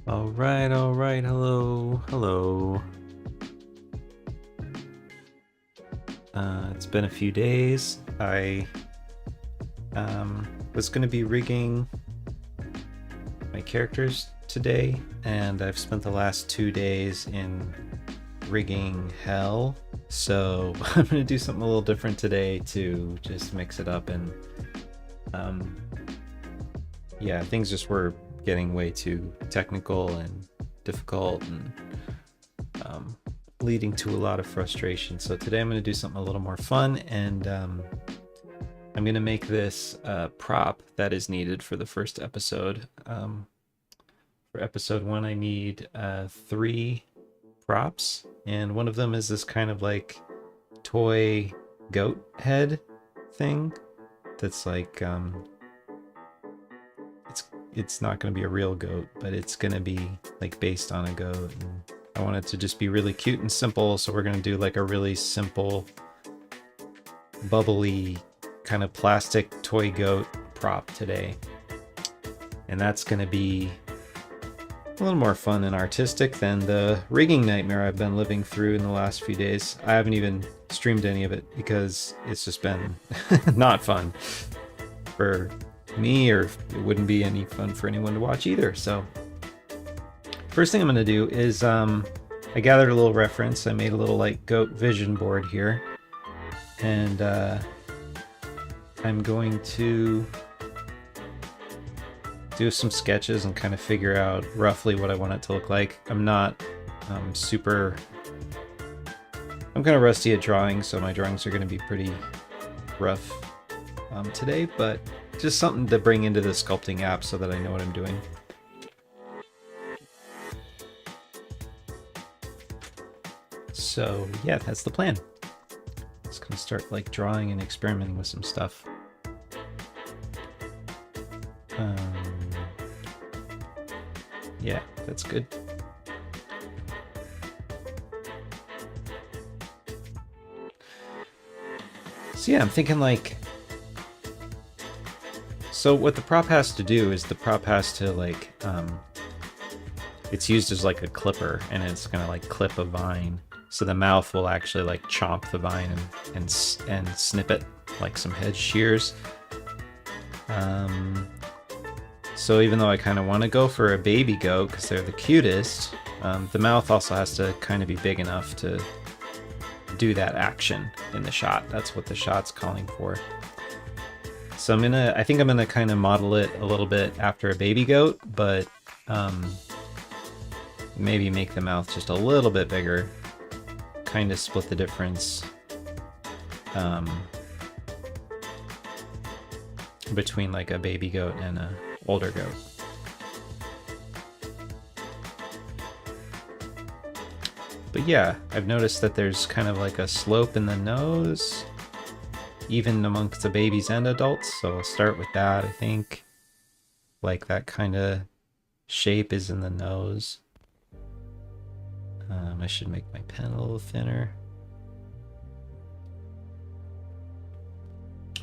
All right. Hello. It's been a few days. I was going to be rigging my characters today, and I've spent the last 2 days in rigging hell. So I'm going to do something a little different today to just mix it up. And yeah, things just were getting way too technical and difficult, and leading to a lot of frustration. So today I'm going to do something a little more fun, and I'm going to make this prop that is needed for the first episode. For episode 1, I need 3 props, and one of them is this kind of like toy goat head thing that's like it's not going to be a real goat, but it's going to be like based on a goat, and I want it to just be really cute and simple. So we're going to do like a really simple bubbly kind of plastic toy goat prop today, and that's going to be a little more fun and artistic than the rigging nightmare I've been living through in the last few days. I haven't even streamed any of it because it's just been not fun for me, or it wouldn't be any fun for anyone to watch either. So first thing I'm going to do is I gathered a little reference. I made a little like goat vision board here, and I'm going to do some sketches and kind of figure out roughly what I want it to look like. I'm not I'm kind of rusty at drawing, so my drawings are going to be pretty rough today, but just something to bring into the sculpting app so that I know what I'm doing. So yeah, that's the plan. Just gonna start like drawing and experimenting with some stuff. Yeah, that's good. So yeah, I'm thinking like, so what the prop has to do is the prop has to like, it's used as like a clipper, and it's gonna like clip a vine. So the mouth will actually like chomp the vine and snip it like some hedge shears. So even though I kind of want to go for a baby goat because they're the cutest, the mouth also has to kind of be big enough to do that action in the shot. That's what the shot's calling for. So I think I'm gonna kind of model it a little bit after a baby goat, but maybe make the mouth just a little bit bigger, kind of split the difference between like a baby goat and a older goat. But yeah, I've noticed that there's kind of like a slope in the nose, even amongst the babies and adults. So I'll start with that. I think like that kind of shape is in the nose. I should make my pen a little thinner.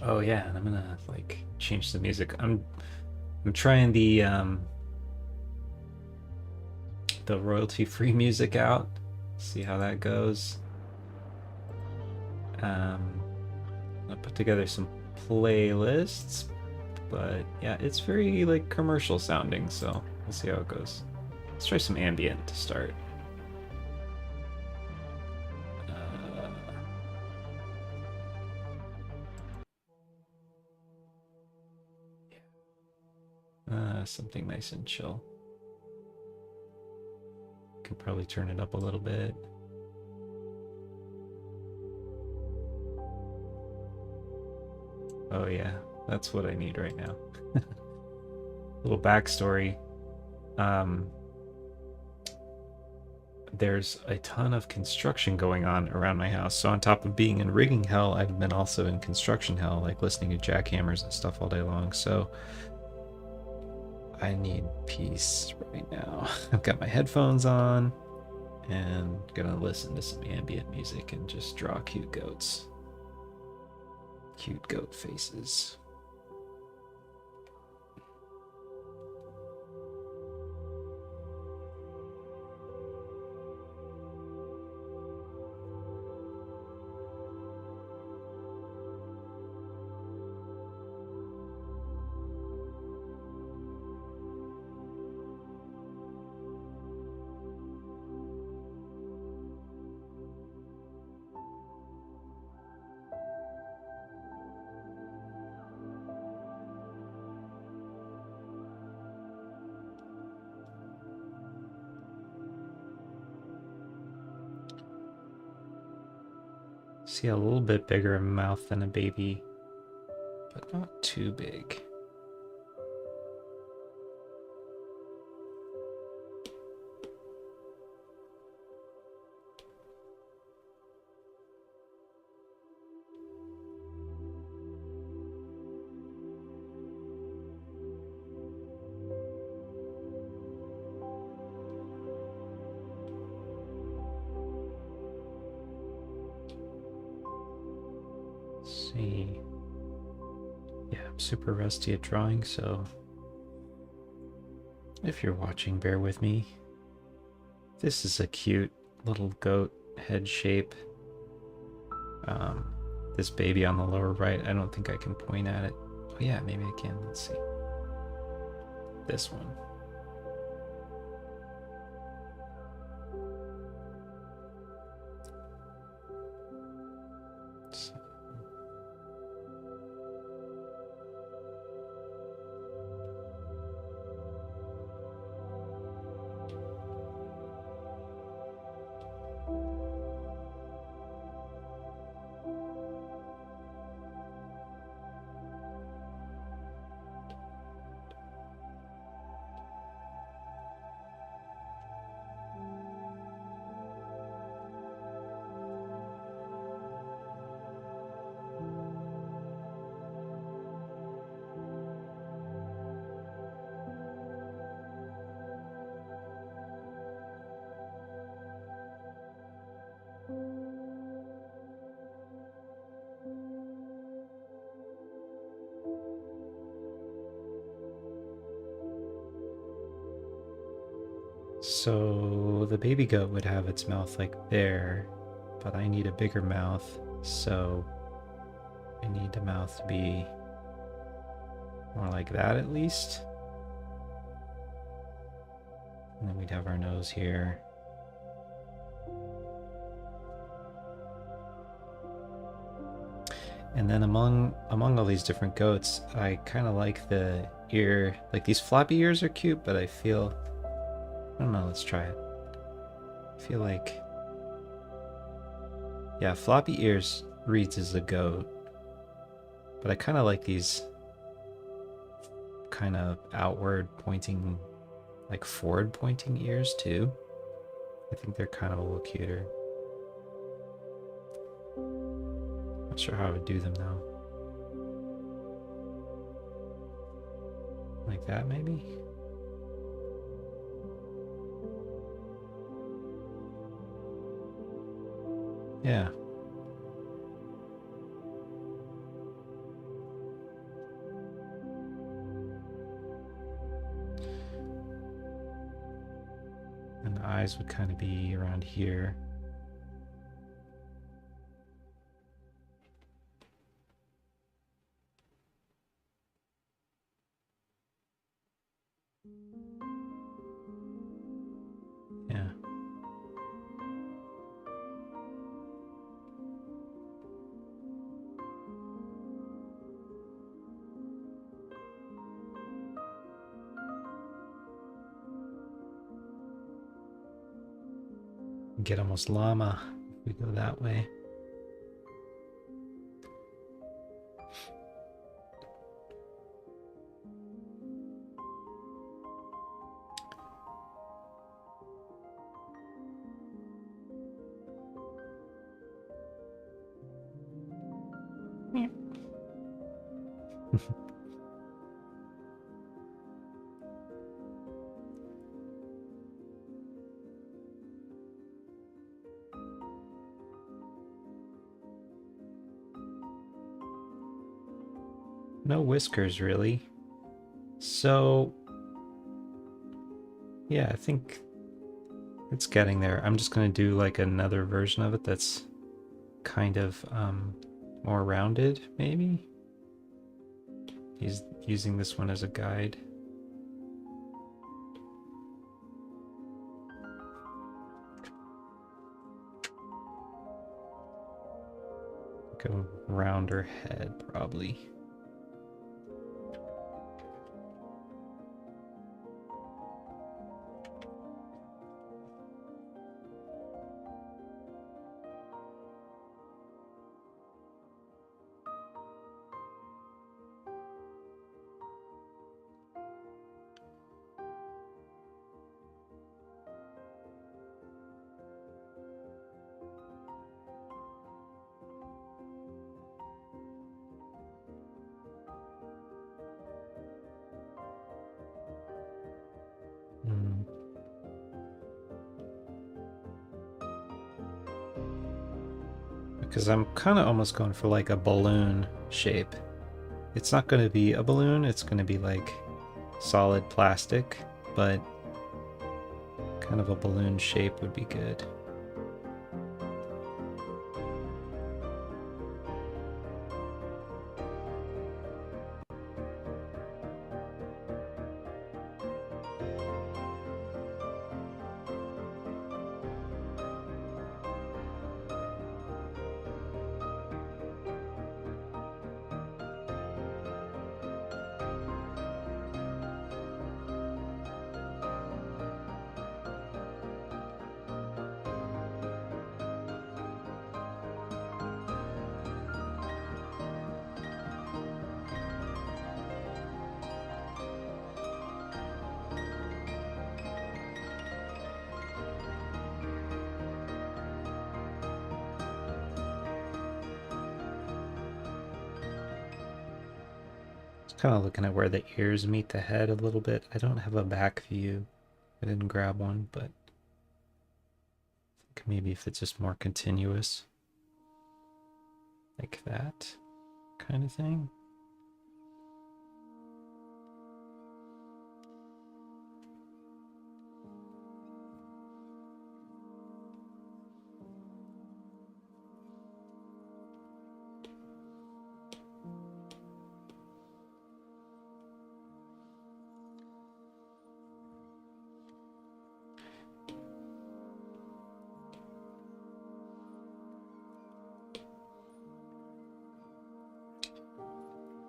Oh yeah, and I'm gonna like change the music. I'm trying the royalty-free music out. See how that goes. I'll put together some playlists, but yeah, it's very like commercial sounding, so we'll see how it goes. Let's try some ambient to start. Something nice and chill. Could probably turn it up a little bit. Oh yeah, that's what I need right now. Little backstory. There's a ton of construction going on around my house. So on top of being in rigging hell, I've been also in construction hell, like listening to jackhammers and stuff all day long. So I need peace right now. I've got my headphones on and gonna listen to some ambient music and just draw cute goats. Cute goat faces. See a little bit bigger mouth than a baby, but not too big. See. Yeah, I'm super rusty at drawing, so if you're watching, bear with me. This is a cute little goat head shape. This baby on the lower right, I don't think I can point at it. Oh yeah, maybe I can. Let's see. This one. So the baby goat would have its mouth like there, but I need a bigger mouth, so I need the mouth to be more like that at least. And then we'd have our nose here. And then among all these different goats, I kind of like the ear, like these floppy ears are cute, but I feel, I don't know, let's try it. I feel like, yeah, floppy ears reads as a goat, but I kind of like these kind of outward pointing, like forward pointing ears too. I think they're kind of a little cuter. Not sure how I would do them though. Like that maybe? Yeah. And the eyes would kind of be around here. Yeah. Get almost llama if we go that way. No whiskers really. So yeah, I think it's getting there. I'm just gonna do like another version of it that's kind of more rounded, maybe. He's using this one as a guide. Like a rounder head, probably. Because I'm kind of almost going for like a balloon shape. It's not going to be a balloon, it's going to be like solid plastic, but kind of a balloon shape would be good. Kind of looking at where the ears meet the head a little bit. I don't have a back view. I didn't grab one, but I think maybe if it's just more continuous, like that kind of thing.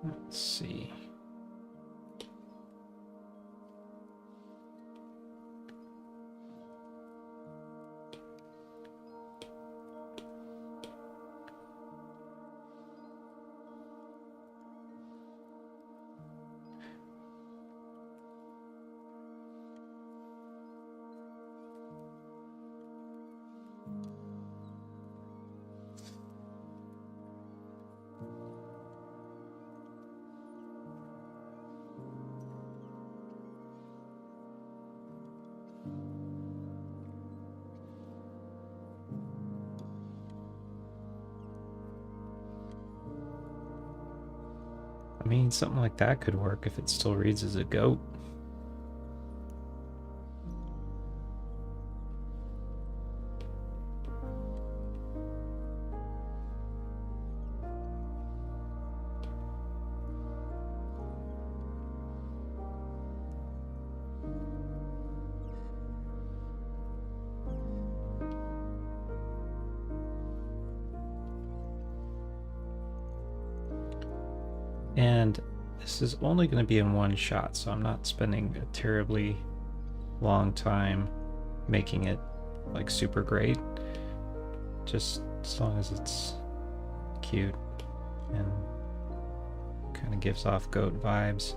Let's see. I mean, something like that could work if it still reads as a goat. And this is only going to be in one shot, so I'm not spending a terribly long time making it like super great. Just as long as it's cute and kind of gives off goat vibes.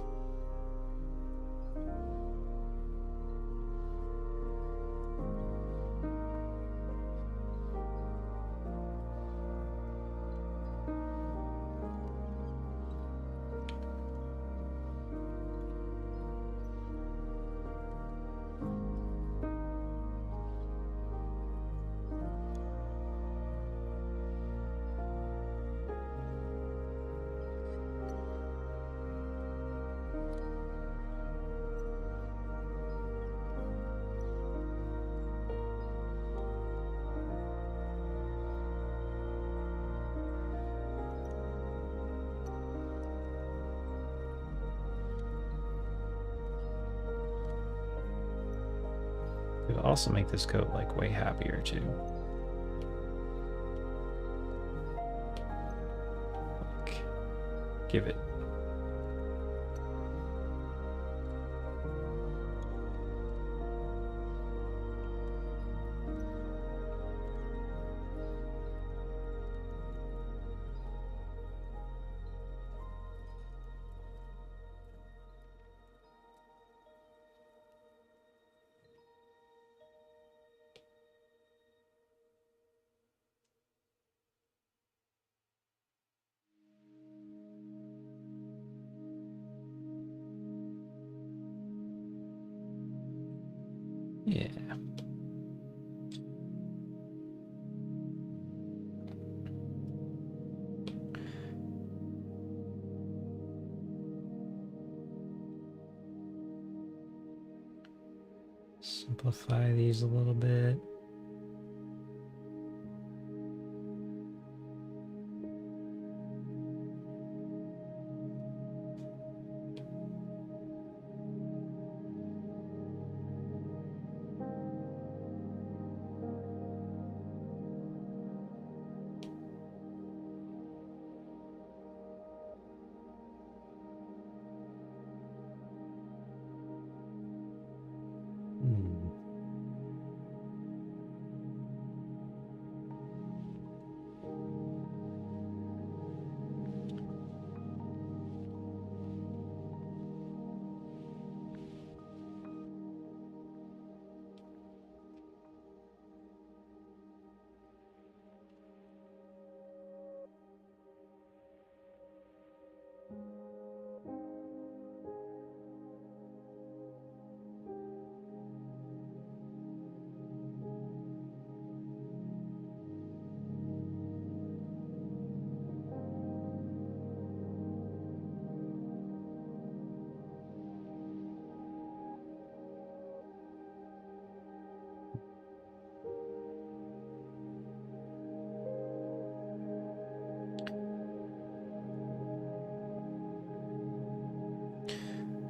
It'll also make this coat like way happier too. Like, give it. Yeah. simplify these a little bit.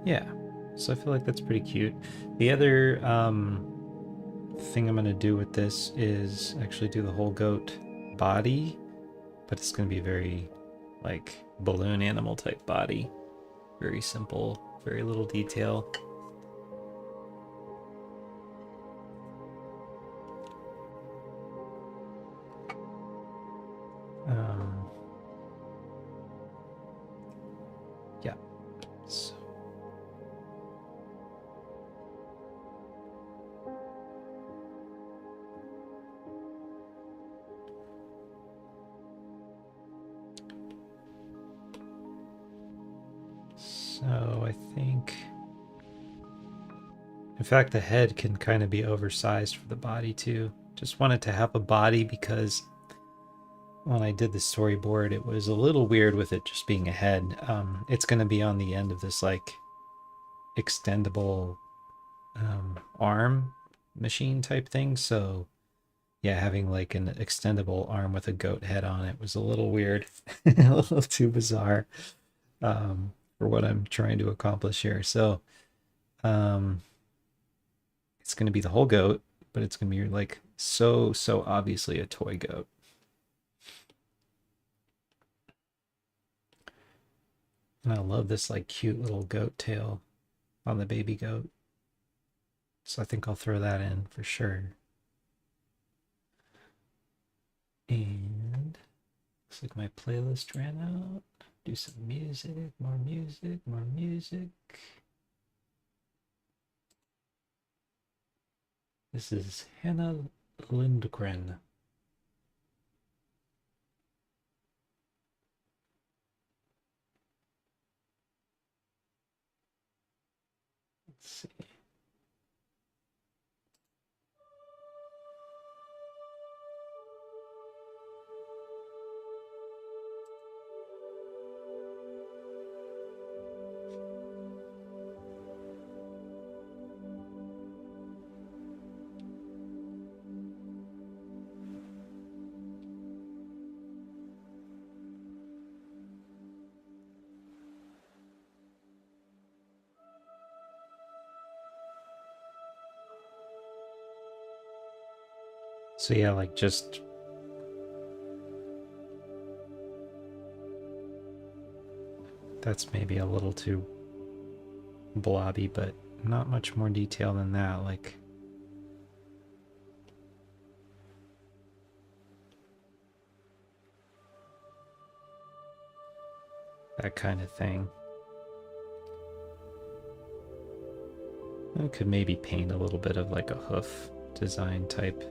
Yeah, so I feel like that's pretty cute. The other thing I'm going to do with this is actually do the whole goat body, but it's going to be very like balloon animal type body. Very simple, very little detail. Yeah, so I think, in fact, the head can kind of be oversized for the body too. Just wanted to have a body because when I did the storyboard, it was a little weird with it just being a head. It's going to be on the end of this like extendable arm machine type thing. So yeah, having like an extendable arm with a goat head on it was a little weird, a little too bizarre for what I'm trying to accomplish here. So it's going to be the whole goat, but it's going to be like so obviously a toy goat. And I love this like cute little goat tail on the baby goat. So I think I'll throw that in for sure. And looks like my playlist ran out. Do some music, more music, more music. This is Hannah Lindgren. Let's see. So yeah, like just that's maybe a little too blobby, but not much more detail than that. Like that kind of thing. I could maybe paint a little bit of like a hoof design type.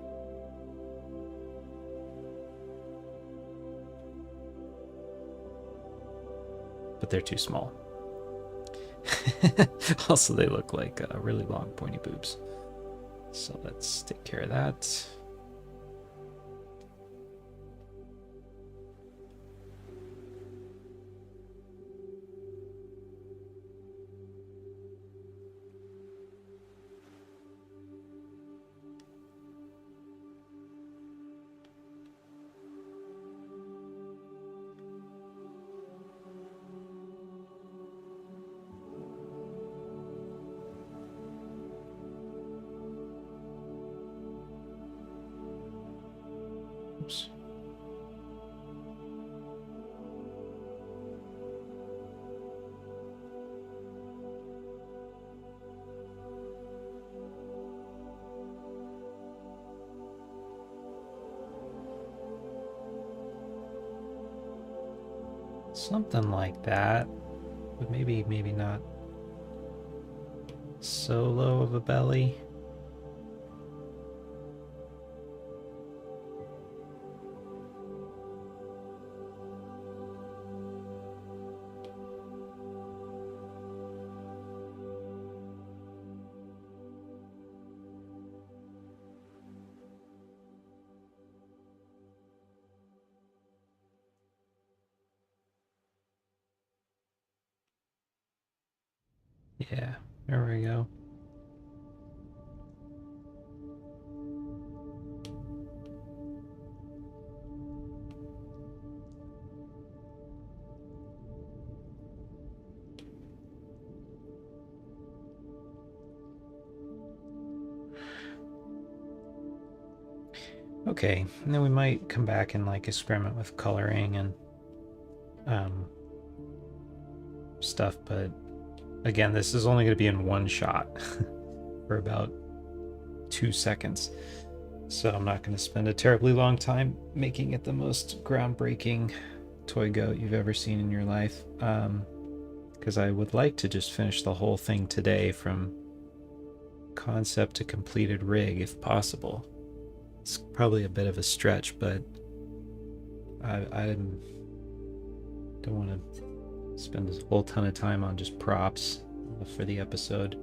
But they're too small. Also, they look like really long pointy boobs. So let's take care of that. Oops. Something like that, but maybe not so low of a belly. Yeah, there we go. Okay, and then we might come back and like experiment with coloring and stuff, but again, this is only going to be in one shot for about 2 seconds. So I'm not going to spend a terribly long time making it the most groundbreaking toy goat you've ever seen in your life. Because I would like to just finish the whole thing today from concept to completed rig if possible. It's probably a bit of a stretch, but I don't want to spend a whole ton of time on just props for the episode.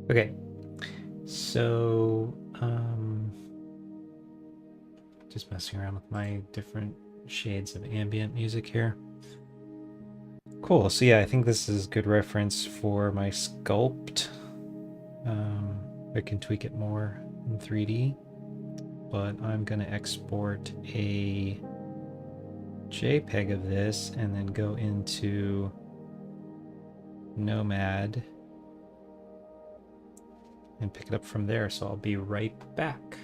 Okay, so just messing around with my different shades of ambient music here. Cool, so yeah, I think this is good reference for my sculpt. I can tweak it more in 3D, but I'm gonna export a JPEG of this and then go into Nomad and pick it up from there. So I'll be right back.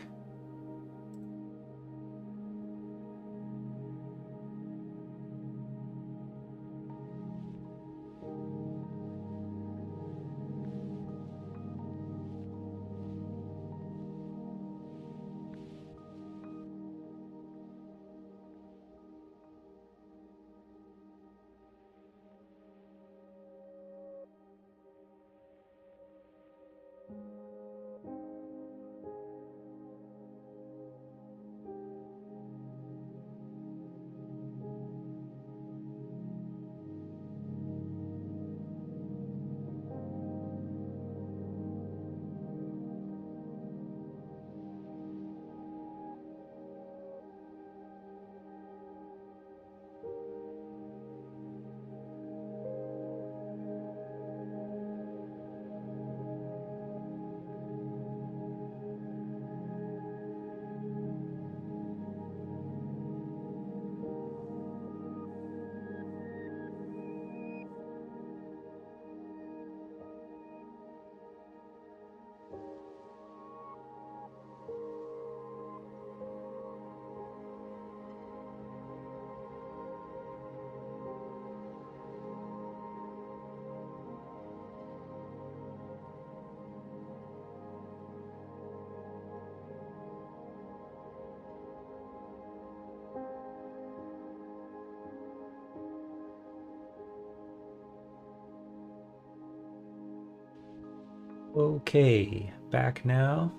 Okay, back now.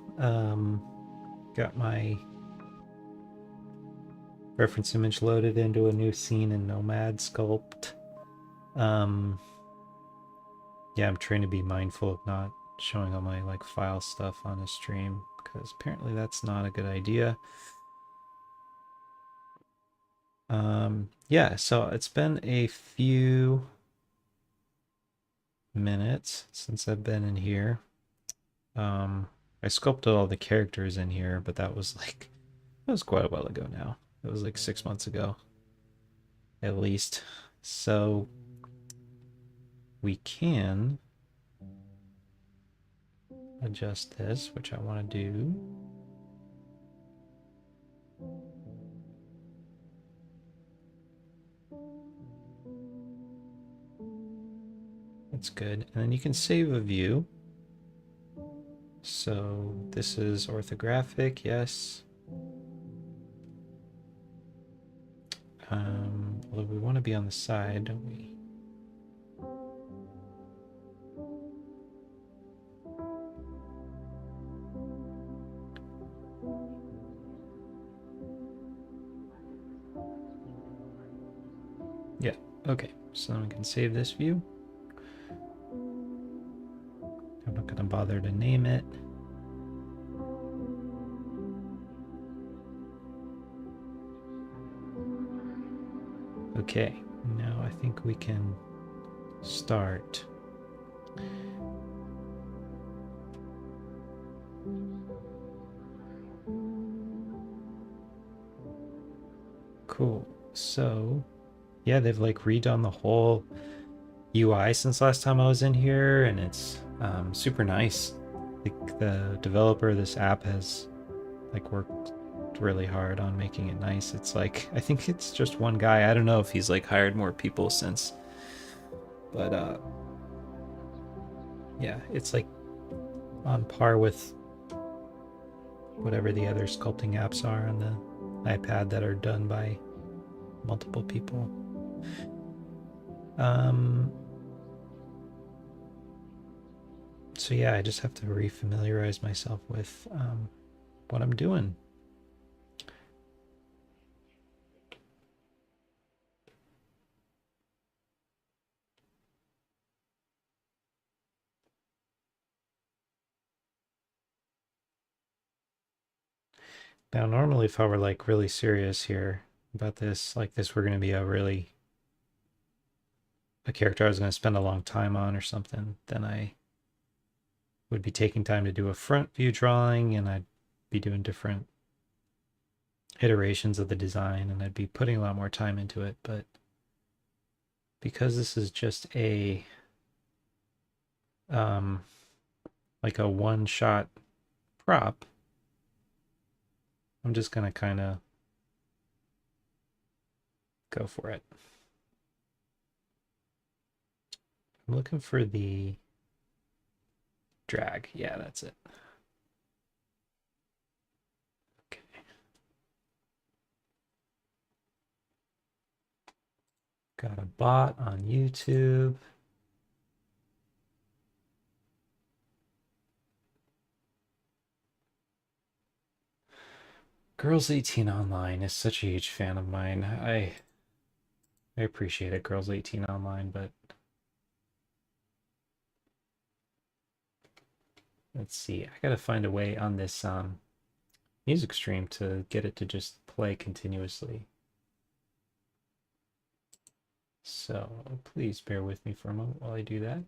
Got my reference image loaded into a new scene in Nomad Sculpt. Yeah, I'm trying to be mindful of not showing all my like file stuff on a stream because apparently that's not a good idea. Yeah, so it's been a few minutes since I've been in here. I sculpted all the characters in here, but that was quite a while ago now. It was like 6 months ago, at least. So we can adjust this, which I want to do. That's good. And then you can save a view. So this is orthographic, yes. Although we want to be on the side, don't we? Yeah, okay. So then we can save this view. I'm not going to bother to name it. Okay, now I think we can start. Cool. So, yeah, they've like redone the whole UI since last time I was in here, and it's super nice. Like the developer of this app has like worked really hard on making it nice. It's like I think it's just one guy. I don't know if he's like hired more people since, but yeah, it's like on par with whatever the other sculpting apps are on the iPad that are done by multiple people. So yeah, I just have to refamiliarize myself with what I'm doing. Now, normally if I were like really serious here about this, like this were going to be a character I was going to spend a long time on or something, then I would be taking time to do a front view drawing, and I'd be doing different iterations of the design, and I'd be putting a lot more time into it. But because this is just a like a one-shot prop, I'm just gonna kind of go for it. I'm looking for the drag. Yeah, that's it. Okay. Got a bot on YouTube. Girls 18 Online is such a huge fan of mine. I appreciate it, Girls 18 Online, but let's see. I gotta find a way on this music stream to get it to just play continuously. So please bear with me for a moment while I do that.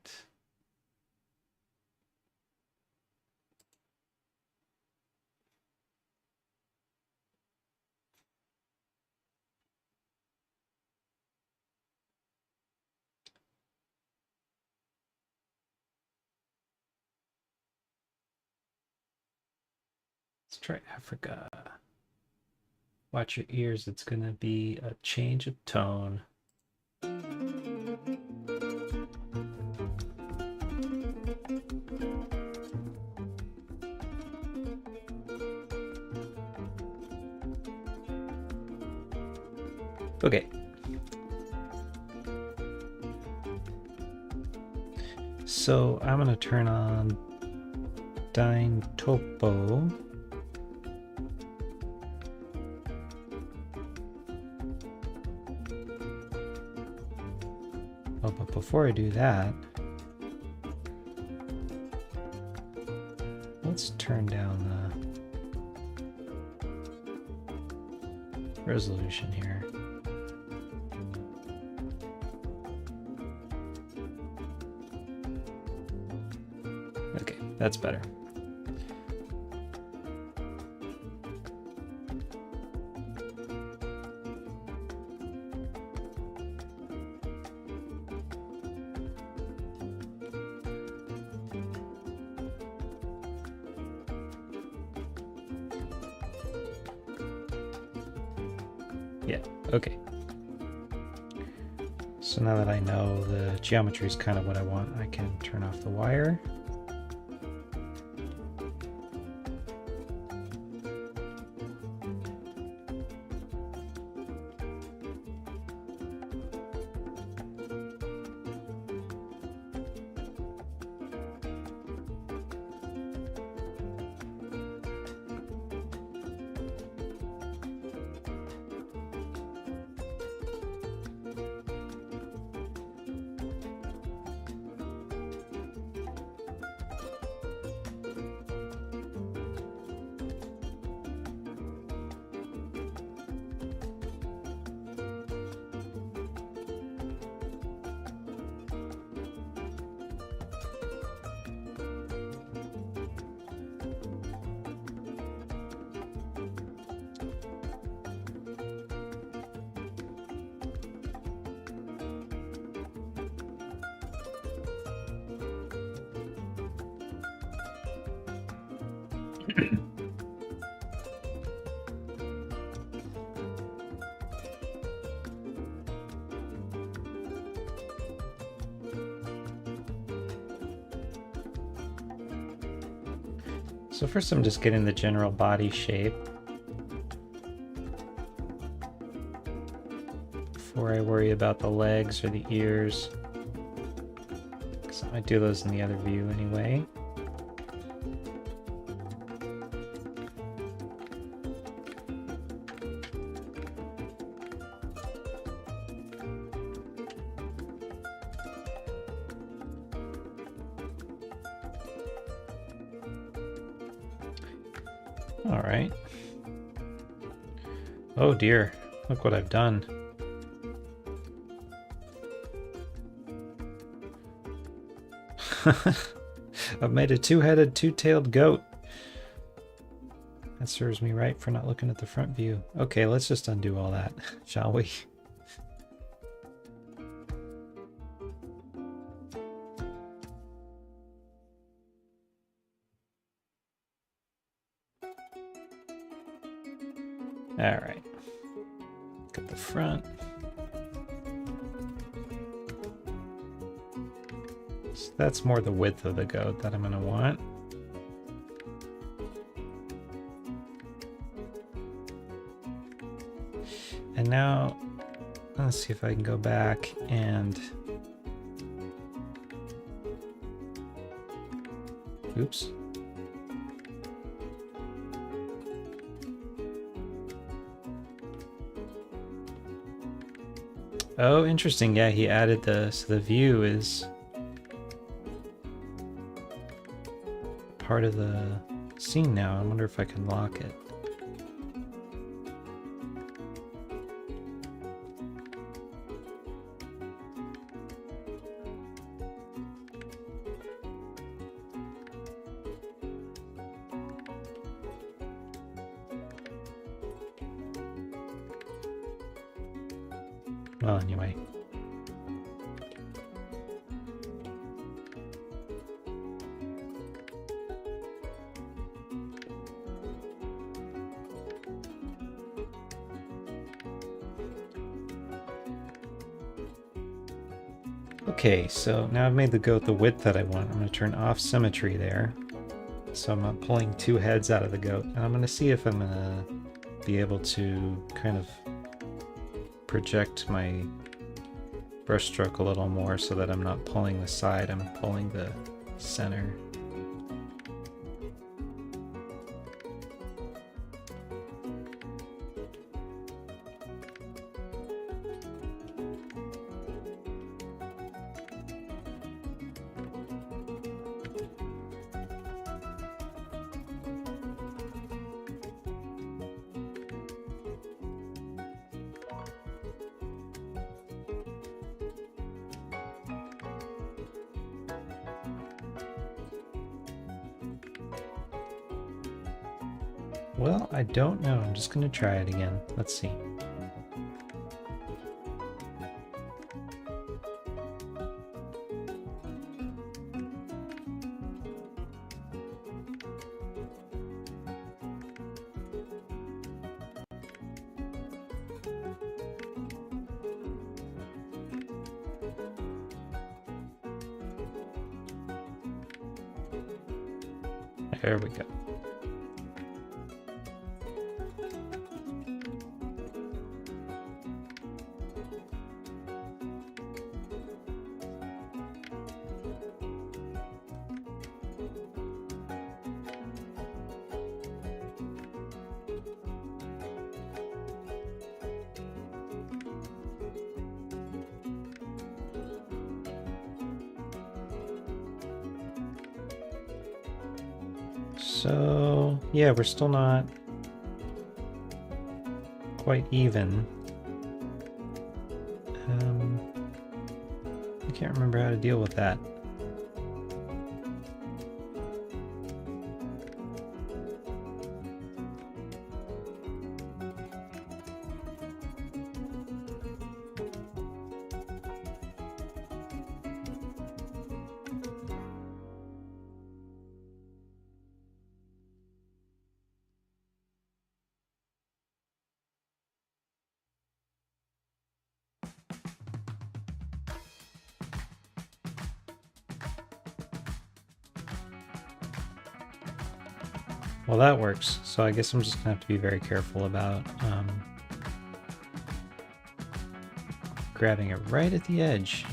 Let's try Africa. Watch your ears. It's gonna be a change of tone. Okay. So I'm gonna turn on Dine Topo. Oh, but before I do that, let's turn down the resolution here. Okay, that's better. Yeah, okay. So now that I know the geometry is kind of what I want, I can turn off the wire. So first I'm just getting the general body shape before I worry about the legs or the ears, because I might do those in the other view anyway. All right. Oh dear, look what I've done. I've made a two-headed, two-tailed goat. That serves me right for not looking at the front view. Okay, let's just undo all that, shall we? All right, look at the front. So that's more the width of the goat that I'm gonna want. And now, let's see if I can go back and, oops. Oh, interesting. Yeah, he added so the view is part of the scene now. I wonder if I can lock it. Well, anyway. Okay, so now I've made the goat the width that I want. I'm going to turn off symmetry there. So I'm not pulling two heads out of the goat. And I'm going to see if I'm going to be able to kind of project my brushstroke a little more so that I'm not pulling the side, I'm pulling the center. Well, I don't know. I'm just going to try it again. Let's see. There we go. So, yeah, we're still not quite even. I can't remember how to deal with that. Well, that works. So I guess I'm just gonna have to be very careful about grabbing it right at the edge.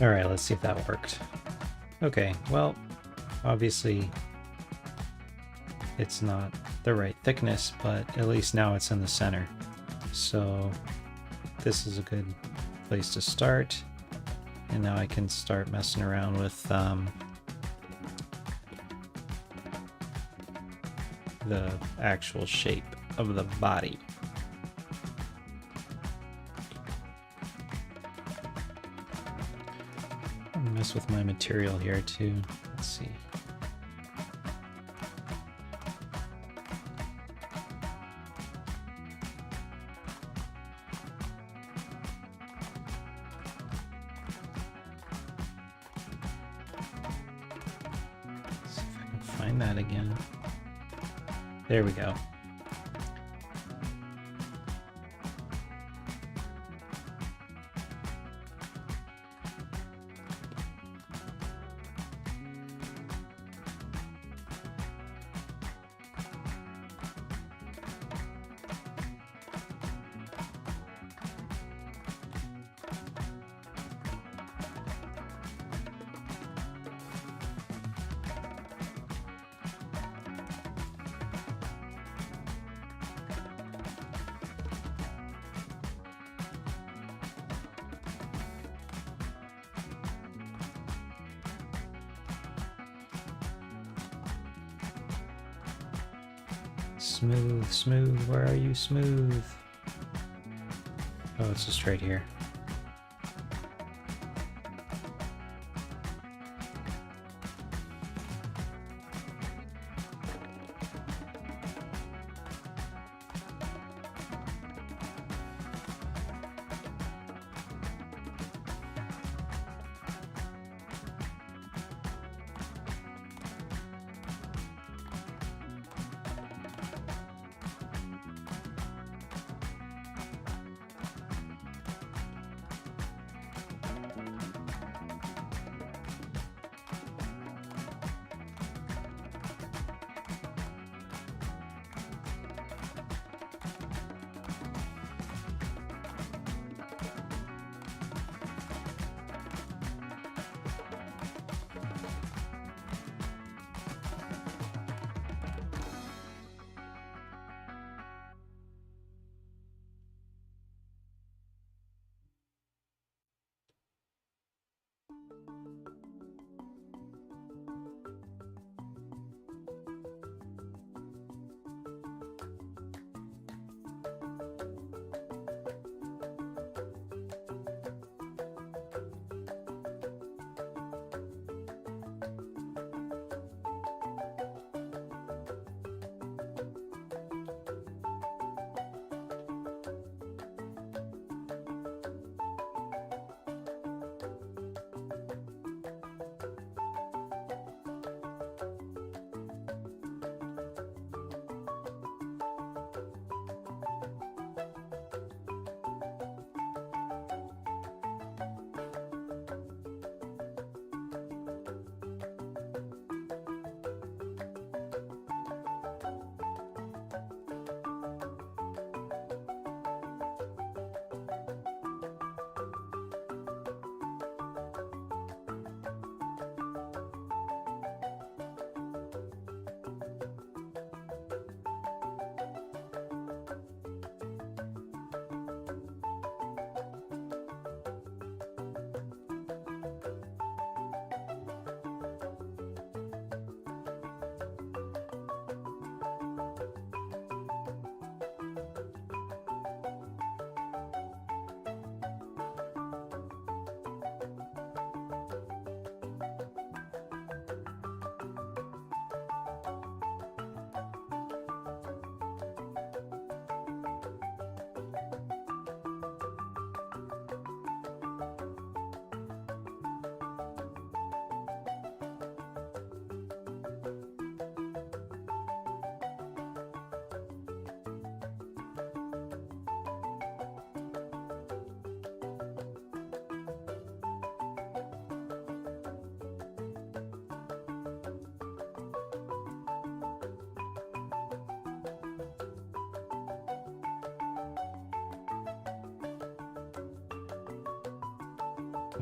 All right, let's see if that worked. Okay, well, obviously it's not the right thickness, but at least now it's in the center. So this is a good place to start. And now I can start messing around with the actual shape of the body. Mess with my material here too. Let's see. find that again. There we go. Smooth, smooth, where are you, smooth? Oh, it's just right here.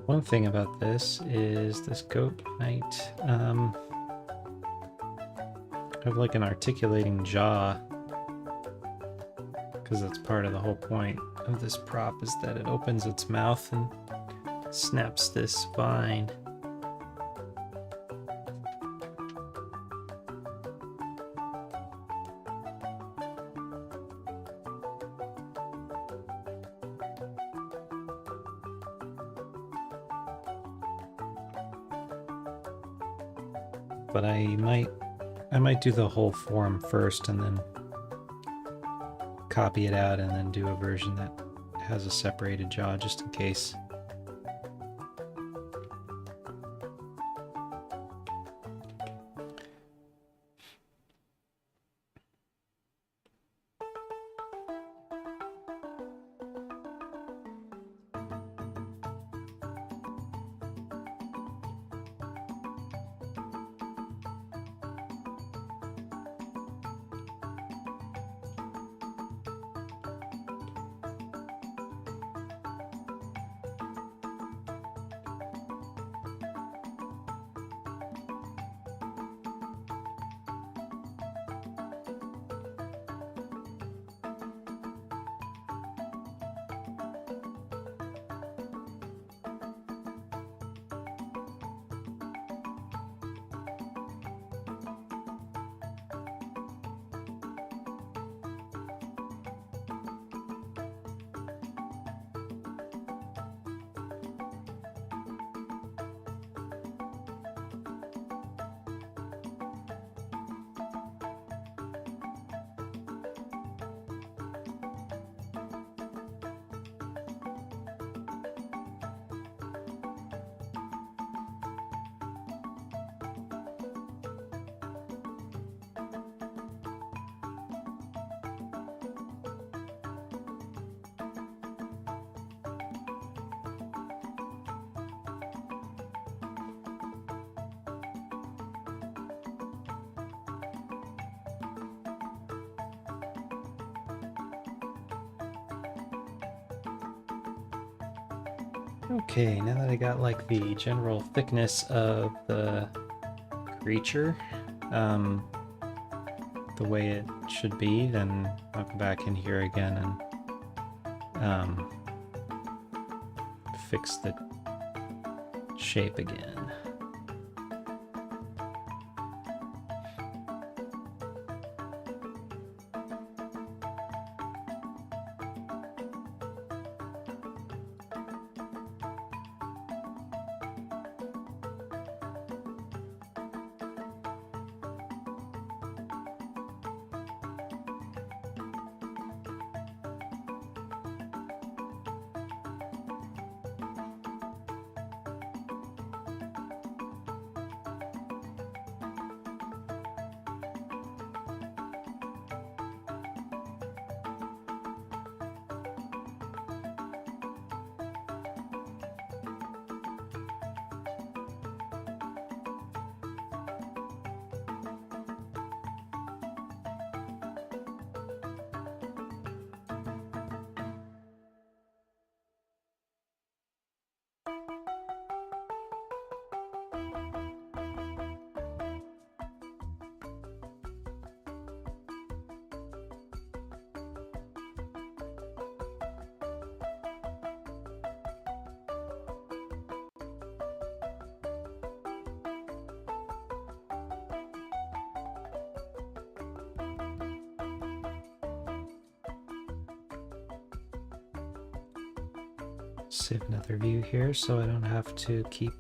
One thing about this is this goat might have like an articulating jaw, because that's part of the whole point of this prop, is that it opens its mouth and snaps this vine. But I might do the whole form first and then copy it out and then do a version that has a separated jaw just in case. Okay, now that I got like the general thickness of the creature, the way it should be, then I'll go back in here again and fix the shape again. Save another view here so I don't have to keep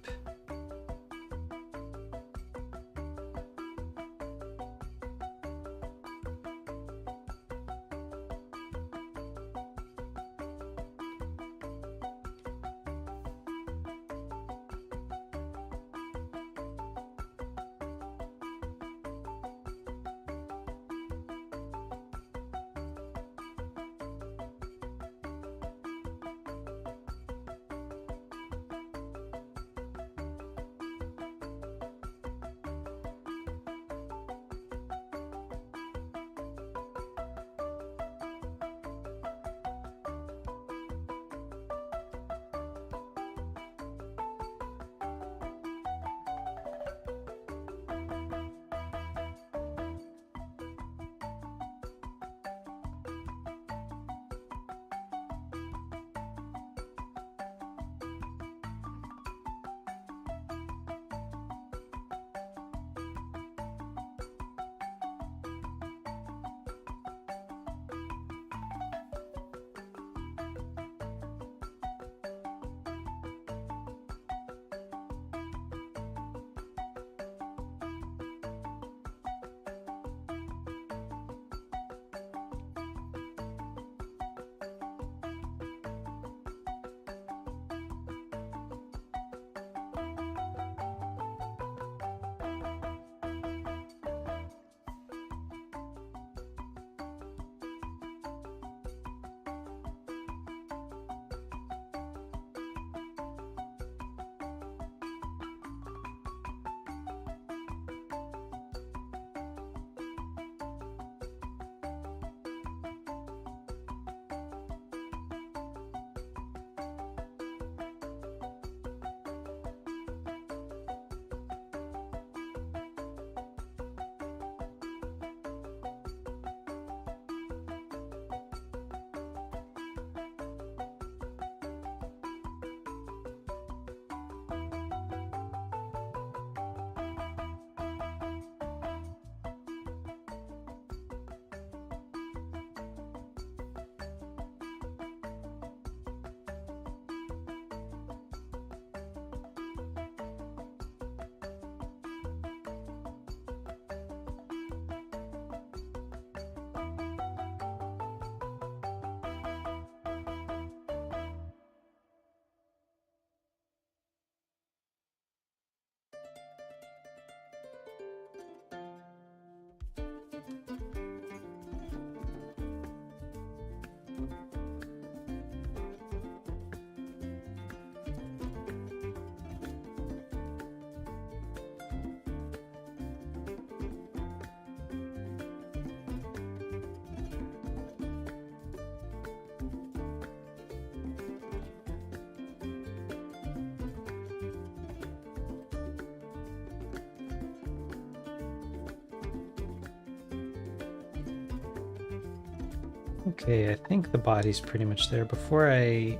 Okay, I think the body's pretty much there. Before I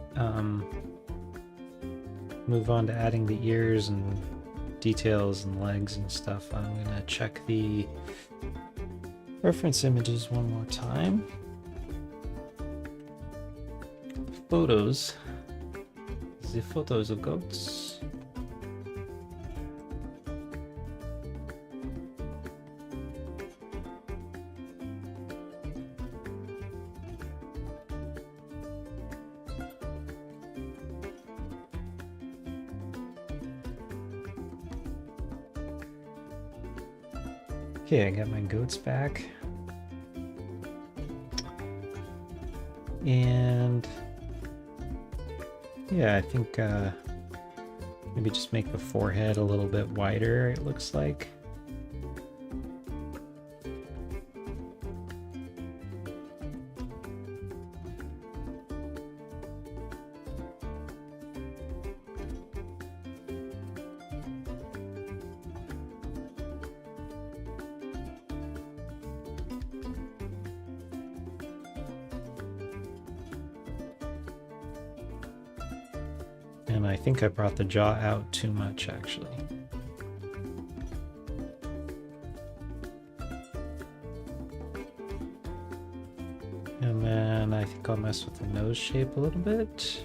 move on to adding the ears and details and legs and stuff, I'm gonna check the reference images one more time. Photos. The photos of goats. Okay, I got my goats back. And yeah, I think maybe just make the forehead a little bit wider, it looks like. And I think I brought the jaw out too much, actually. And then I think I'll mess with the nose shape a little bit.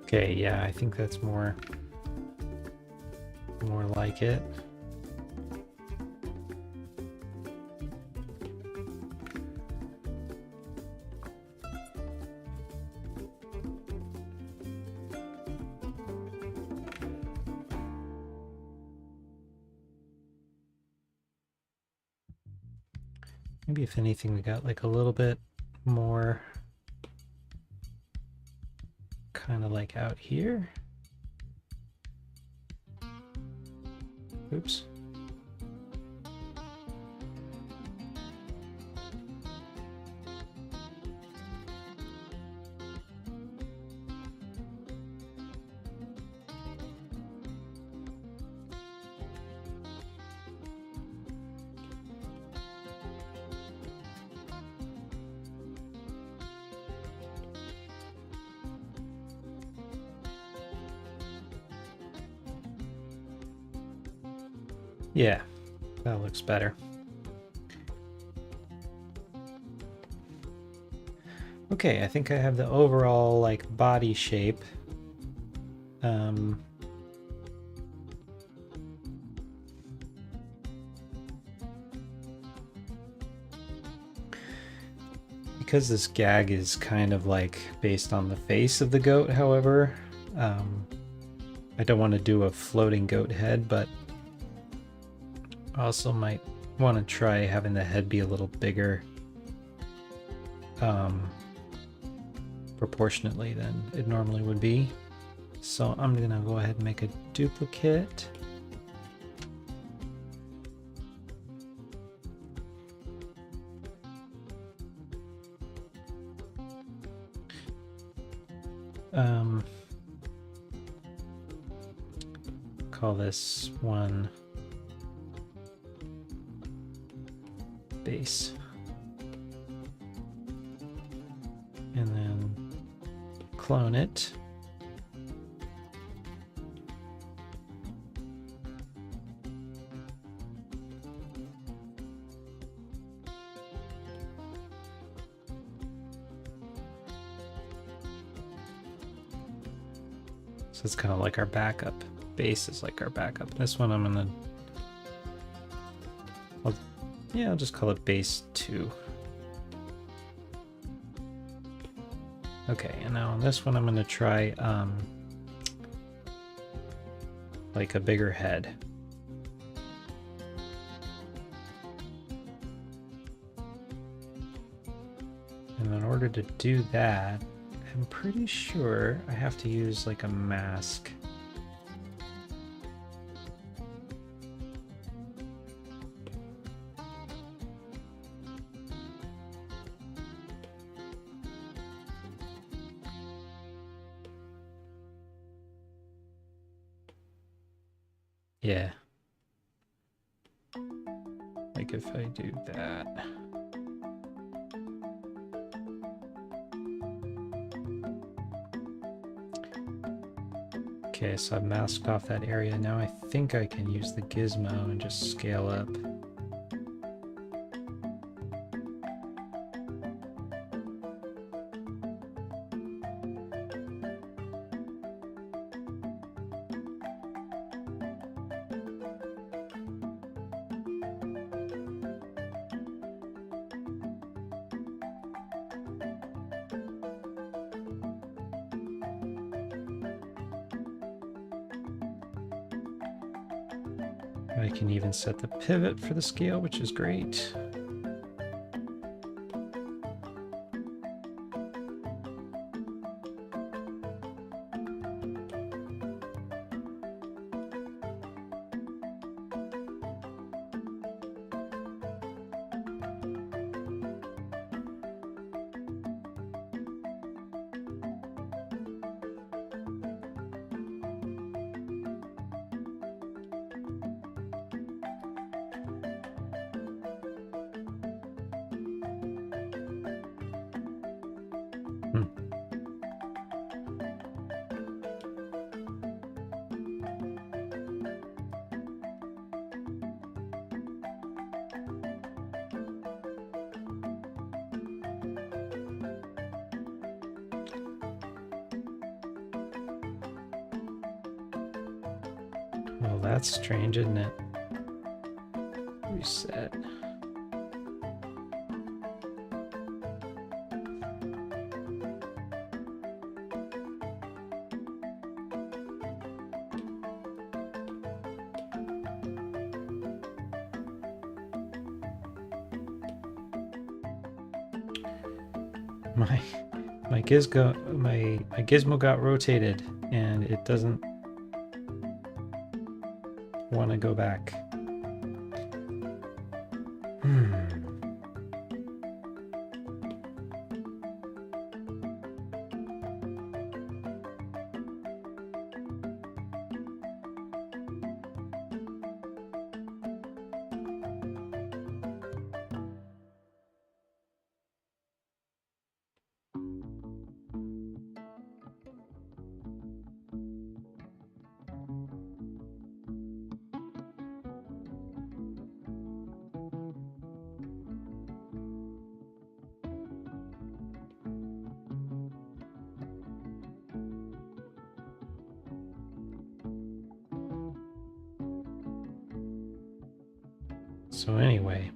Okay, yeah, I think that's more like it. Maybe if anything, we got like a little bit more kind of like out here. Oops. Yeah, that looks better. Okay, I think I have the overall like body shape. Because this gag is kind of like based on the face of the goat, however, I don't want to do a floating goat head, but I also might want to try having the head be a little bigger proportionately than it normally would be. So I'm gonna go ahead and make a duplicate. Call this one base. And then clone it. So it's kind of like our backup. Base is like our backup. This one I'm gonna, I'll just call it base 2. Okay, and now on this one I'm gonna try like a bigger head. in order to do that, I'm pretty sure I have to use like a mask. Yeah. Like if I do that. Okay, so I've masked off that area. Now I think I can use the gizmo and just scale up. I can even set the pivot for the scale, which is great. Well, that's strange, isn't it? Reset. My gizmo got rotated and it doesn't want to go back. So anyway,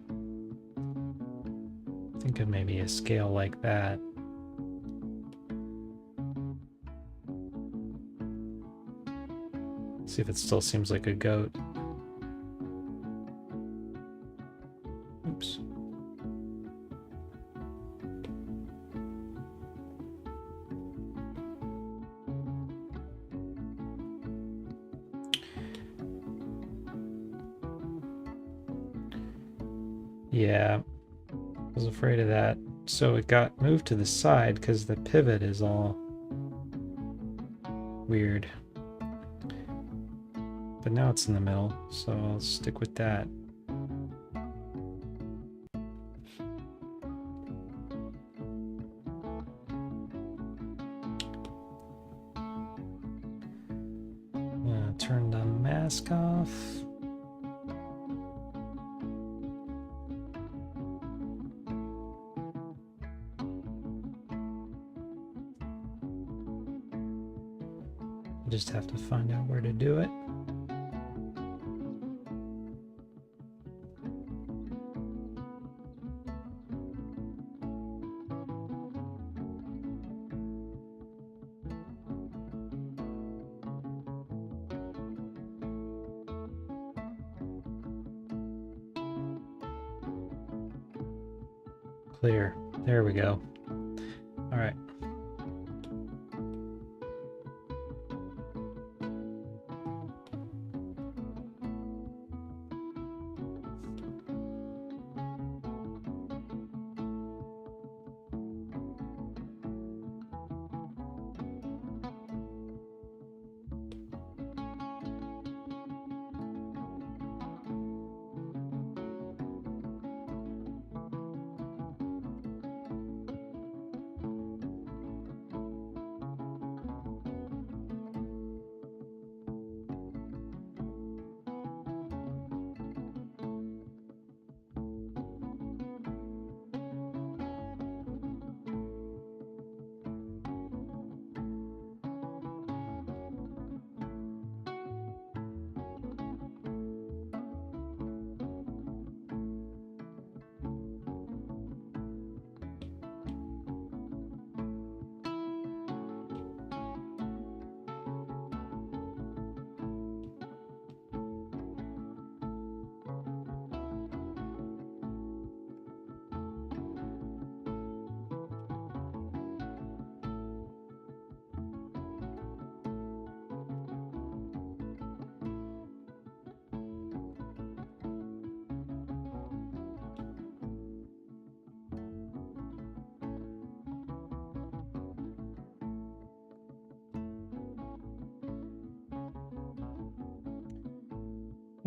think of maybe a scale like that. See if it still seems like a goat. Oops. Yeah, I was afraid of that. So it got moved to the side because the pivot is all weird. But now it's in the middle, so I'll stick with that. Turn the mask off. Just have to find out where to do it. Clear. There we go. All right.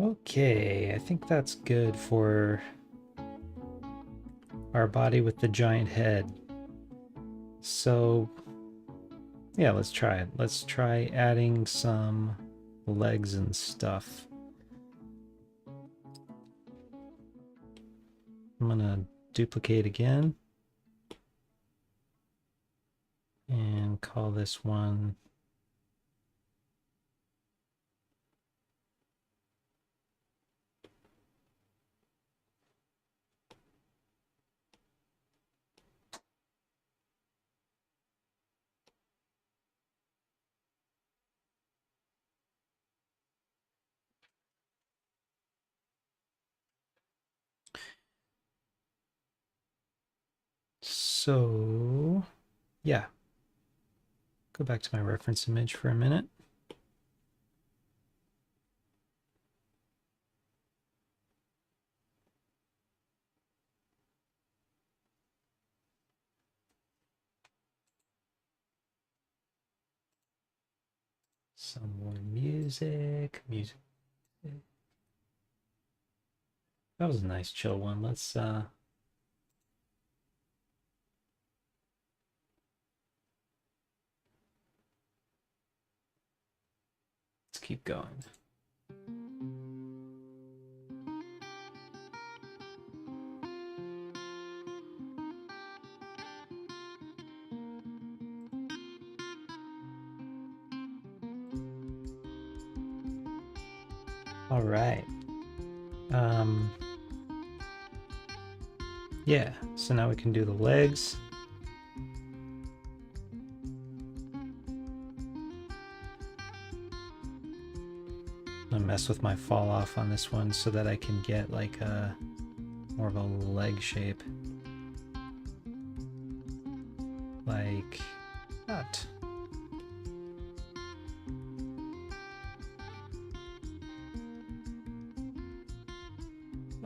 Okay, I think that's good for our body with the giant head. So, yeah, let's try it. Let's try adding some legs and stuff. I'm gonna duplicate again and call this one so yeah. Go back to my reference image for a minute. Some more music. That was a nice chill one. Let's keep going. All right. Yeah, so now we can do the legs. I'm gonna mess with my fall off on this one so that I can get like a more of a leg shape. Like that.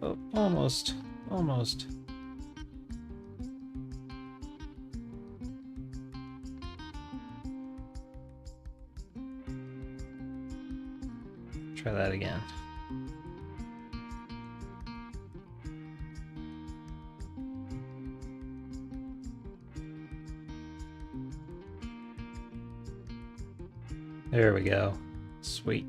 Oh, almost. Try that again. There we go. Sweet.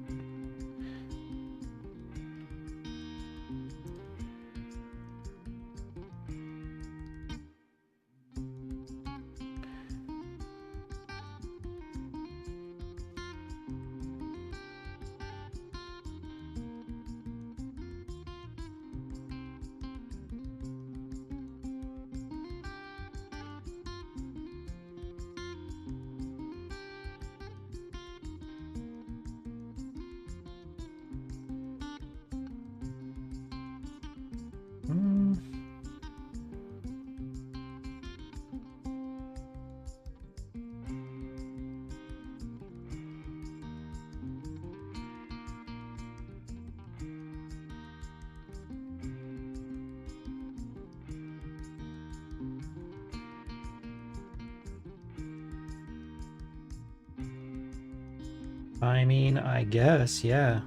I mean, I guess, yeah.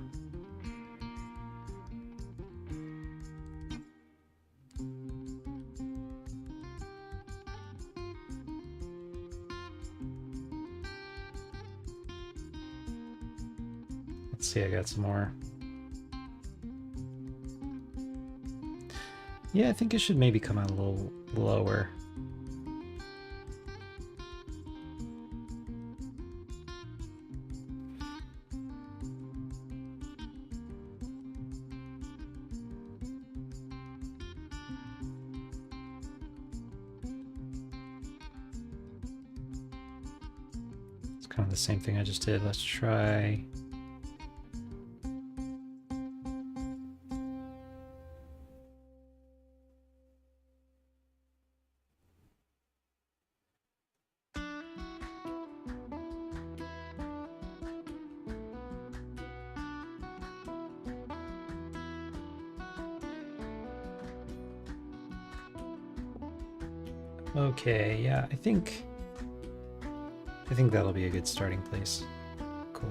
Let's see, I got some more. Yeah, I think it should maybe come out a little lower. It's kind of the same thing I just did. Let's try. Okay, yeah, I think that'll be a good starting place. Cool.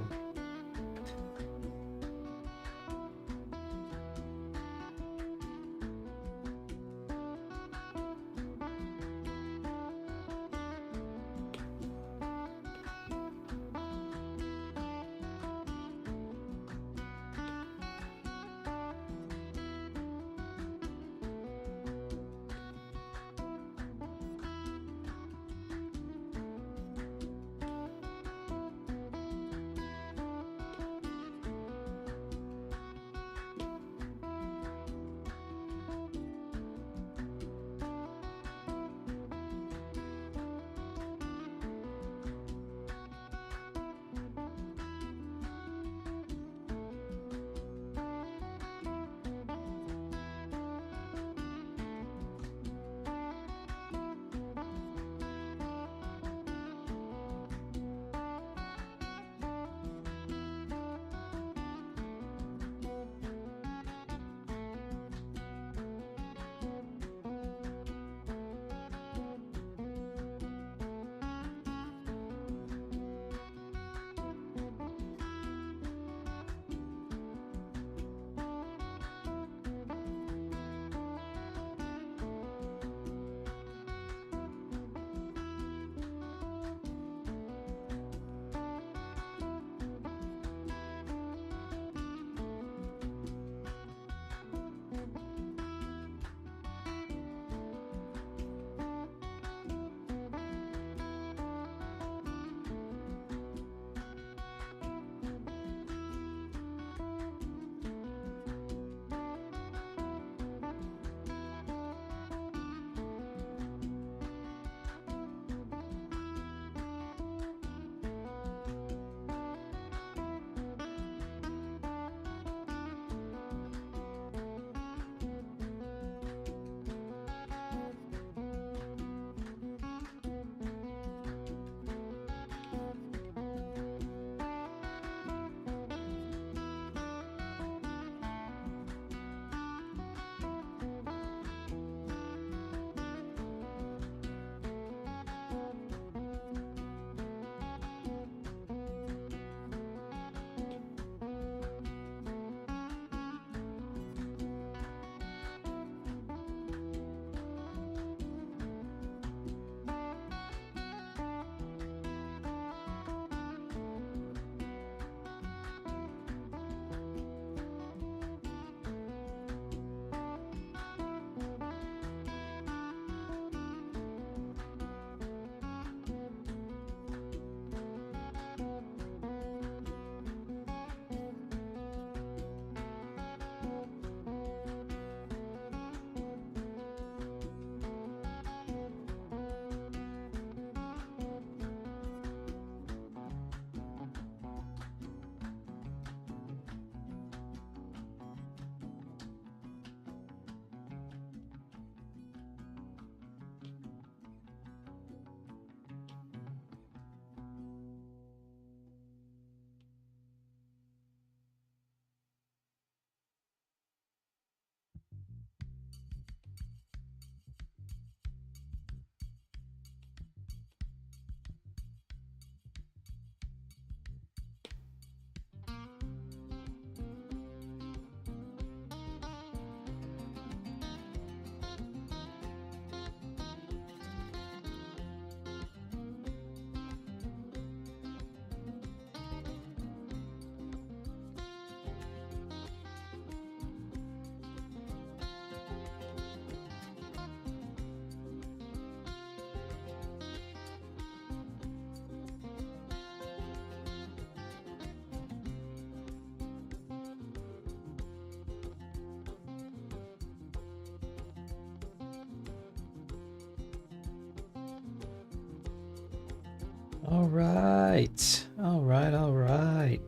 All right. All right. All right.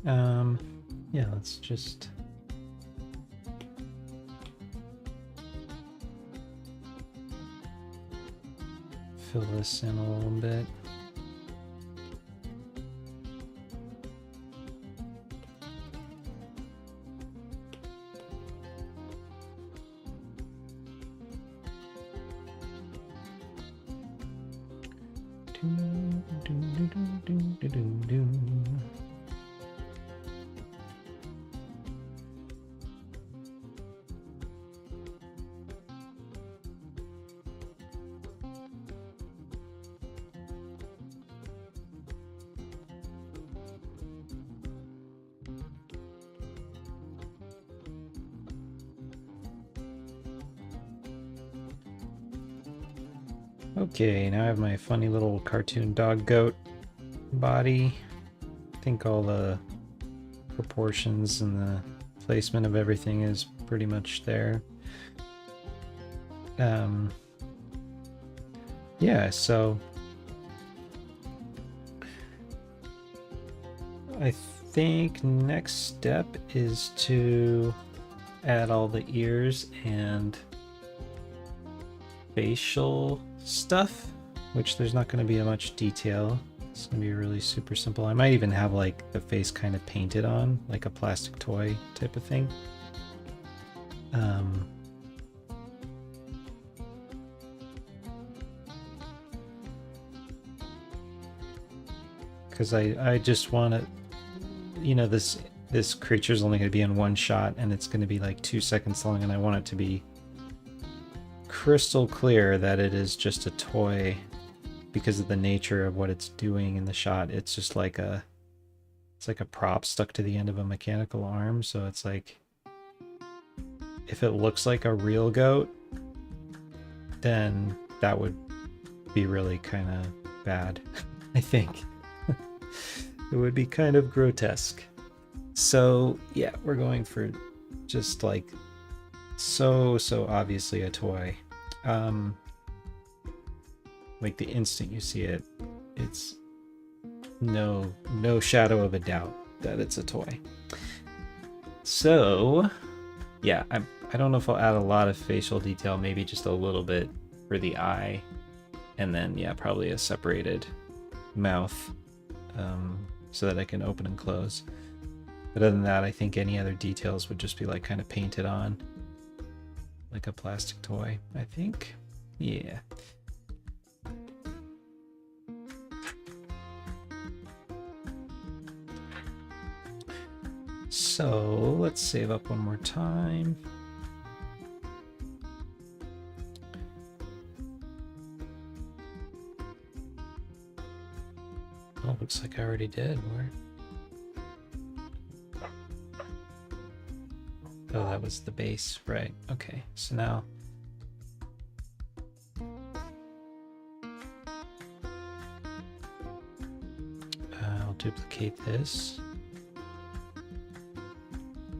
Yeah, let's just fill this in a little bit. Okay, now I have my funny little cartoon dog goat body. I think all the proportions and the placement of everything is pretty much there. Yeah, so I think next step is to add all the ears and facial stuff, which there's not going to be much detail. It's going to be really super simple. I might even have like the face kind of painted on, like a plastic toy type of thing. Because I just want to, you know, this creature's only going to be in one shot, and it's going to be like 2 seconds long, and I want it to be crystal clear that it is just a toy because of the nature of what it's doing in the shot. It's just like it's like a prop stuck to the end of a mechanical arm, so it's like if it looks like a real goat, then that would be really kind of bad. I think it would be kind of grotesque. So yeah, we're going for just like so obviously a toy. Like the instant you see it, it's no shadow of a doubt that it's a toy. So yeah, I don't know if I'll add a lot of facial detail, maybe just a little bit for the eye, and then yeah, probably a separated mouth, so that I can open and close. But other than that, I think any other details would just be like kind of painted on like a plastic toy, I think. Yeah. So let's save up one more time. Oh, looks like I already did. Where? Oh, that was the base, right? Okay, so now I'll duplicate this.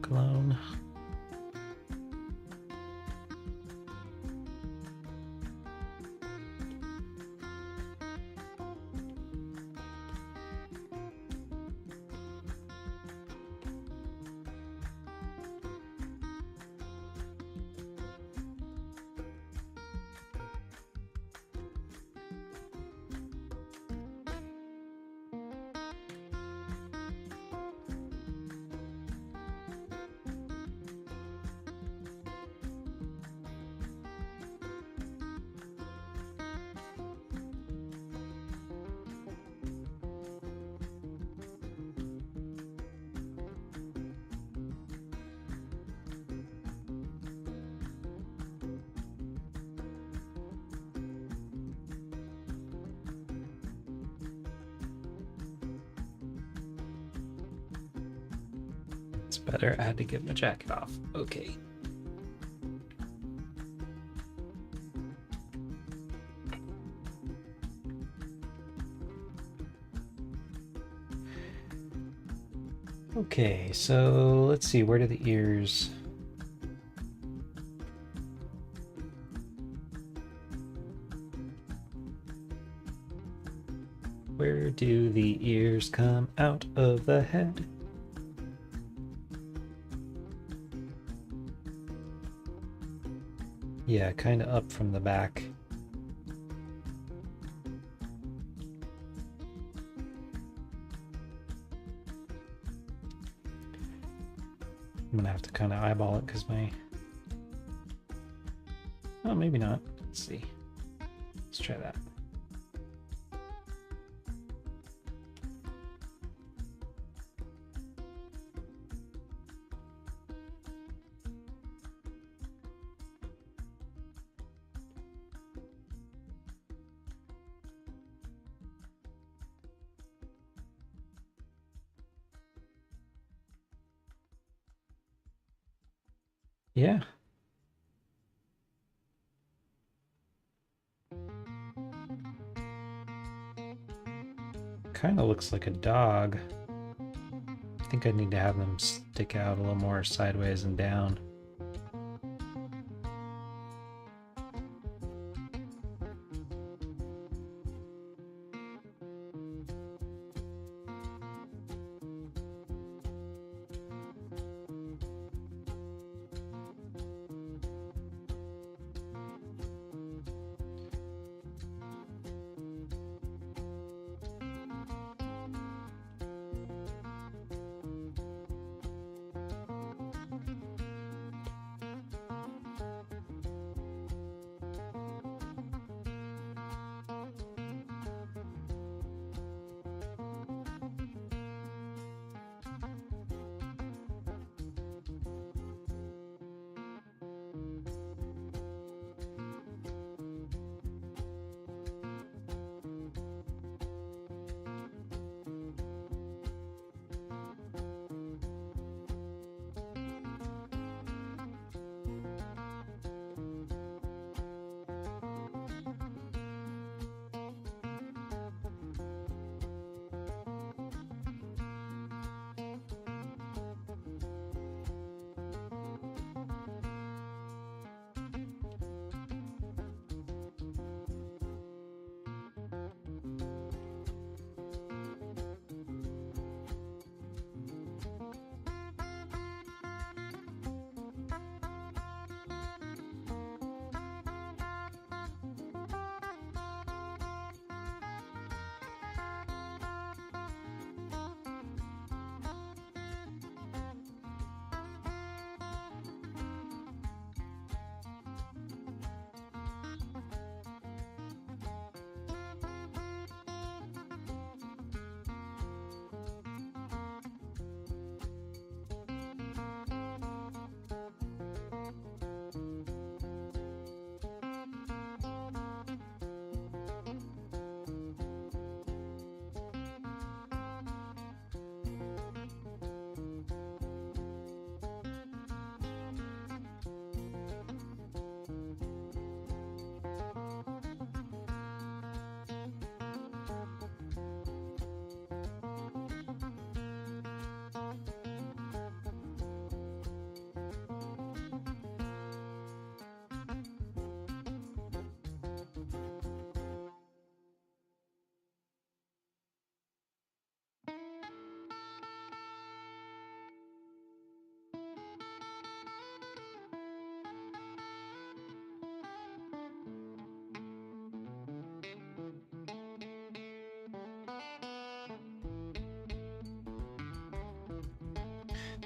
Clone. It's better. I had to get my jacket off. Okay. Okay, so let's see, where do the ears... Where do the ears come out of the head? Yeah, kind of up from the back. I'm gonna have to kind of eyeball it because my... Oh, maybe not. Let's see. Let's try that. Yeah. Kind of looks like a dog. I think I need to have them stick out a little more sideways and down.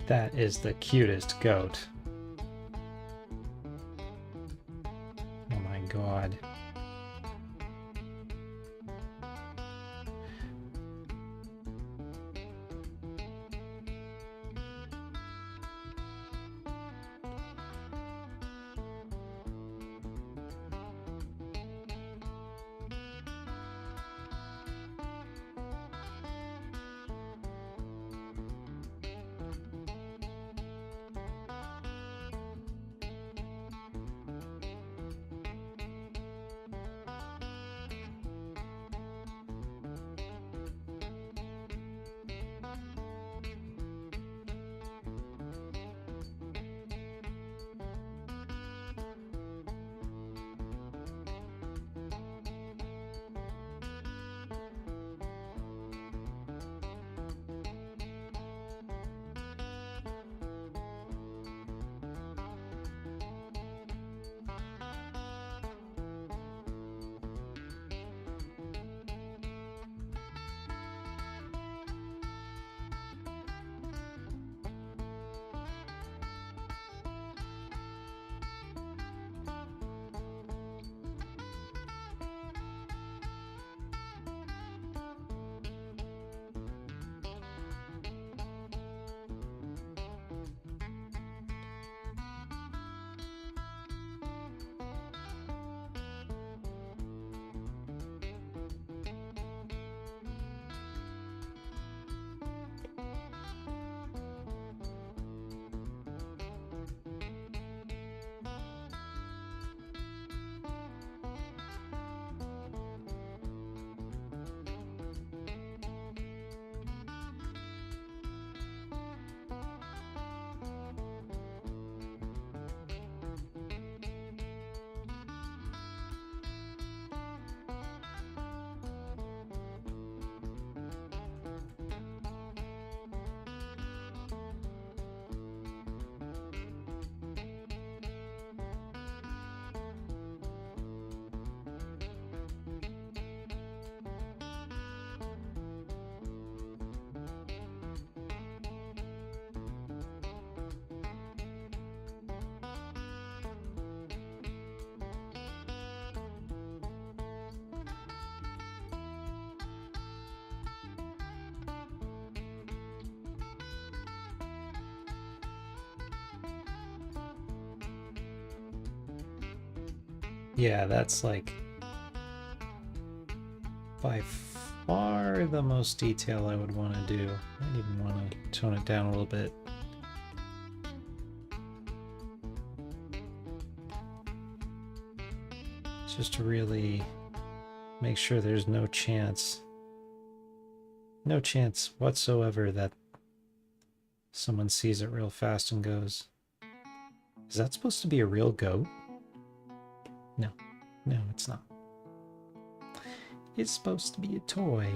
That is the cutest goat. Oh my god. Yeah, that's like by far the most detail I would want to do. I even want to tone it down a little bit. Just to really make sure there's no chance whatsoever that someone sees it real fast and goes, is that supposed to be a real goat? No, it's not. It's supposed to be a toy.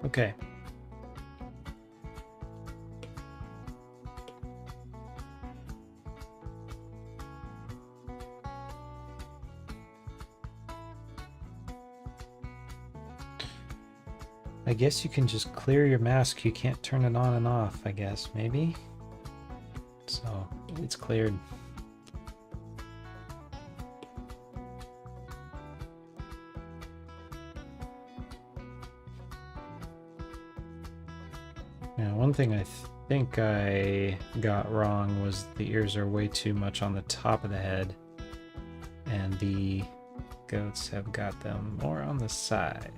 Okay. I guess you can just clear your mask. You can't turn it on and off, I guess, maybe? So, it's cleared. Now, one thing I think I got wrong was the ears are way too much on the top of the head, and the goats have got them more on the side.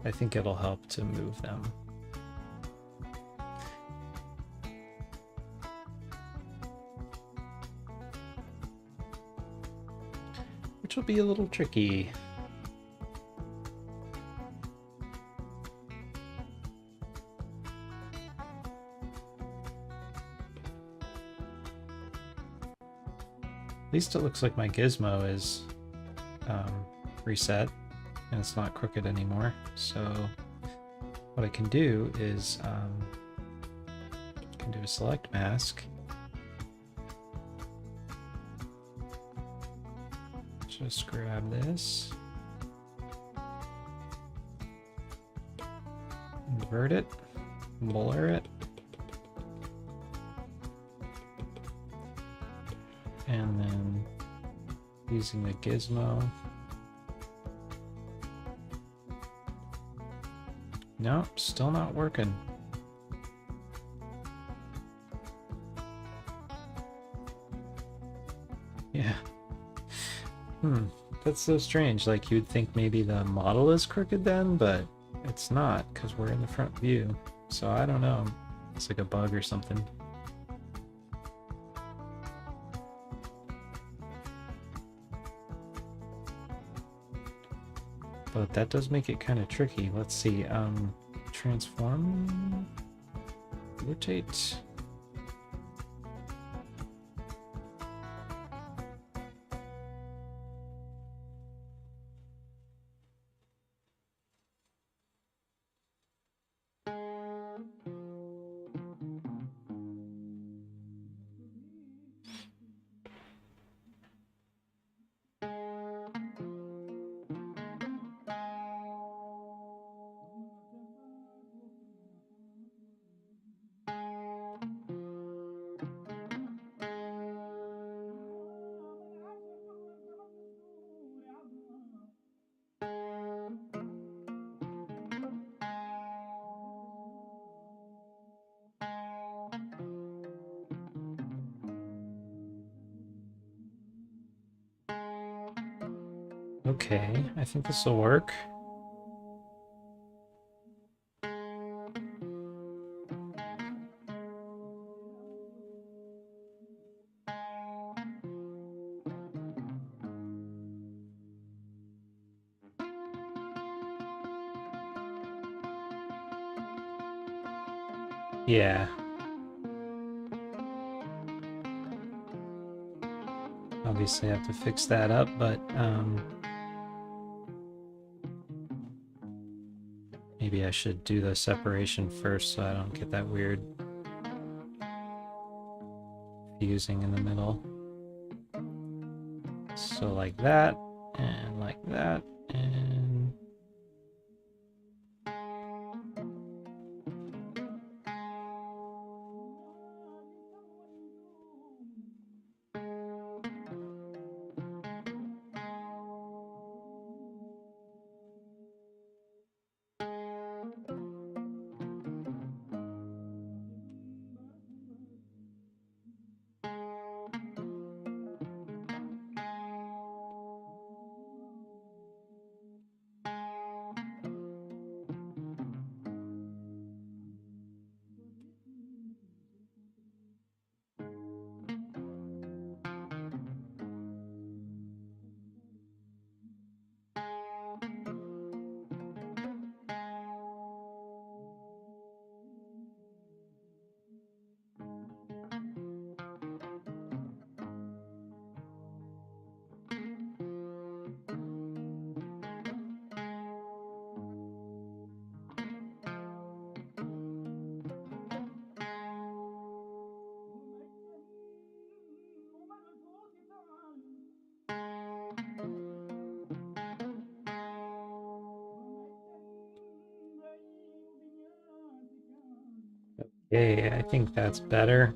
I think it'll help to move them. Which will be a little tricky. At least it looks like my gizmo is reset and it's not crooked anymore. So what I can do is I can do a select mask. Just grab this, invert it, blur it, and then using the gizmo. Nope, still not working. Yeah. That's so strange. Like, you'd think maybe the model is crooked then, but it's not, because we're in the front view. So I don't know. It's like a bug or something. But that does make it kind of tricky. Let's see. Transform, rotate. Okay, I think this will work. Yeah. Obviously I have to fix that up, but maybe I should do the separation first so I don't get that weird fusing in the middle. So like that, and like that, and Okay, I think that's better.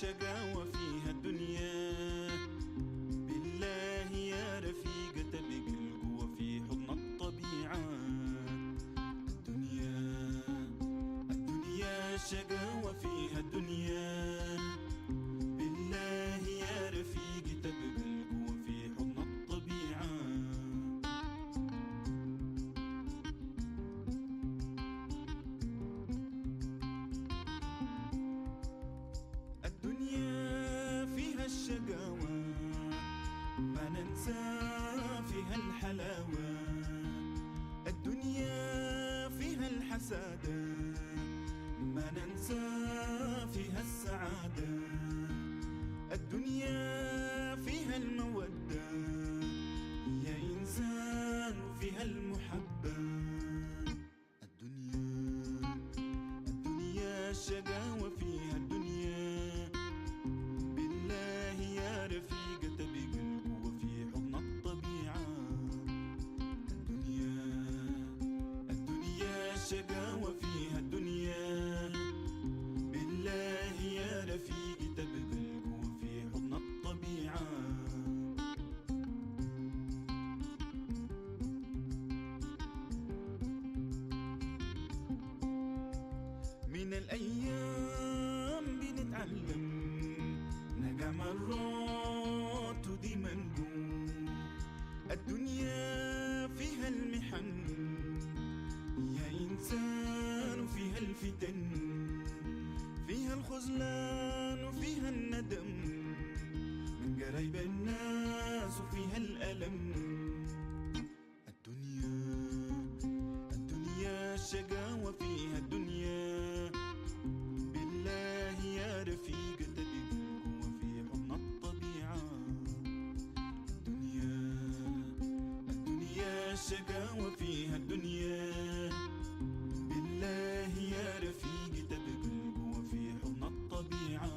شقاوة فيها الدنيا، بالله يا رفيقة تبقى القوة في حضن الطبيعة. الدنيا شقاوة فيها الدنيا، بالله يا رفيقي تبقى القوة في حضن الطبيعة. الدنيا فيها الشقاوة ما ننسى فيها الحلاوة، الدنيا فيها الحسادة ما ننسى فيها السعادة، الدنيا فيها المودة يا إنسان فيها المحبة. الدنيا الشقاوة فيها الدنيا، بالله يا رفيقة تبقى القوة في حضن الطبيعة. الدنيا الشقاوة فيها الدنيا، بالله يا رفيقي تبقى القوة في حضن الطبيعة. من الأيام بنتعلم نقع مرات وديما نقوم، الدنيا فيها المحن يا إنسان وفيها الفتن، فيها الخذلان وفيها الندم من قرايب الناس وفيها الألم. الدنيا الشقاوة فيها الدنيا، بالله يا رفيقة تبقى القوة في حضن الطبيعة. الدنيا الشقاوة فيها الدنيا، بالله يا رفيقي تبقى القوة في حضن الطبيعة.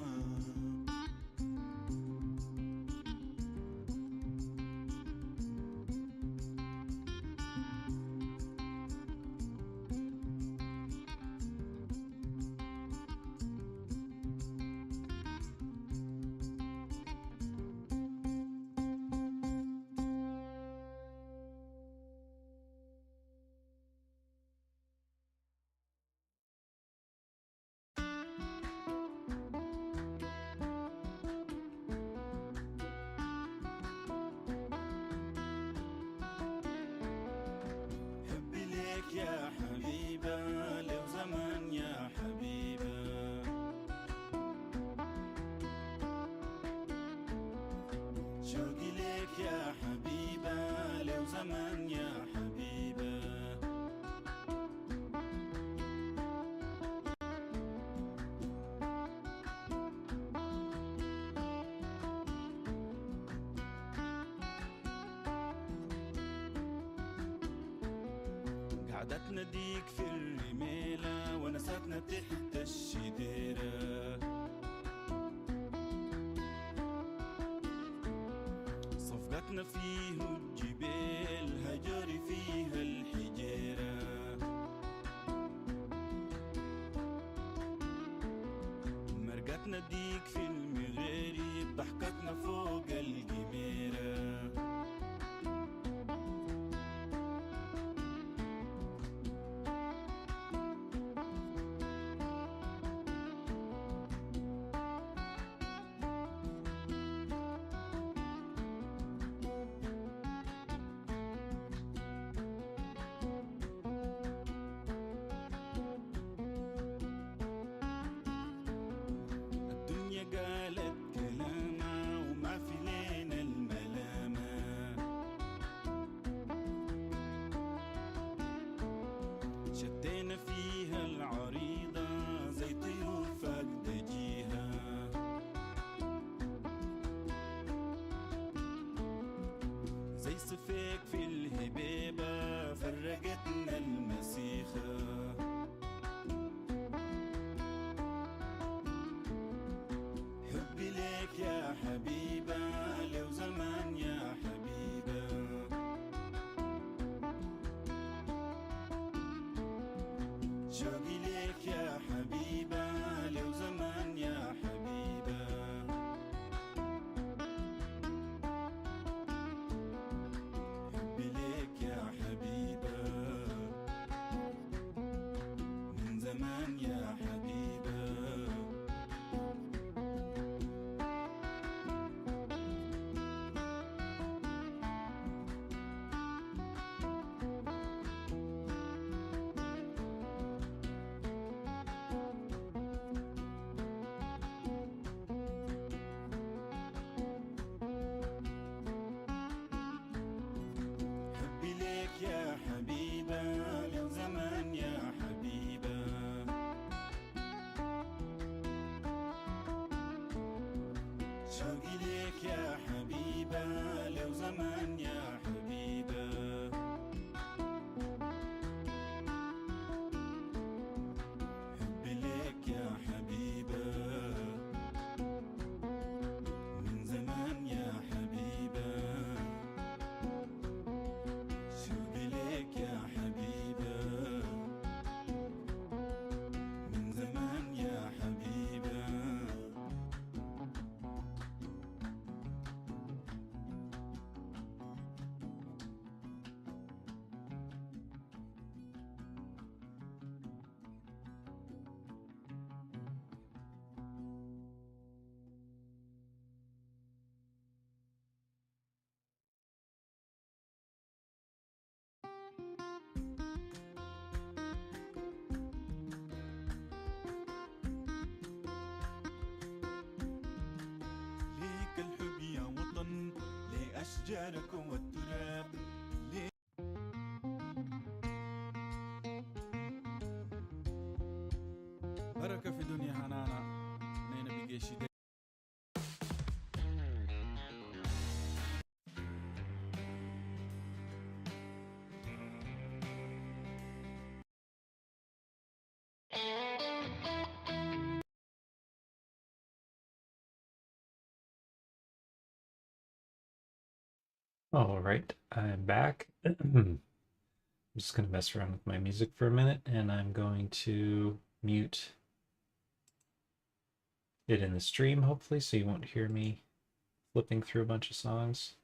يا حبيبة لو زمان يا حبيبة، شوقي ليك يا حبيبة لو زمان يا حبيبة. قعدتنا ديك في الرميلة ونساتنا تحت الشجرة، صفقتنا فيه الجبال هجري فيها الحجارة، مرقتنا ديك في المغارب ضحكتنا فوق الجميرة. قالت كلامها وما في لينا الملامة، شدينا فيها العريضة زي طيور فاقدة جيها، زي صفيك في الهبيبة فرقتنا المسيخة. ليك يا حبيبة لو زمان يا حبيبة، شوقي ليك يا حبيبة لو زمان يا حبيبة. شوقي ليك يا حبيبة لو زمان يا حبيبة حبي ليك يا حبيبة من زمان يا حبيبة شوقي ليك يا حبيبة من زمان يا حبيبة ليك الحب يا وطن لأشجارك والتراب بركة في دنيا هنانا نينا بقيشي All right, I'm back. I'm just going to mess around with my music for a minute, and I'm going to mute it in the stream, hopefully, so you won't hear me flipping through a bunch of songs.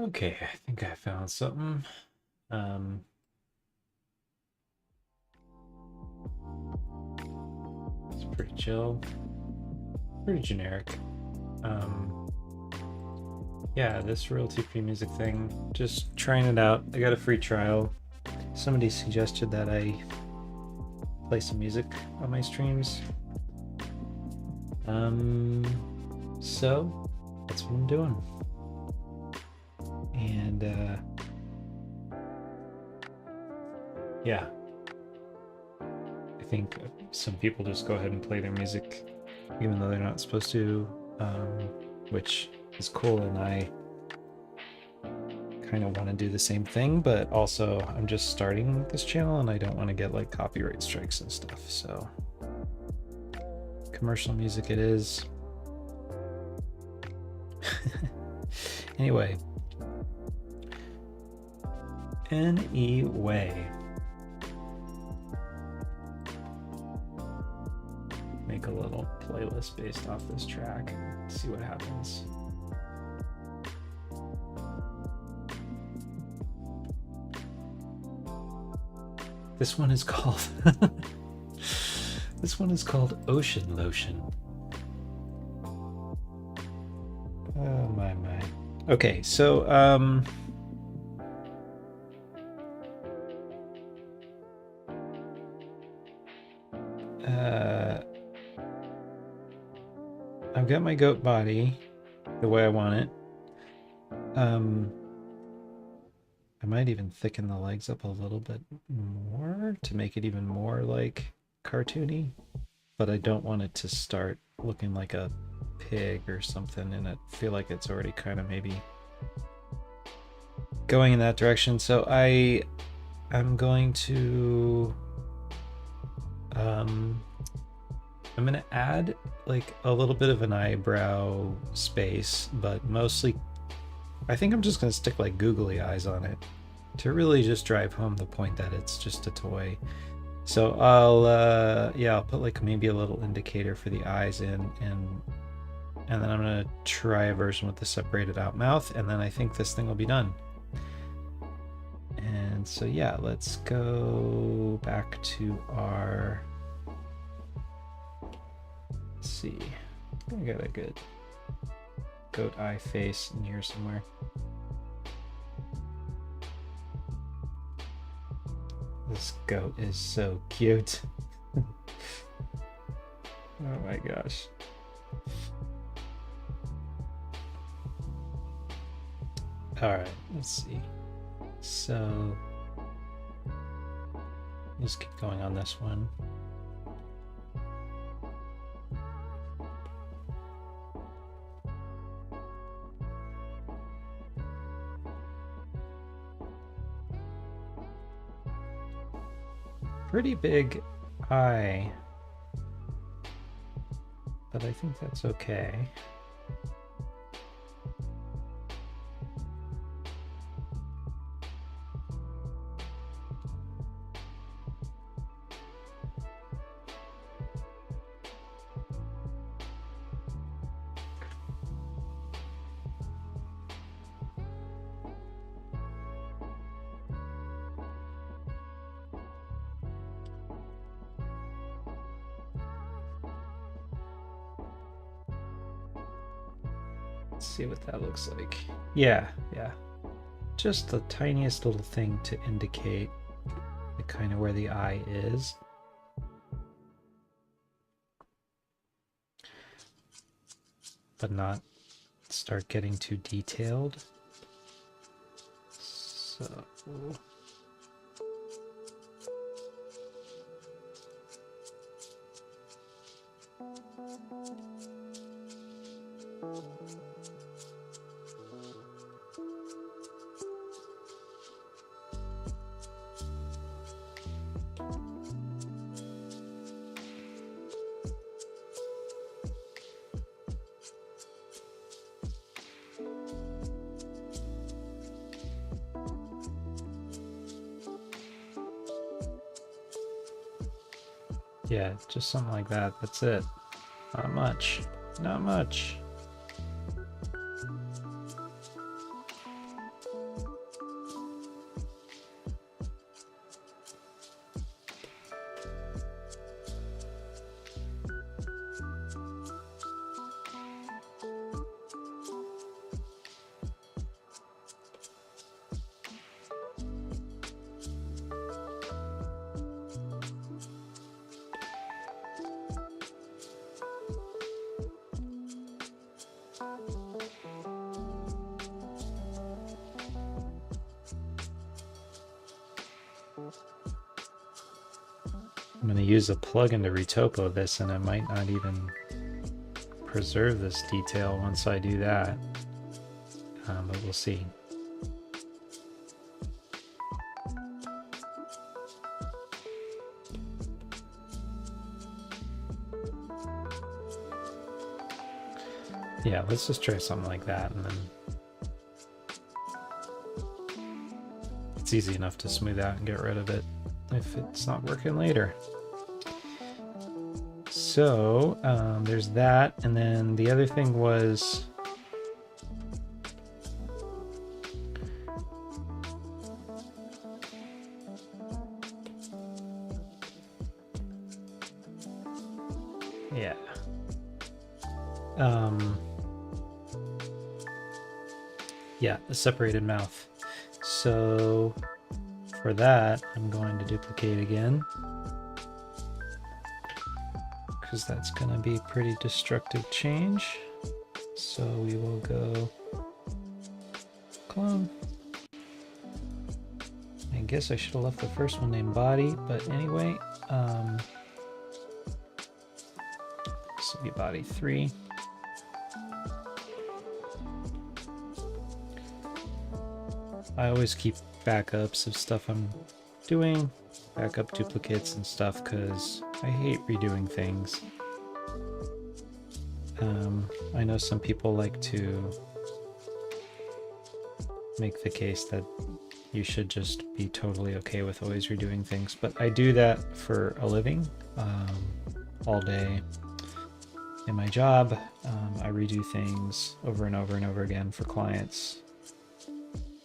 Okay, I think I found something. It's pretty chill, pretty generic. Yeah, this royalty-free music thing, just trying it out. I got a free trial. Somebody suggested that I play some music on my streams. So that's what I'm doing. And yeah, I think some people just go ahead and play their music even though they're not supposed to, which is cool, and I kind of want to do the same thing, but also I'm just starting this channel and I don't want to get like copyright strikes and stuff, so commercial music it is. Anyway, make a little playlist based off this track, see what happens. This one is called This one is called Ocean Lotion. Oh my. Okay, so I've got my goat body the way I want it. I might even thicken the legs up a little bit more to make it even more like cartoony, but I don't want it to start looking like a pig or something, and I feel like it's already kind of maybe going in that direction. So I'm going to I'm gonna add like a little bit of an eyebrow space, but mostly I think I'm just gonna stick like googly eyes on it to really just drive home the point that it's just a toy. So I'll put like maybe a little indicator for the eyes in, and then I'm gonna try a version with the separated out mouth, and then I think this thing will be done. And so yeah, let's go back to our, let's see, I got a good goat eye face in here somewhere. This goat is so cute. Oh my gosh. All right, let's see. So let's keep going on this one. Pretty big eye, but I think that's okay. See what that looks like. Yeah. Just the tiniest little thing to indicate the kind of where the eye is. But not start getting too detailed. So yeah, just something like that. That's it. Not much. Not much. I'm going to use a plugin to retopo this, and I might not even preserve this detail once I do that, but we'll see. Yeah, let's just try something like that, and then it's easy enough to smooth out and get rid of it if it's not working later. So there's that, and then the other thing was Yeah. Yeah, a separated mouth. So for that, I'm going to duplicate again, because that's going to be pretty destructive change. So we will go clone. I guess I should have left the first one named body, but anyway, this will be body 3. I always keep backups of stuff I'm doing, backup duplicates and stuff, because I hate redoing things. I know some people like to make the case that you should just be totally okay with always redoing things, but I do that for a living, all day in my job. I redo things over and over and over again for clients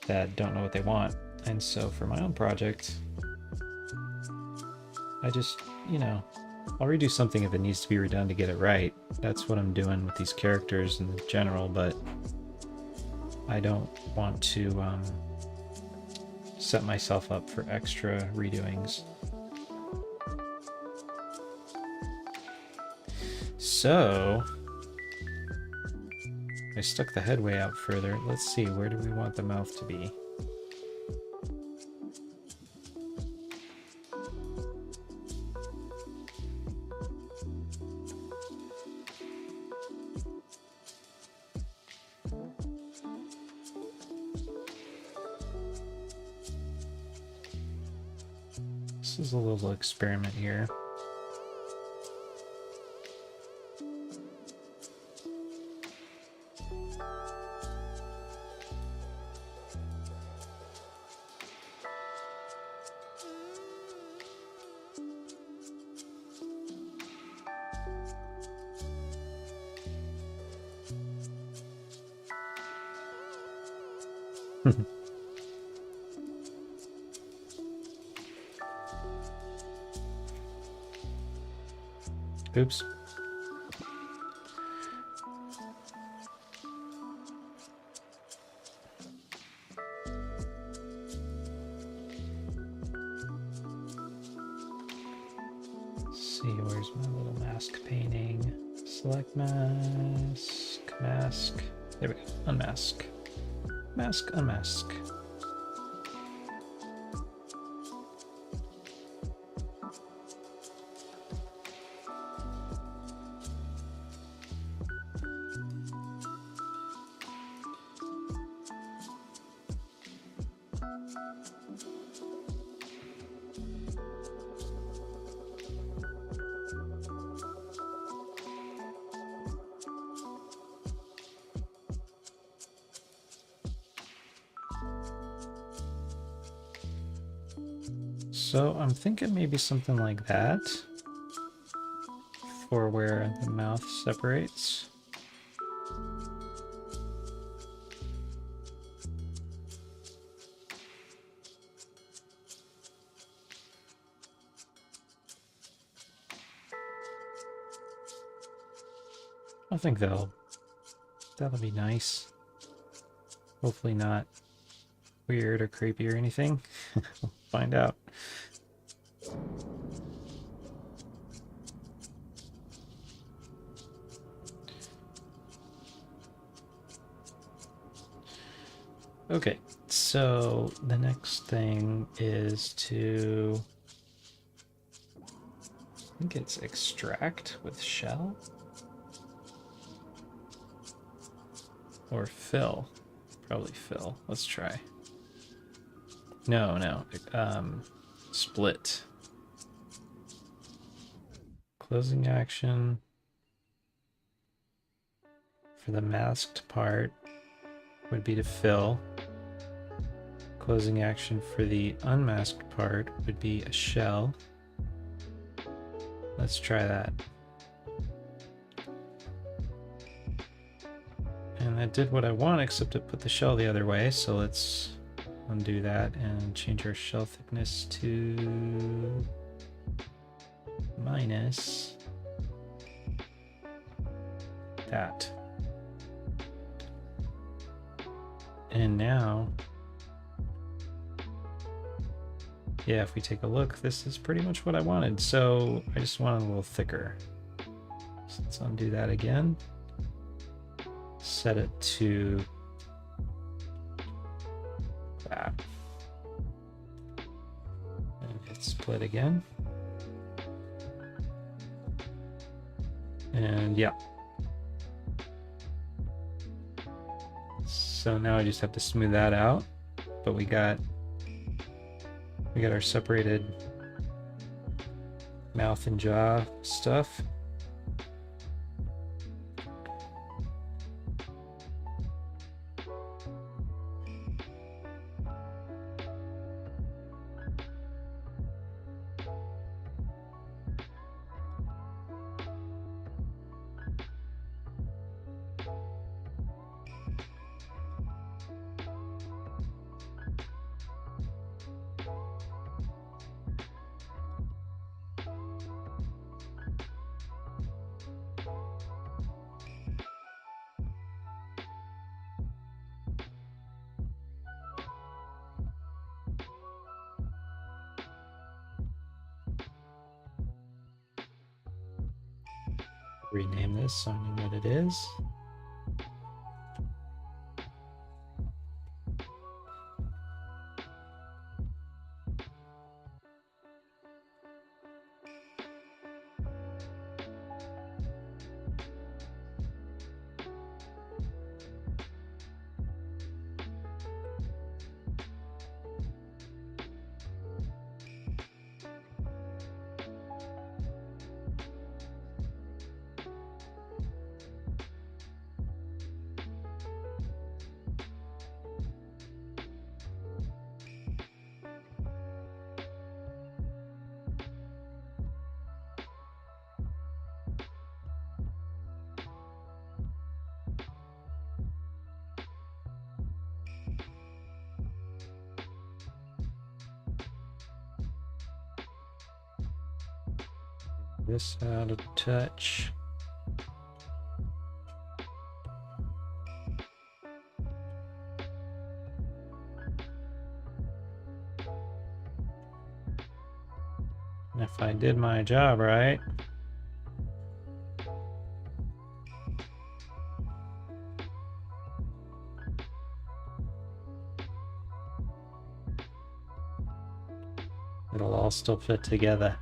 that don't know what they want. And so for my own project, I just, I'll redo something if it needs to be redone to get it right. That's what I'm doing with these characters in general, but I don't want to set myself up for extra redoings. So I stuck the head way out further. Let's see, where do we want the mouth to be? This is a little experiment here. Oops. Let's see, where's my little mask painting? Select mask, mask. There we go. Unmask. Mask, unmask. So I'm thinking maybe something like that for where the mouth separates. I think that'll be nice. Hopefully not weird or creepy or anything. We'll find out. Okay, so the next thing is to, I think it's extract with shell or fill. Probably fill. Let's try. No, split. Closing action for the masked part would be to fill. Closing action for the unmasked part would be a shell. Let's try that. And that did what I want, except it put the shell the other way, so let's undo that and change our shell thickness to -. that. And now, yeah, if we take a look, this is pretty much what I wanted. So I just want it a little thicker. So let's undo that again. Set it to that. And hit split again. And yeah. So now I just have to smooth that out, but we got our separated mouth and jaw stuff. Rename this so I know what it is. This out of touch. And if I did my job right, it'll all still fit together.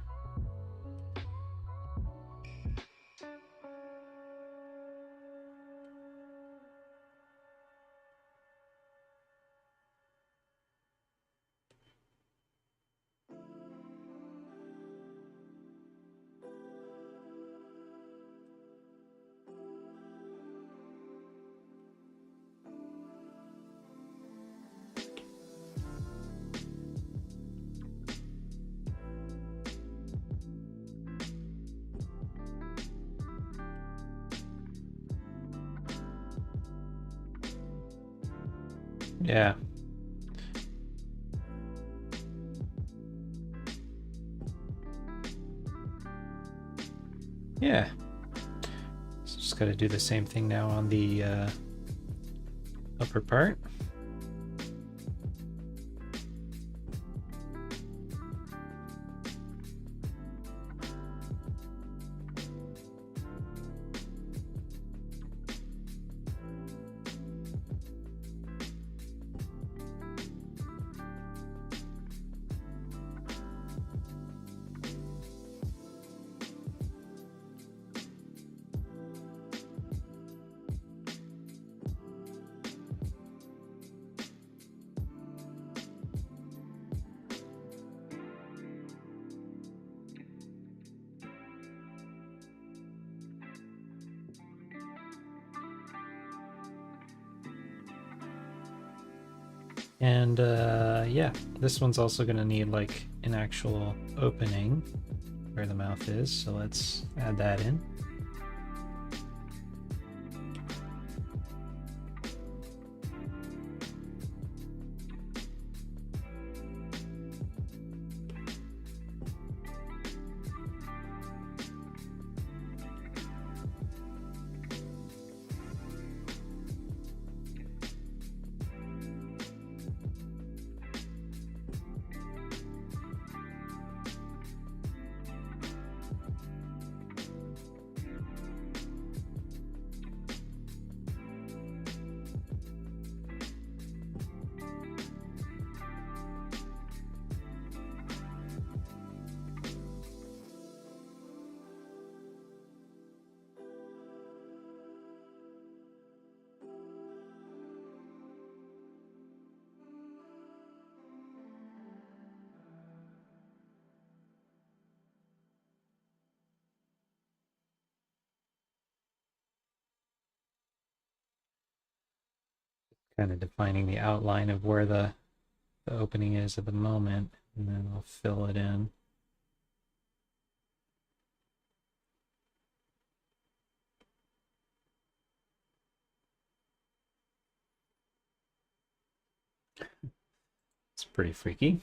Yeah. Yeah. So just got to do the same thing now on the upper part. And yeah, this one's also going to need like an actual opening where the mouth is, so let's add that in. kind of defining the outline of where the opening is at the moment, and then I'll fill it in. It's pretty freaky.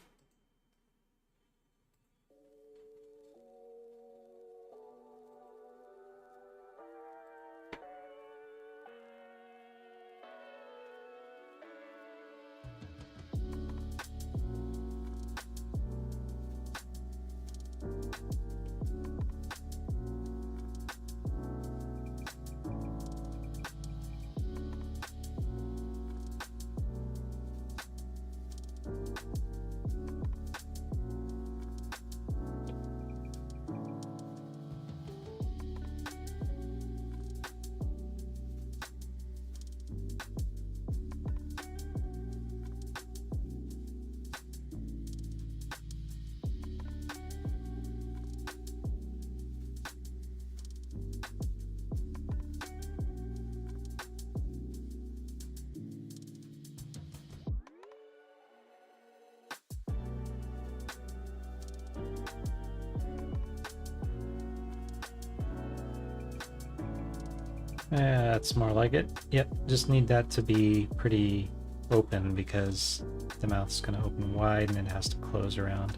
That's more like it. Yep, just need that to be pretty open because the mouth's going to open wide and it has to close around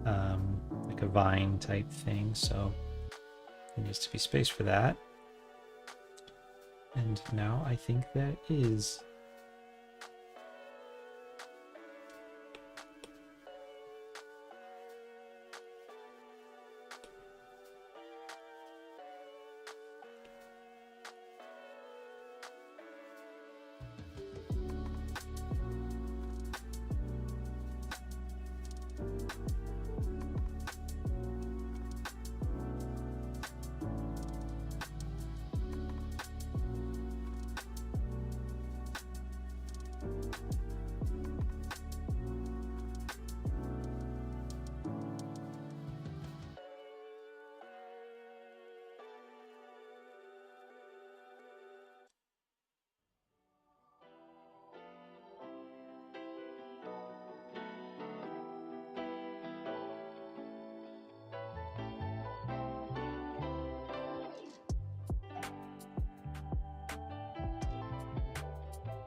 like a vine type thing. So there needs to be space for that. And now I think there is.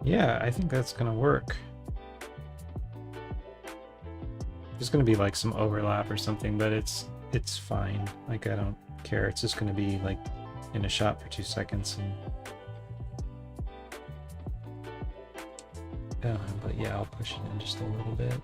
Yeah, I think that's gonna work. There's gonna be like some overlap or something, but it's fine. Like I don't care. It's just gonna be like in a shot for 2 seconds. And but yeah, I'll push it in just a little bit.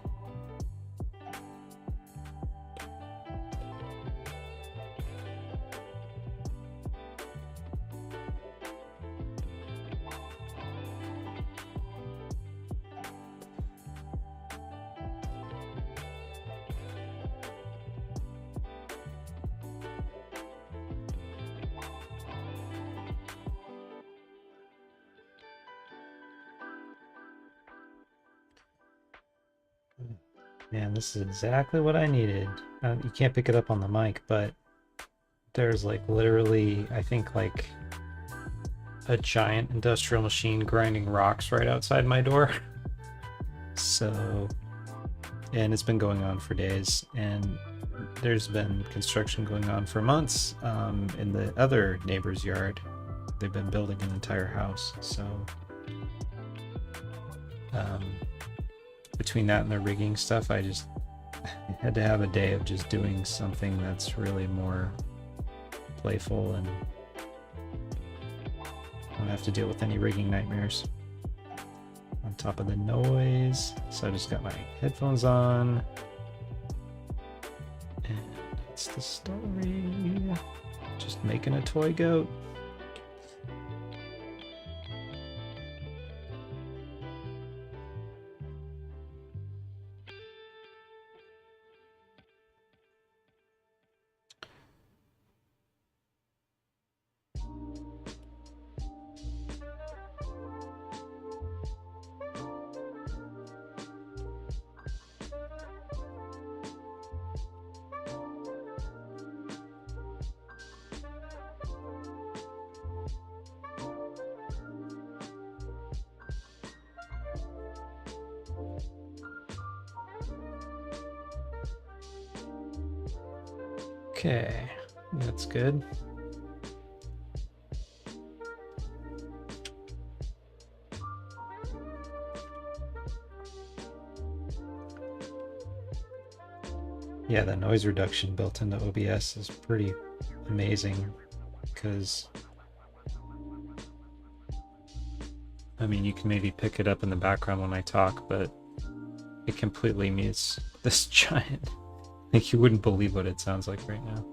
Man, this is exactly what I needed. You can't pick it up on the mic, but there's like literally, I think like a giant industrial machine grinding rocks right outside my door. So, and it's been going on for days, and there's been construction going on for months in the other neighbor's yard. They've been building an entire house, so between that and the rigging stuff, I just had to have a day of just doing something that's really more playful, and I don't have to deal with any rigging nightmares on top of the noise. So I just got my headphones on, and that's the story. Just making a toy goat. Okay, that's good. Yeah, the noise reduction built into OBS is pretty amazing because, I mean, you can maybe pick it up in the background when I talk, but it completely mutes this giant. Like, you wouldn't believe what it sounds like right now.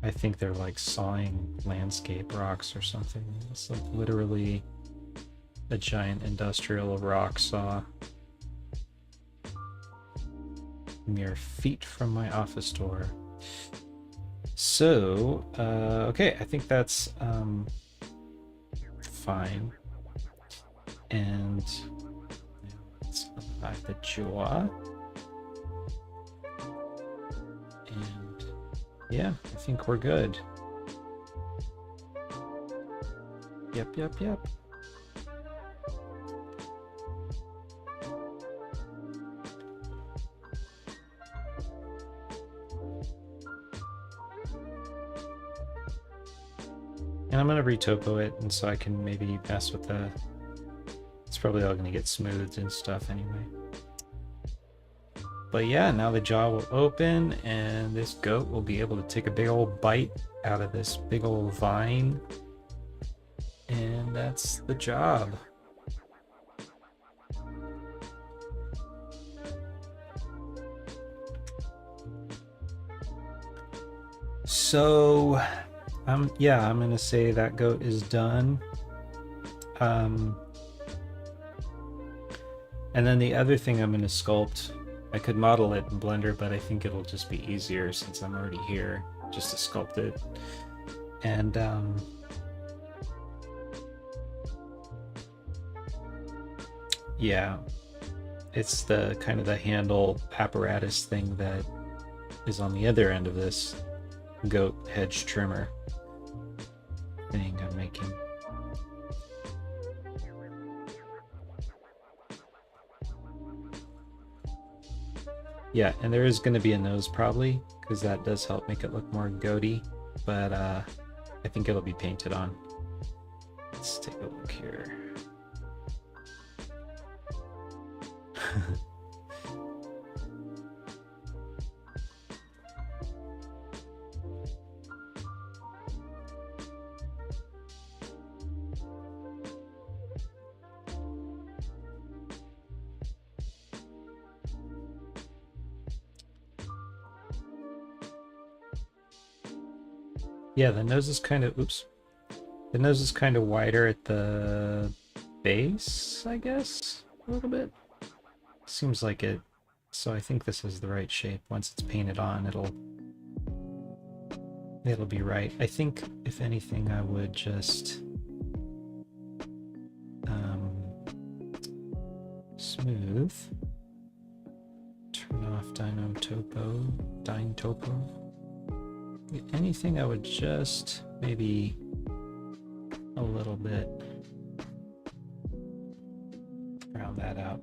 I think they're like sawing landscape rocks or something. It's like literally a giant industrial rock saw. Mere feet from my office door. So, okay, I think that's fine. And let's unpack the jaw. And yeah, I think we're good. Yep. And I'm gonna retopo it, and so I can maybe mess with the. It's probably all gonna get smoothed and stuff anyway. But yeah, now the jaw will open, and this goat will be able to take a big old bite out of this big old vine, and that's the job. So, yeah, I'm gonna say that goat is done. And then the other thing I'm gonna sculpt, I could model it in Blender, but I think it'll just be easier since I'm already here, just to sculpt it. And yeah, it's the kind of the handle apparatus thing that is on the other end of this goat hedge trimmer thing I'm making. Yeah, and there is going to be a nose probably, because that does help make it look more goaty, but I think it'll be painted on. Let's take a look here. Yeah, the nose is kind of, oops. The nose is kind of wider at the base, I guess, a little bit. Seems like it. So I think this is the right shape. Once it's painted on, it'll be right. I think if anything, I would just smooth. Turn off Dyn Topo. If anything, I would just maybe a little bit round that out.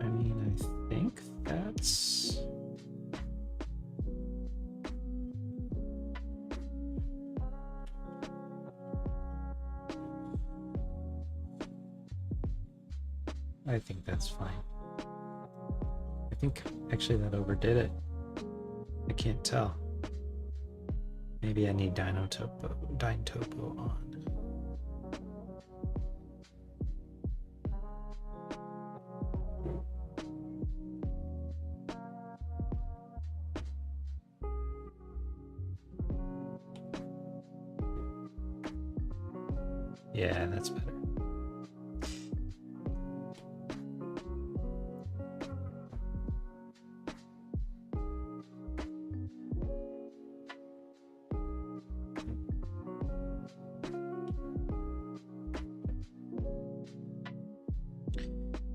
I mean, I think that's... I think that's fine. I think actually that overdid it. I can't tell. Maybe I need Dyn Topo on. Yeah, that's better.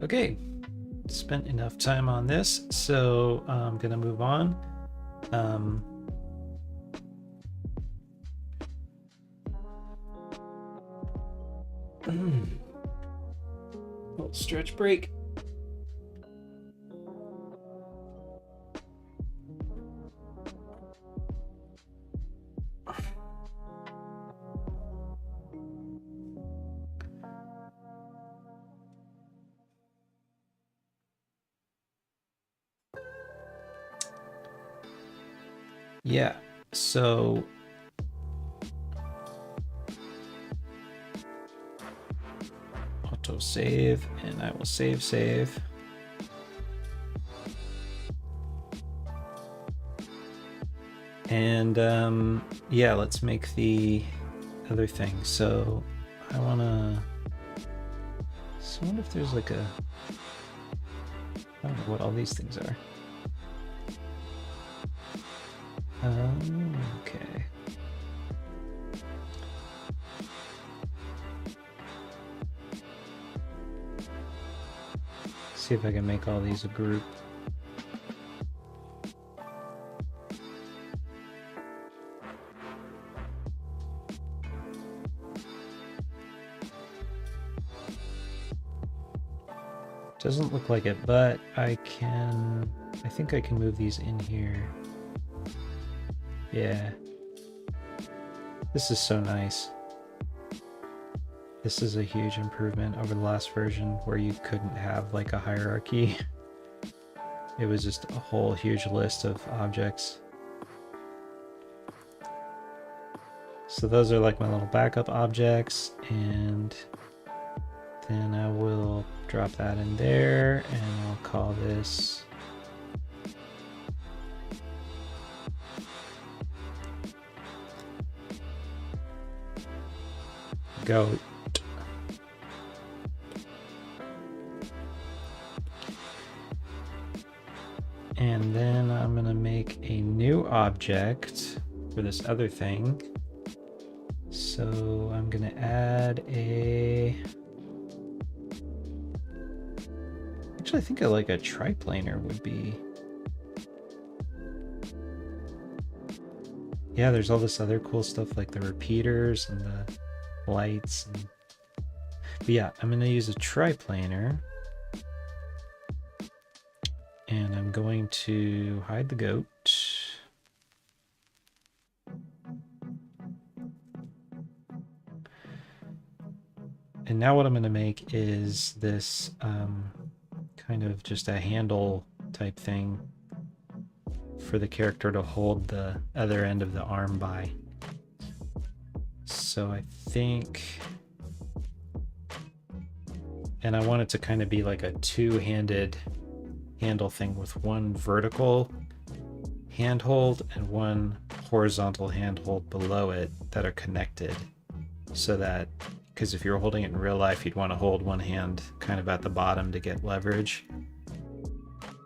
Okay, spent enough time on this, so I'm gonna move on. Little stretch break. Yeah, so auto save, and I will save. And yeah, let's make the other thing. So I wanna. So I wonder if there's like a. I don't know what all these things are. Okay. See if I can make all these a group. Doesn't look like it, but I think I can move these in here. Yeah. This is so nice. This is a huge improvement over the last version where you couldn't have like a hierarchy. It was just a whole huge list of objects. So those are like my little backup objects, and then I will drop that in there and I'll call this goat. And then I'm going to make a new object for this other thing. So I'm going to add a... Actually, I think like a triplanar would be... Yeah, there's all this other cool stuff like the repeaters and the lights. But yeah, I'm going to use a triplanar. And I'm going to hide the goat. And now what I'm going to make is this kind of just a handle type thing for the character to hold the other end of the arm by. So I think... And I want it to kind of be like a two-handed handle thing with one vertical handhold and one horizontal handhold below it that are connected, so that, because if you're holding it in real life, you'd want to hold one hand kind of at the bottom to get leverage,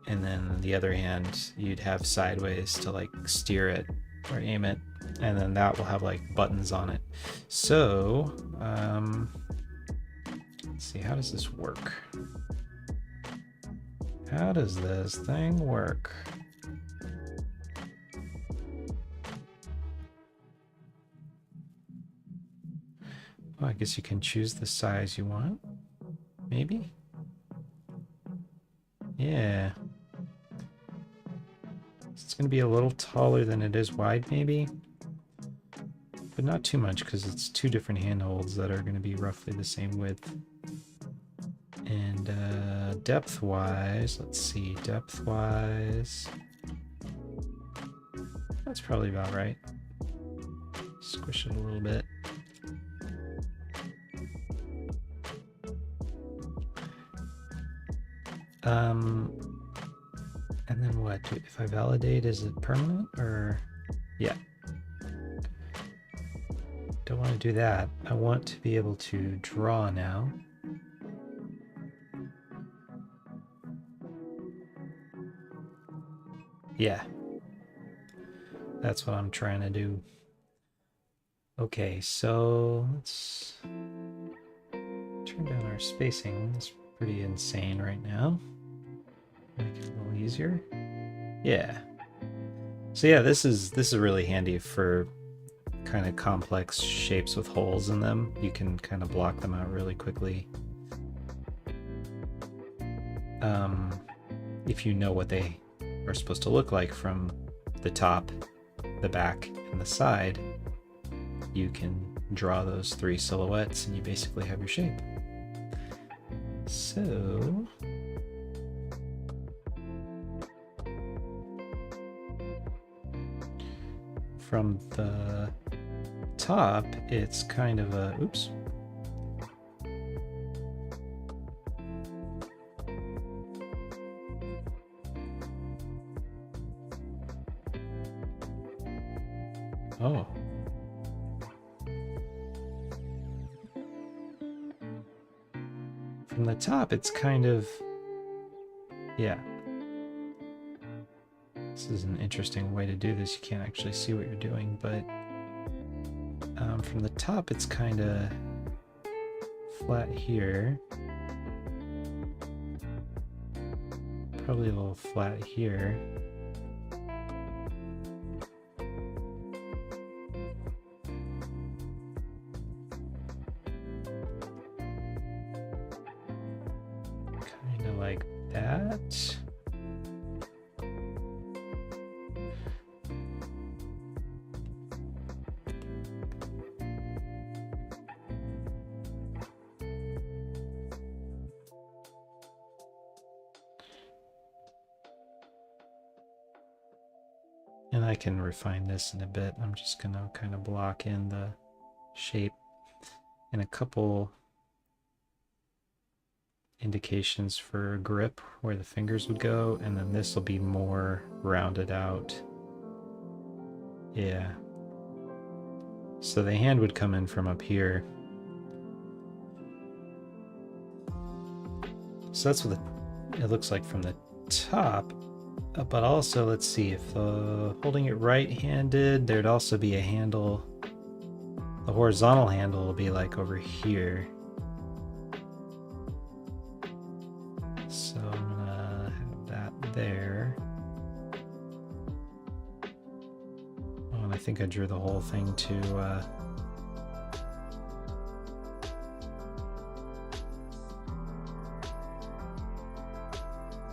and then the other hand you'd have sideways to like steer it or aim it, and then that will have like buttons on it. So let's see, how does this work? How does this thing work? Oh, I guess you can choose the size you want. Maybe? Yeah. It's going to be a little taller than it is wide, maybe. But not too much, because it's two different handholds that are going to be roughly the same width. And depth-wise, let's see, depth-wise, that's probably about right. Squish it a little bit. And then what? If I validate, is it permanent or? Yeah. Don't want to do that. I want to be able to draw now. Yeah. That's what I'm trying to do. Okay, so let's turn down our spacing. This pretty insane right now. Make it a little easier. Yeah. So yeah, this is really handy for kind of complex shapes with holes in them. You can kind of block them out really quickly. If you know what they are supposed to look like from the top, the back, and the side, you can draw those 3 silhouettes and you basically have your shape. So from the top, it's kind of a, oops. Oh. From the top, it's kind of, yeah. This is an interesting way to do this. You can't actually see what you're doing, but from the top, it's kind of flat here. Probably a little flat here. Kind of like that. And I can refine this in a bit. I'm just going to kind of block in the shape and a couple indications for grip where the fingers would go, and then this will be more rounded out. Yeah. So the hand would come in from up here. So that's what it looks like from the top. But also, let's see, if holding it right-handed, there'd also be a handle. The horizontal handle will be like over here. So I'm gonna have that there. Oh, and I think I drew the whole thing to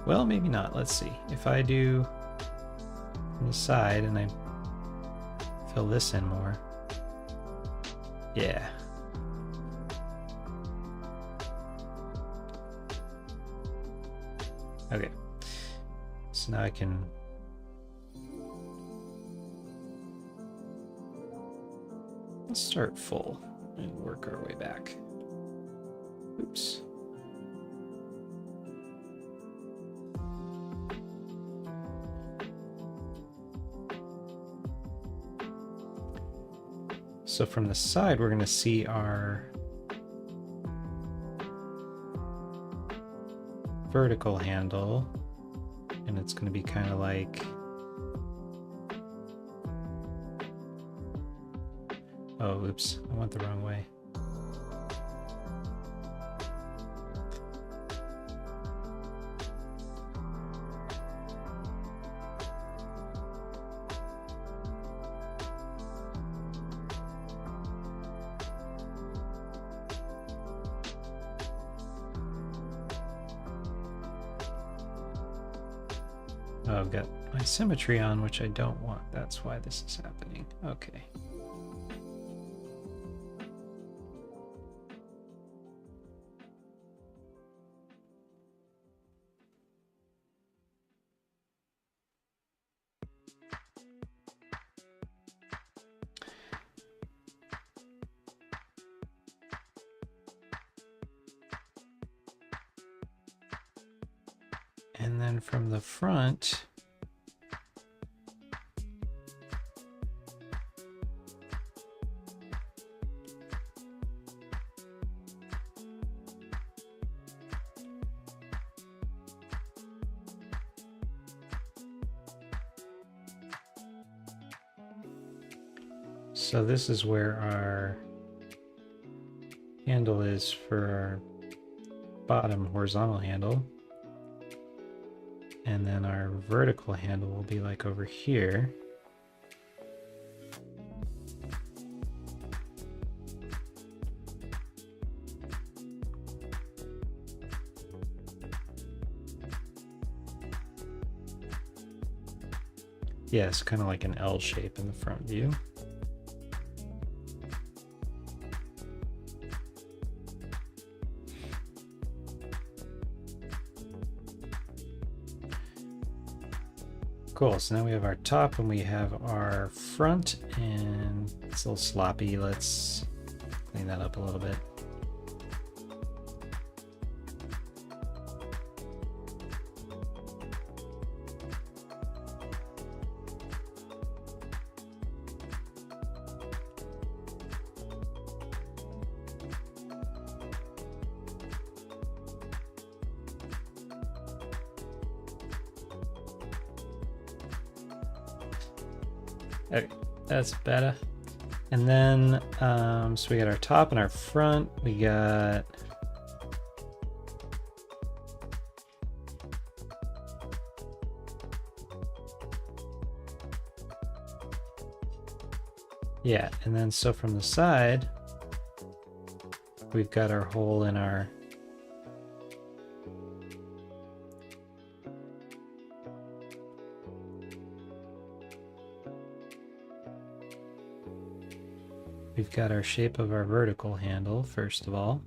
well, maybe not. Let's see. If I do from the side and I fill this in more. Yeah. Okay. So now I can let's start full and work our way back. Oops. So from the side, we're going to see our vertical handle, and it's going to be kind of like, oh, oops, I went the wrong way. Oh, I've got my symmetry on, which I don't want. That's why this is happening. Okay. And then from the front, so this is where our handle is for our bottom horizontal handle. And then our vertical handle will be like over here. Yes, kind of like an L shape in the front view. Cool, so now we have our top and we have our front, and it's a little sloppy. Let's clean that up a little bit. Okay, that's better. And then, so we got our top and our front. We got yeah, and then so from the side, we've got our hole in our we've got our shape of our vertical handle, first of all.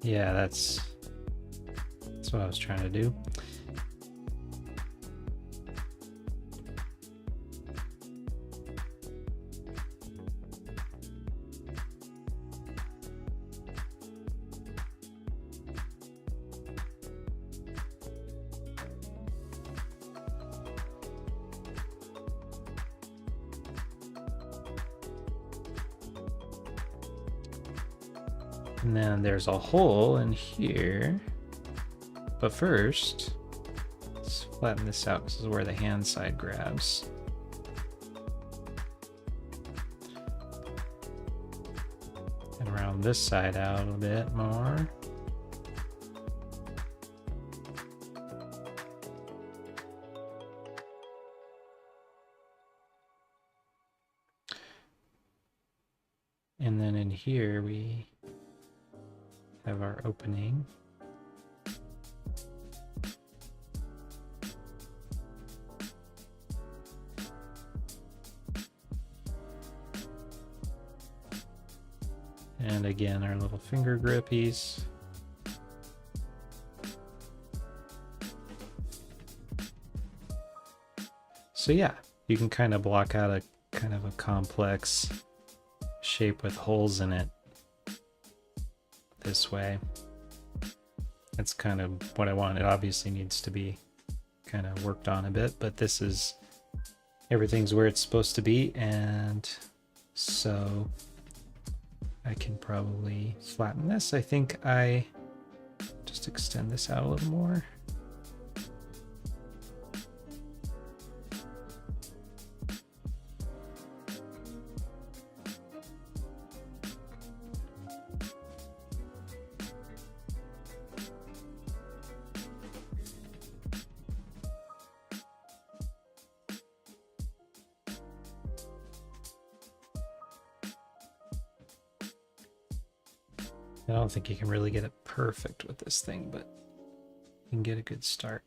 Yeah, that's what I was trying to do. And then there's a hole in here. But first, let's flatten this out. This is where the hand side grabs. And round this side out a bit more. And then in here we have our opening. And again, our little finger grippies. So yeah, you can kind of block out a kind of a complex shape with holes in it this way. That's kind of what I want. It obviously needs to be kind of worked on a bit, but this is, everything's where it's supposed to be, and so I can probably flatten this. I think I just extend this out a little more. I don't think you can really get it perfect with this thing, but you can get a good start.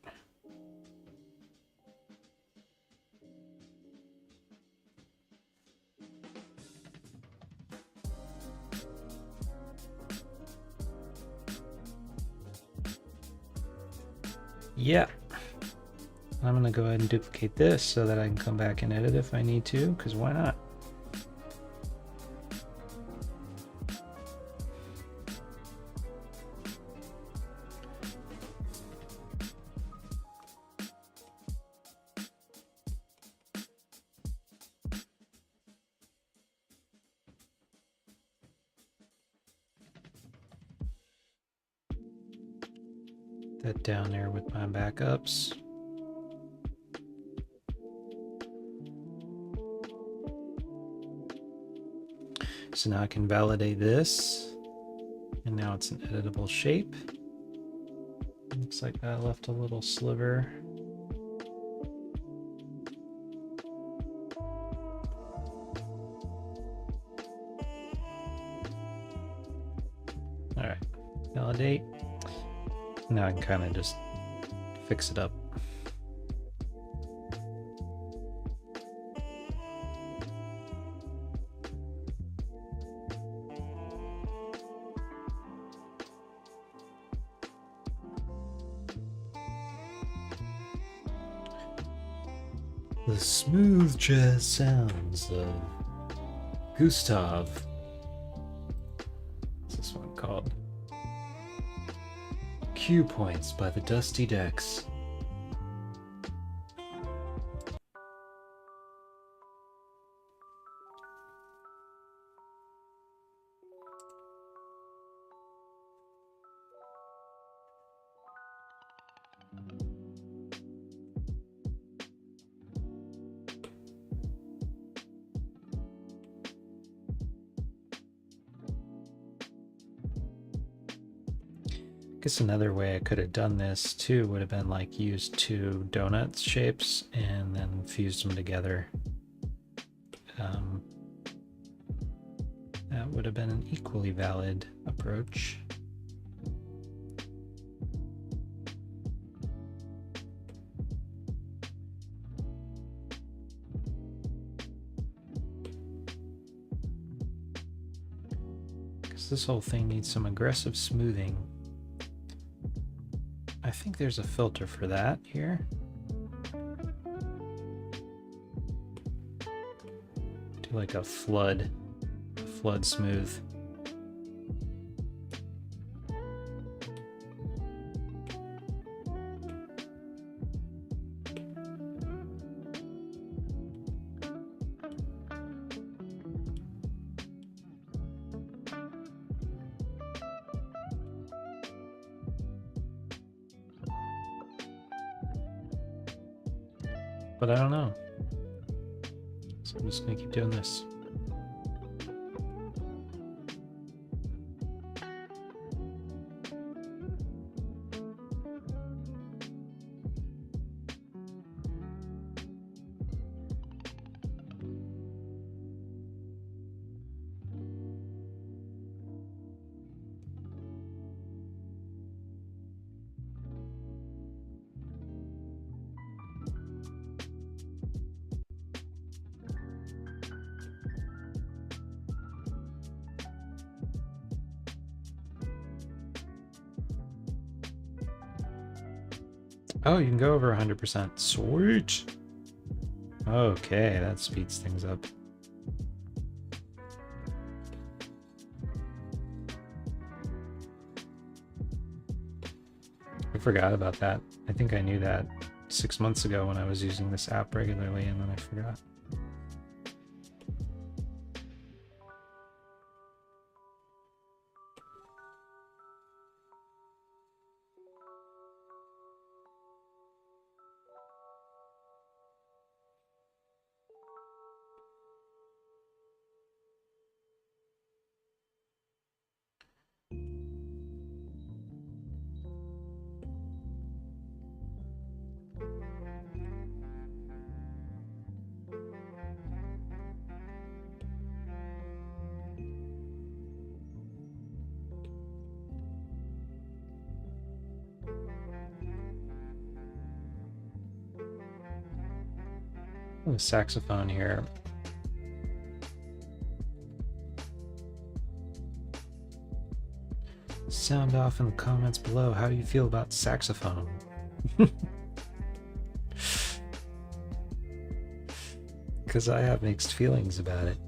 Yeah, I'm gonna go ahead and duplicate this so that I can come back and edit if I need to, because why not? that down there with my backups. So now I can validate this, and now it's an editable shape. Looks like I left a little sliver. All right, validate. Now I can kind of just fix it up. The smooth jazz sounds of Gustav. What's this one called? Cue Points by the Dusty Decks. I guess another way I could have done this too would have been like used two donut shapes and then fused them together. That would have been an equally valid approach. Because this whole thing needs some aggressive smoothing. I think there's a filter for that here. Do like a flood smooth. But I don't know. So I'm just gonna keep doing this. Oh, you can go over 100%. Sweet. Okay, that speeds things up. I forgot about that. I think I knew that 6 months ago when I was using this app regularly, and then I forgot. The saxophone here. Sound off in the comments below. How do you feel about saxophone? Because I have mixed feelings about it.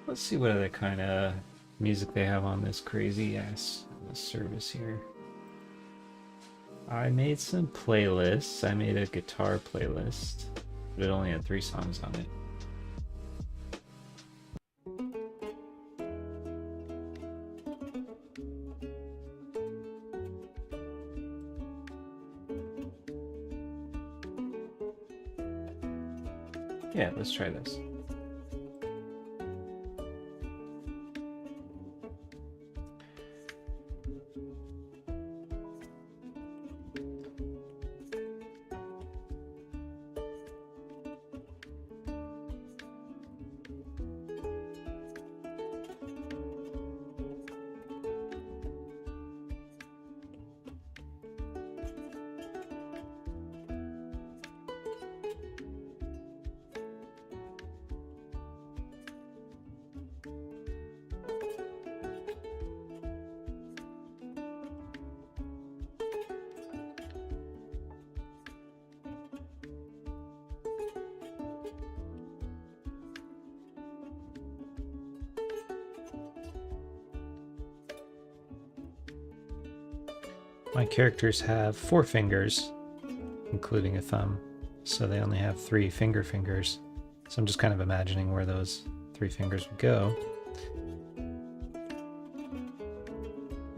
Let's see what other kind of music they have on this crazy ass service here. I made some playlists. I made a guitar playlist, but it only had 3 songs on it. Yeah, let's try this. My characters have 4 fingers, including a thumb, so they only have 3 fingers. So I'm just kind of imagining where those 3 fingers would go.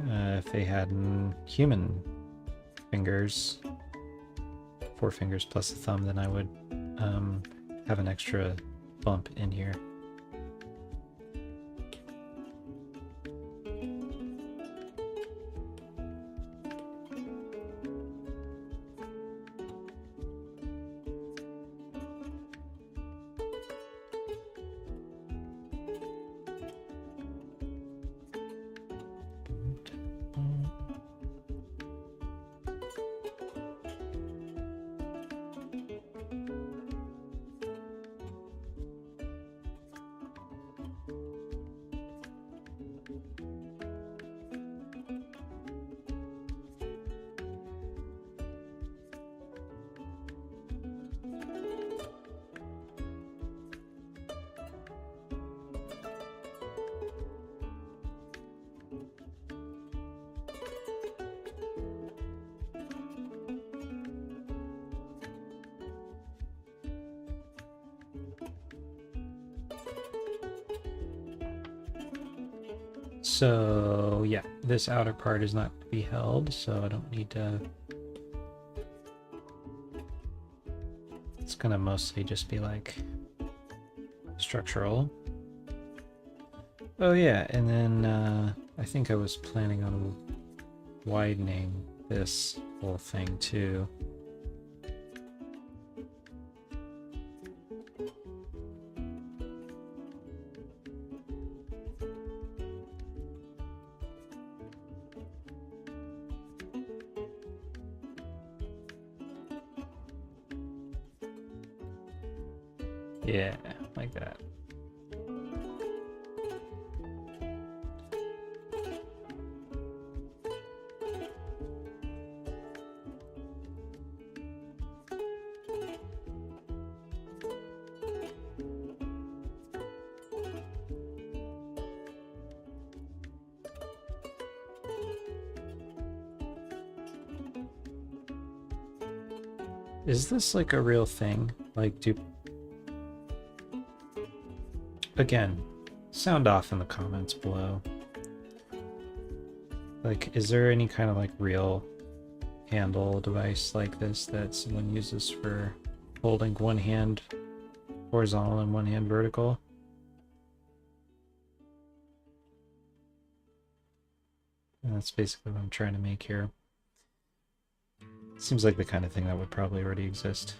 If they had human fingers, 4 fingers plus a thumb, then I would have an extra bump in here. So yeah, this outer part is not to be held, so I don't need to. It's gonna mostly just be like structural. Oh yeah, and then I think I was planning on widening this whole thing too. Yeah, like that. Is this like a real thing? Like, again, sound off in the comments below. Like, is there any kind of like real handle device like this that someone uses for holding one hand horizontal and one hand vertical? And that's basically what I'm trying to make here. Seems like the kind of thing that would probably already exist.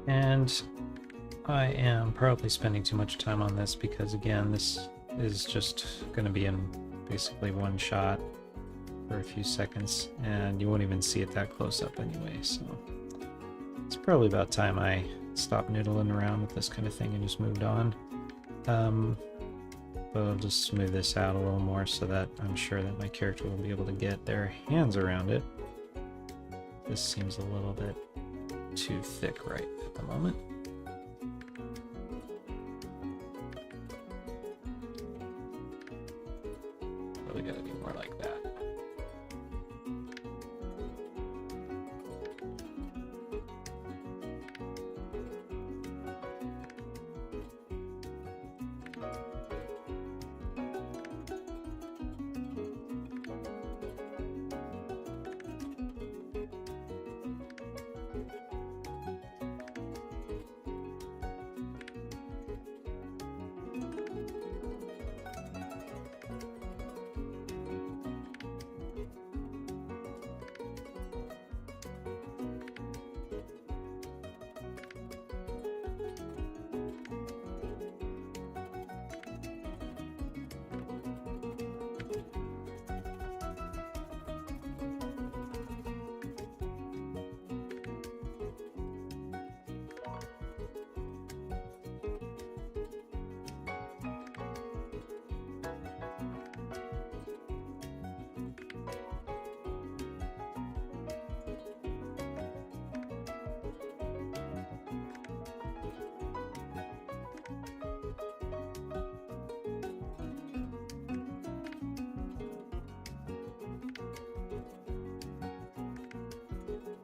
And I am probably spending too much time on this because, again, this is just going to be in basically one shot for a few seconds, and you won't even see it that close up anyway, so it's probably about time I stopped noodling around with this kind of thing and just moved on. But I'll just smooth this out a little more so that I'm sure that my character will be able to get their hands around it. This seems a little bit too thick right at the moment. Probably gotta be more like that.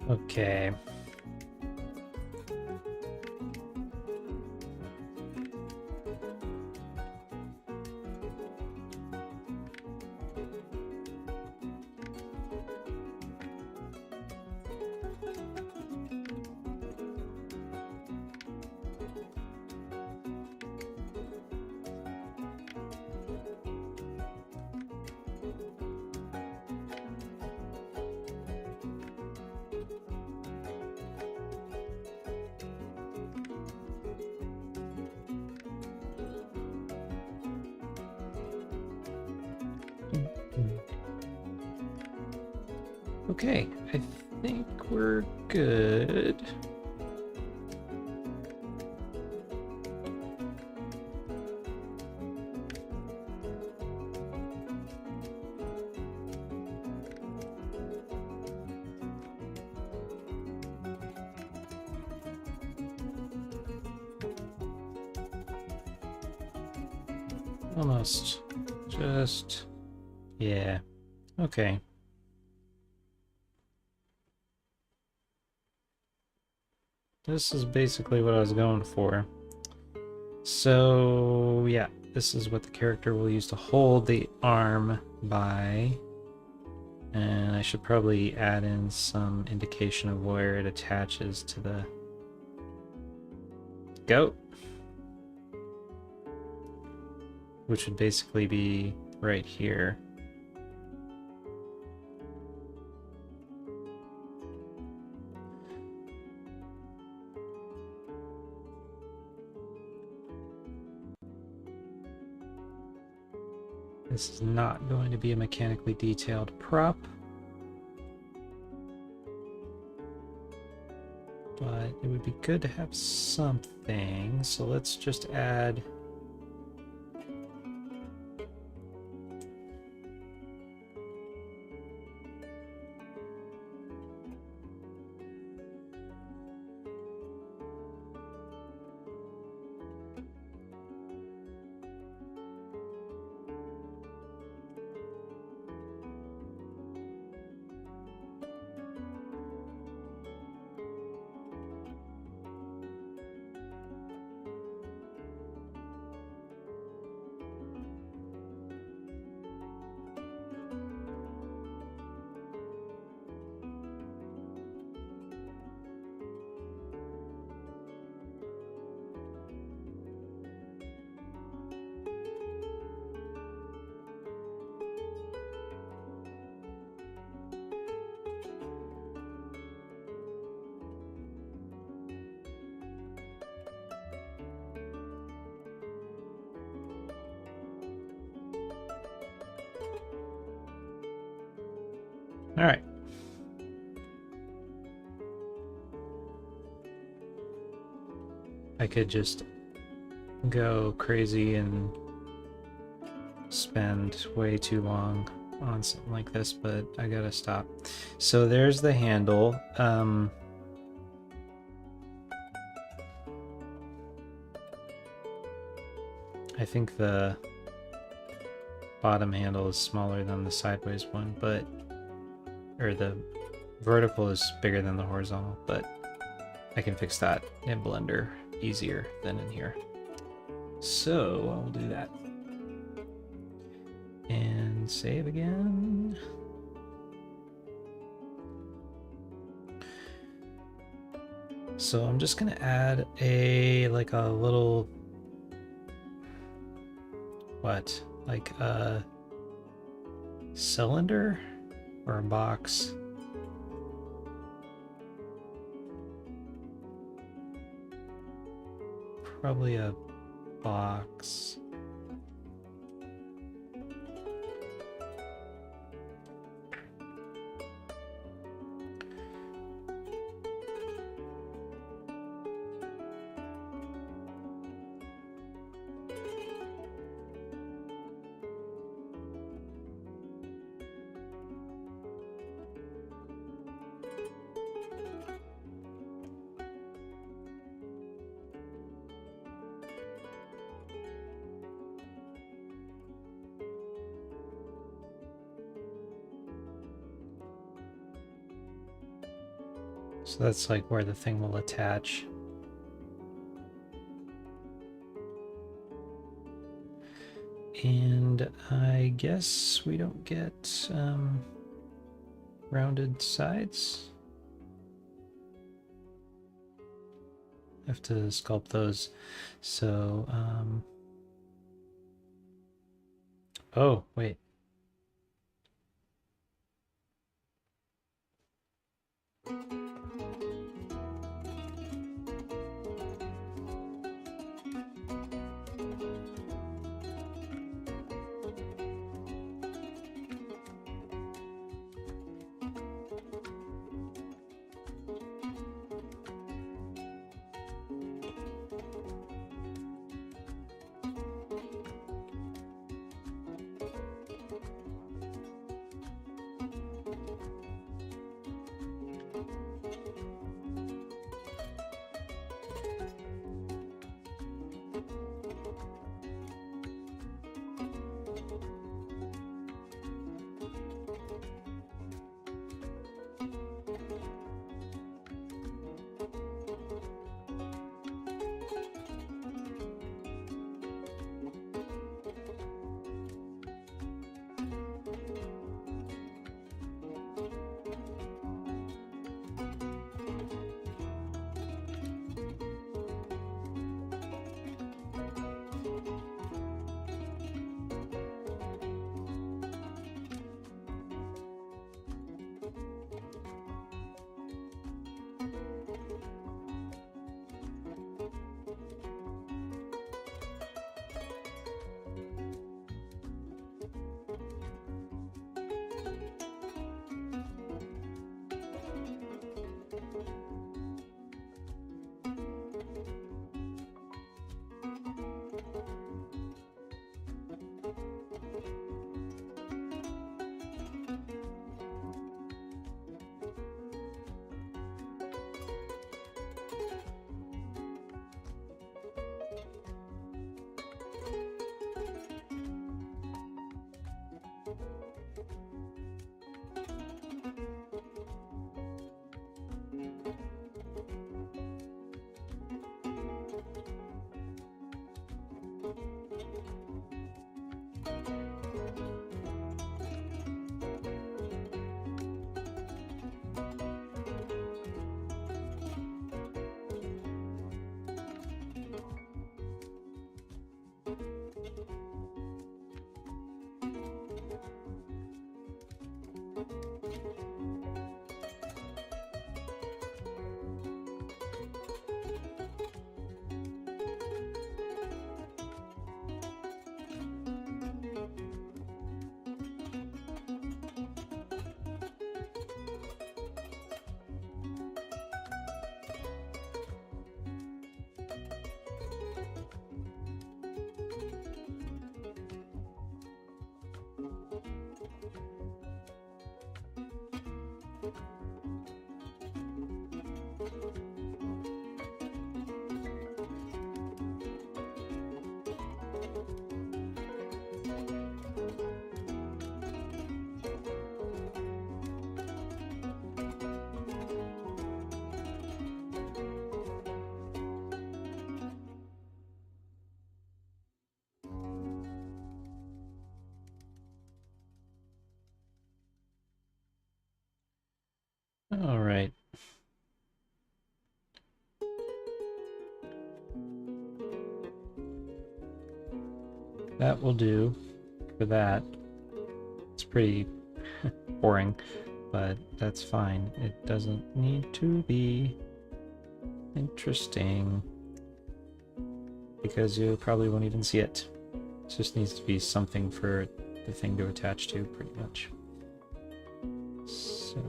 Okay. Okay, I think we're good. Almost. Just... yeah. Okay. This is basically what I was going for. So, yeah, this is what the character will use to hold the arm by. And I should probably add in some indication of where it attaches to the goat, which would basically be right here. This is not going to be a mechanically detailed prop, but it would be good to have something. So let's just add All right. I could just go crazy and spend way too long on something like this, but I gotta stop. So there's the handle. I think the bottom handle is smaller than the sideways one, but or the vertical is bigger than the horizontal, but I can fix that in Blender easier than in here. So I'll do that. And save again. So I'm just gonna add a little like a cylinder or a box. Probably a box. So that's like where the thing will attach. And I guess we don't get rounded sides. I have to sculpt those. So, oh, wait. All right. That will do for that. It's pretty boring, but that's fine. It doesn't need to be interesting because you probably won't even see it. It just needs to be something for the thing to attach to, pretty much. So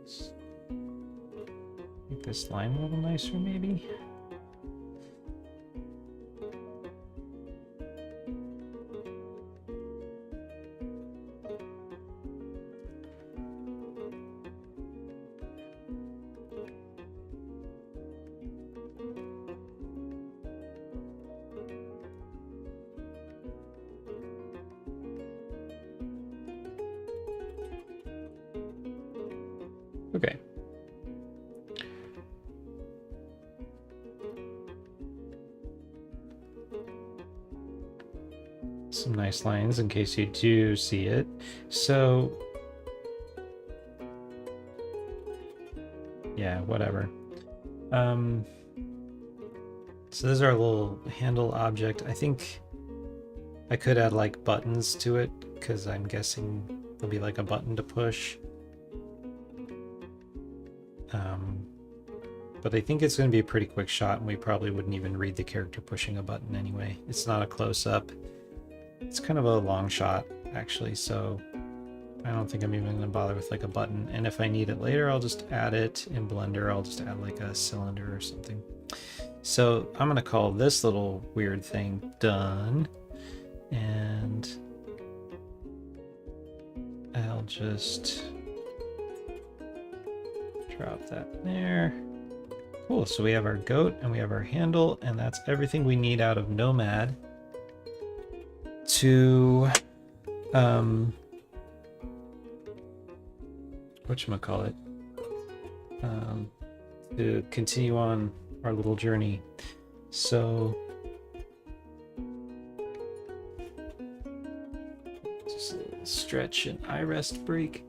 let's make this line a little nicer, maybe. Okay. Some nice lines in case you do see it. So, yeah, whatever. So this is our little handle object. I think I could add like buttons to it because I'm guessing there'll be like a button to push. But I think it's going to be a pretty quick shot and we probably wouldn't even read the character pushing a button anyway. It's not a close-up. It's kind of a long shot actually, so I don't think I'm even going to bother with like a button. And if I need it later, I'll just add it in Blender. I'll just add like a cylinder or something. So I'm going to call this little weird thing done. And I'll just drop that there. Cool, so we have our goat and we have our handle, and that's everything we need out of Nomad to whatchamacallit, to continue on our little journey. So just a little stretch and eye rest break.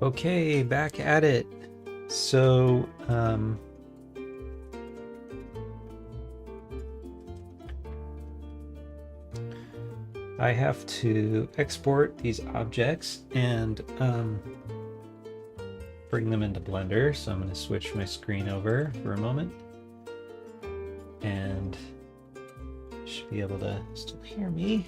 Okay, back at it. So, I have to export these objects and bring them into Blender. So I'm going to switch my screen over for a moment. And should be able to still hear me.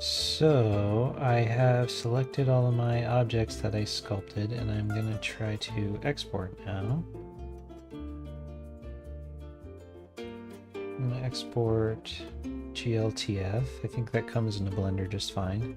So I have selected all of my objects that I sculpted, and I'm going to try to export now. I'm going to export GLTF. I think that comes into Blender just fine.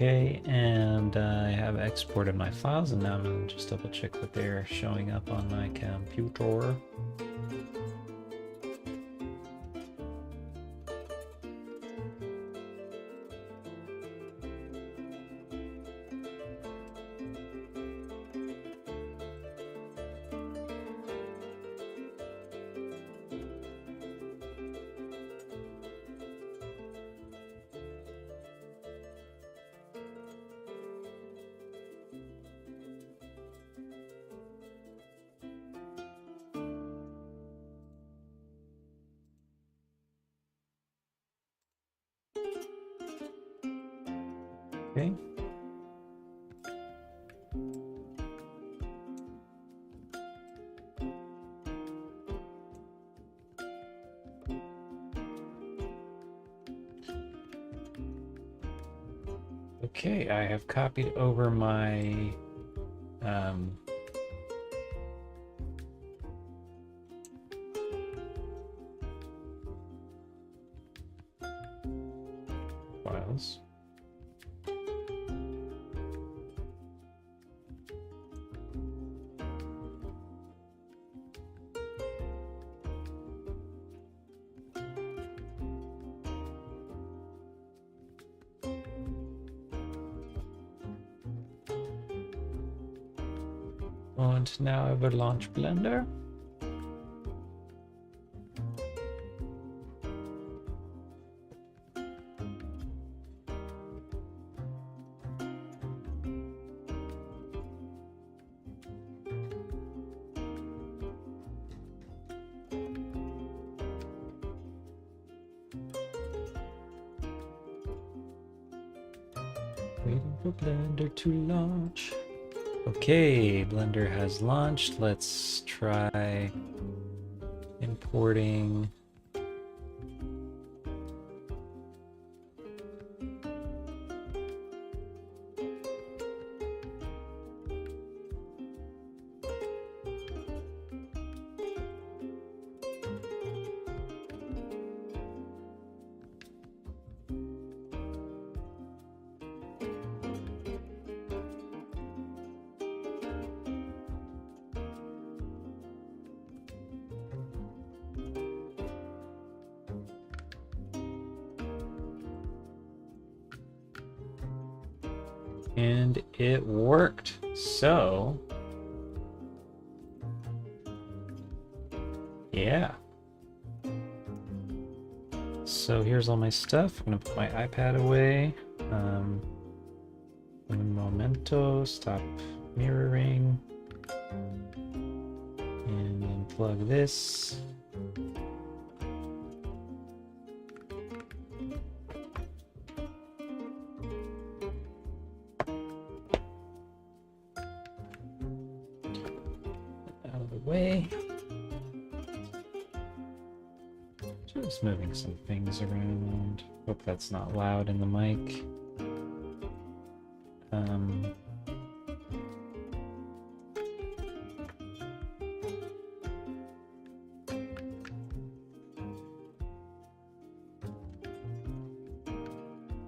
Okay, and I have exported my files, and now I'm going to just double check that they're showing up on my computer. Okay. Okay, I have copied over my files. And now I will launch Blender. Waiting for Blender to launch. Okay, Blender has launched. Let's try importing and it worked. So, yeah. So here's all my stuff. I'm gonna put my iPad away. Un momento, stop mirroring, and unplug this. the way. Just moving some things around. Hope that's not loud in the mic.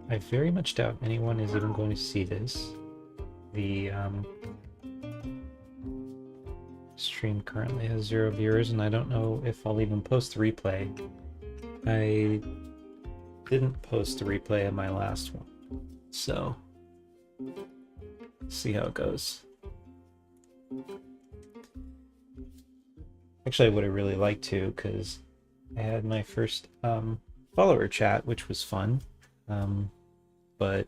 I very much doubt anyone is even going to see this. The stream currently has 0 viewers, and I don't know if I'll even post the replay. I didn't post the replay of my last one, so see how it goes. Actually, I would have really liked to, because I had my first follower chat, which was fun. But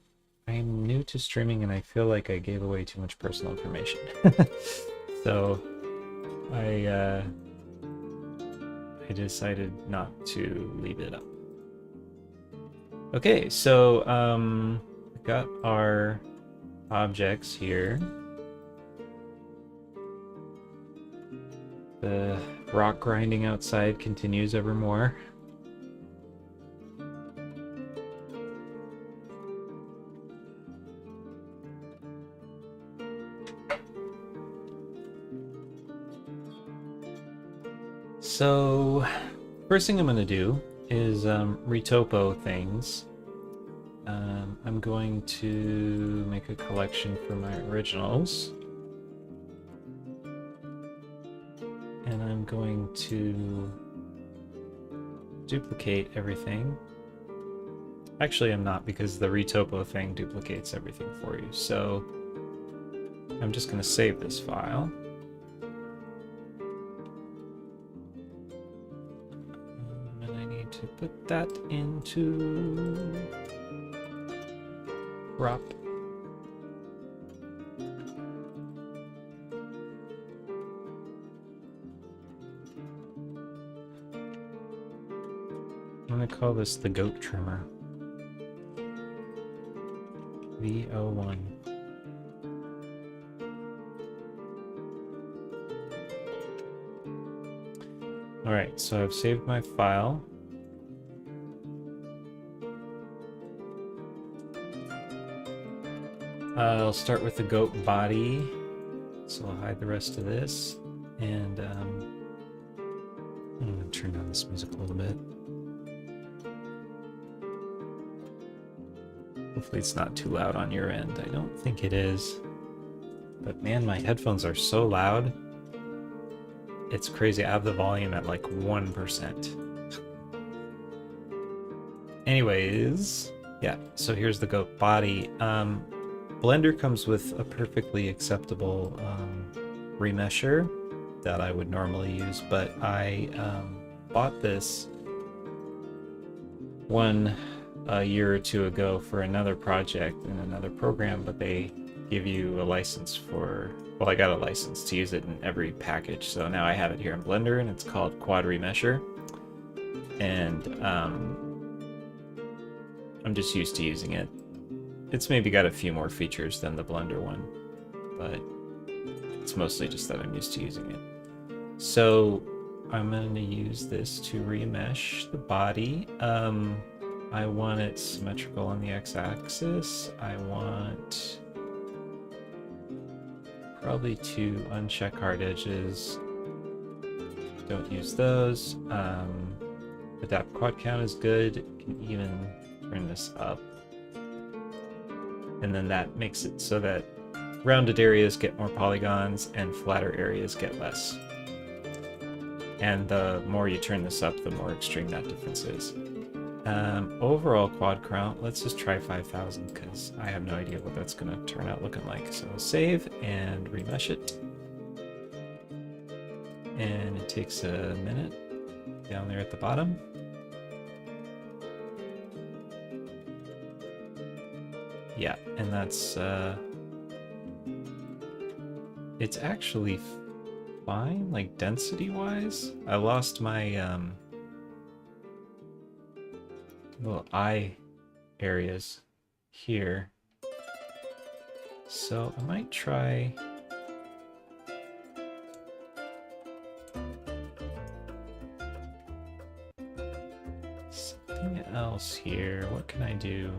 I'm new to streaming and I feel like I gave away too much personal information. So I decided not to leave it up. Okay, so we got our objects here. The rock grinding outside continues evermore. So, first thing I'm going to do is retopo things. I'm going to make a collection for my originals. And I'm going to duplicate everything. Actually, I'm not, because the retopo thing duplicates everything for you. So, I'm just going to save this file. To put that into crop. I'm going to call this the goat trimmer. V01. Alright, so I've saved my file. I'll start with the goat body, so I'll hide the rest of this, and I'm going to turn down this music a little bit. Hopefully it's not too loud on your end. I don't think it is, but man, my headphones are so loud. It's crazy. I have the volume at like 1%. Anyways, yeah, so here's the goat body. Blender comes with a perfectly acceptable remesher that I would normally use, but I bought this one a year or two ago for another project in another program, but they give you a license for, well, I got a license to use it in every package, so now I have it here in Blender, and it's called Quad Remesher, and I'm just used to using it. It's maybe got a few more features than the Blender one, but it's mostly just that I'm used to using it. So I'm going to use this to remesh the body. I want it symmetrical on the x-axis. I want probably to uncheck hard edges. Don't use those. Adapt quad count is good. You can even turn this up. And then that makes it so that rounded areas get more polygons and flatter areas get less. And the more you turn this up, the more extreme that difference is. Overall quad count, let's just try 5,000 because I have no idea what that's going to turn out looking like. So save and remesh it. And it takes a minute down there at the bottom. Yeah, and that's, it's actually fine, like density-wise. I lost my, little eye areas here. So I might try Something else here. What can I do?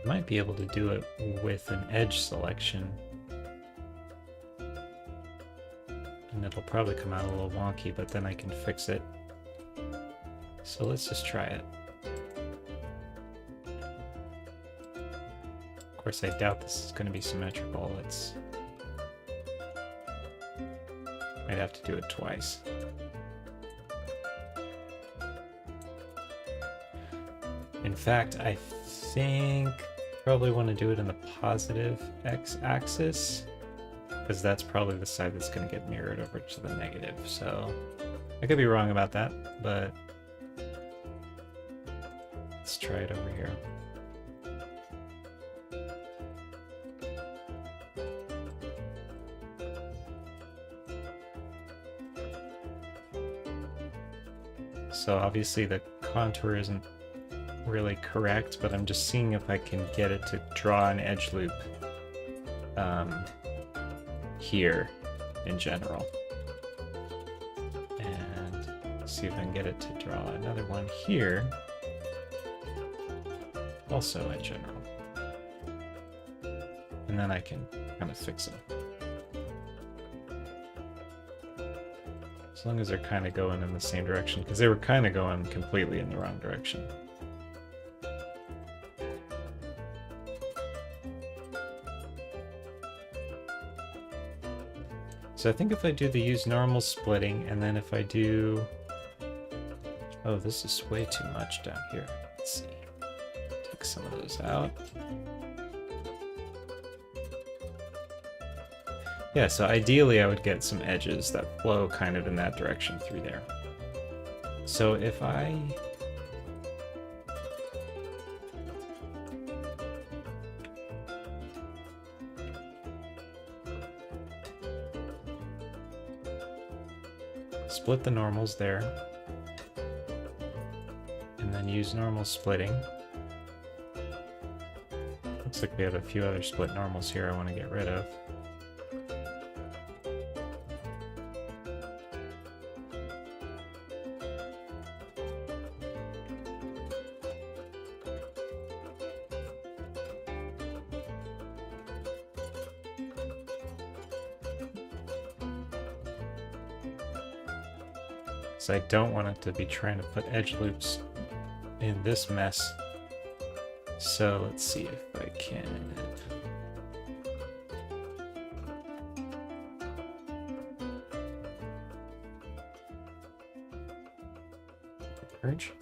Might be able to do it with an edge selection. And it'll probably come out a little wonky, but then I can fix it. So let's just try it. Of course, I doubt this is going to be symmetrical. Might have to do it twice. In fact, I think probably want to do it in the positive x-axis, because that's probably the side that's going to get mirrored over to the negative. So I could be wrong about that, but let's try it over here. So obviously the contour isn't really correct, but I'm just seeing if I can get it to draw an edge loop here in general, and see if I can get it to draw another one here also in general, and then I can kind of fix them as long as they're kind of going in the same direction, because they were kind of going completely in the wrong direction. So I think if I do the use normal splitting, and then if I do... Oh, this is way too much down here. Let's see. Take some of those out. Yeah, so ideally I would get some edges that flow kind of in that direction through there. So if I... split the normals there, and then use normal splitting. Looks like we have a few other split normals here I want to get rid of. So I don't want it to be trying to put edge loops in this mess. So let's see if I can... Purge?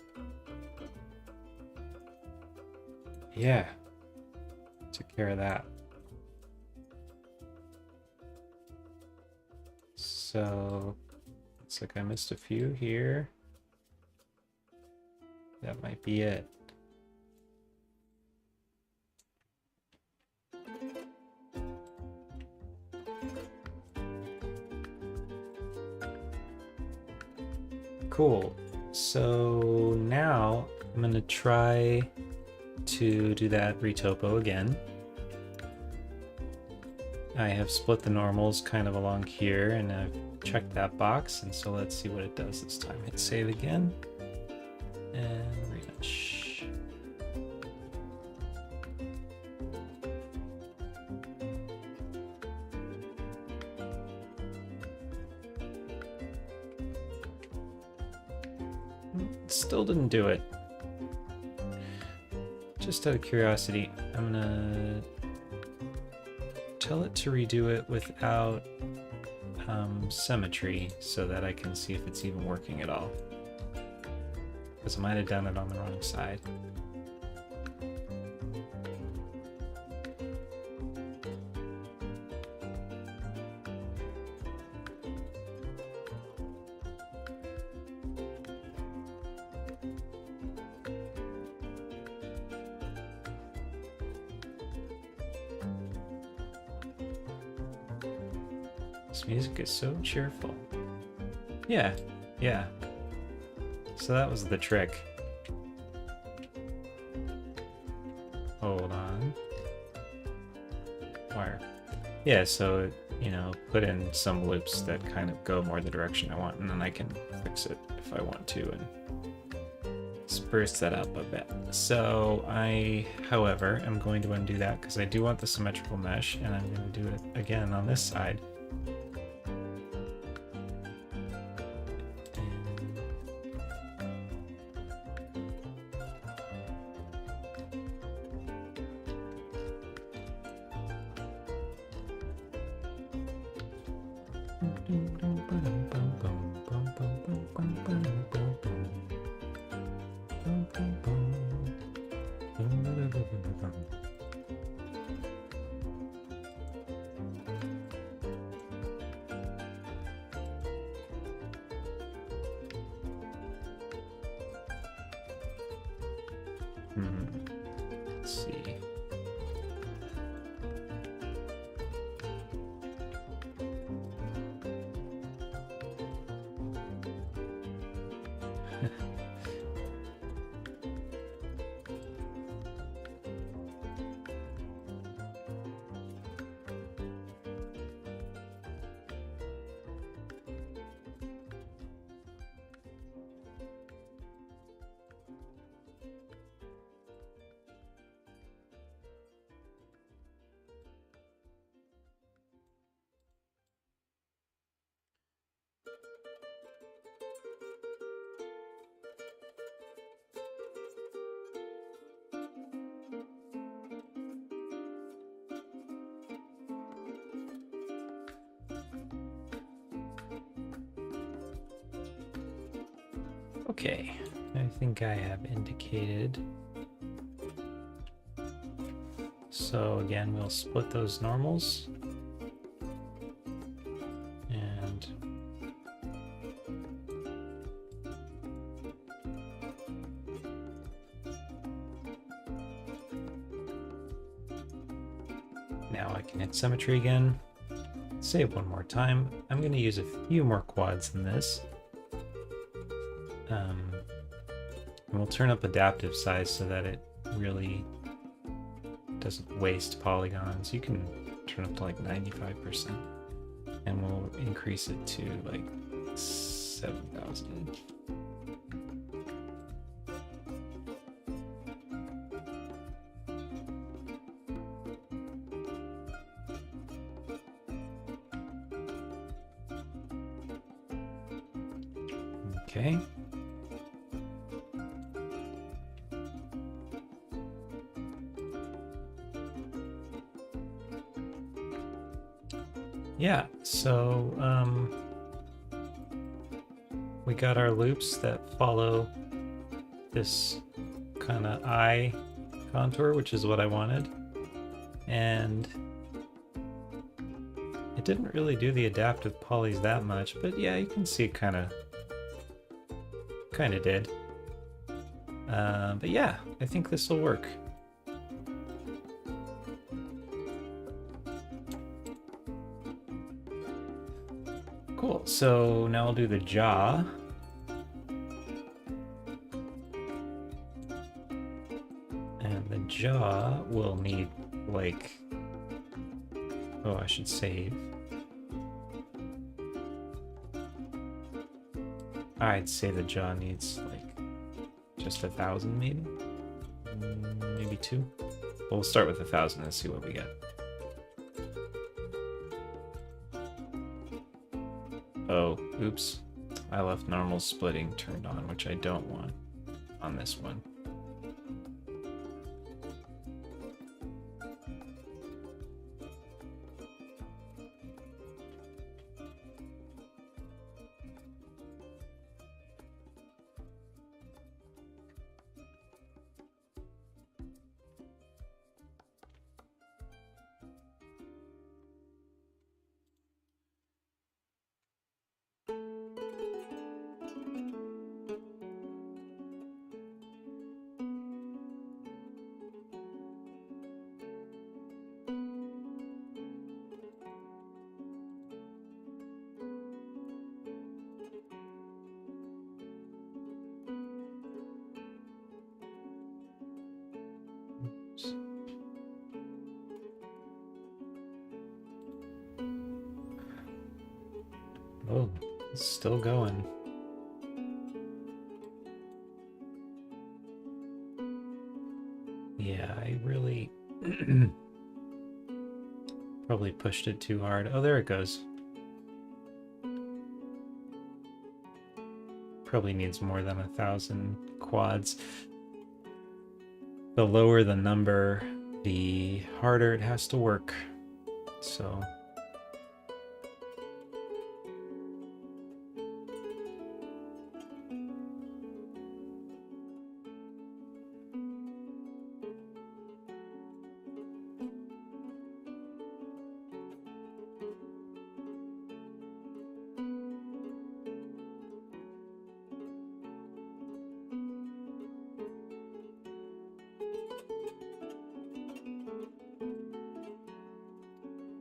Yeah. Took care of that. So... looks like I missed a few here. That might be it. Cool. So now I'm going to try to do that retopo again. I have split the normals kind of along here, and I've checked that box, and so let's see what it does this time. Hit save again, and remesh. Still didn't do it. Just out of curiosity, I'm gonna tell it to redo it without symmetry so that I can see if it's even working at all. Because I might have done it on the wrong side. This music is so cheerful. Yeah, yeah. So that was the trick. Hold on. Wire. Yeah, so, you know, put in some loops that kind of go more the direction I want, and then I can fix it if I want to and spruce that up a bit. So I, however, am going to undo that because I do want the symmetrical mesh, and I'm going to do it again on this side. Let's see. Okay, I think I have indicated. So again, we'll split those normals. And now I can hit symmetry again. Save one more time. I'm going to use a few more quads than this. And we'll turn up adaptive size so that it really doesn't waste polygons. You can turn up to like 95%. And we'll increase it to like 7,000. Okay. Yeah, so we got our loops that follow this kind of eye contour, which is what I wanted. And it didn't really do the adaptive polys that much, but yeah, you can see it kind of did. But yeah, I think this will work. Cool, so now I'll do the jaw. And the jaw will need, like, oh, I should save. I'd say the jaw needs, like, just 1,000 maybe? Maybe 2? We'll start with 1,000 and see what we get. Oh, oops. I left normal splitting turned on, which I don't want on this one. It's still going. Yeah, I really probably pushed it too hard. Oh, there it goes. Probably needs more than 1,000 quads. The lower the number, the harder it has to work. So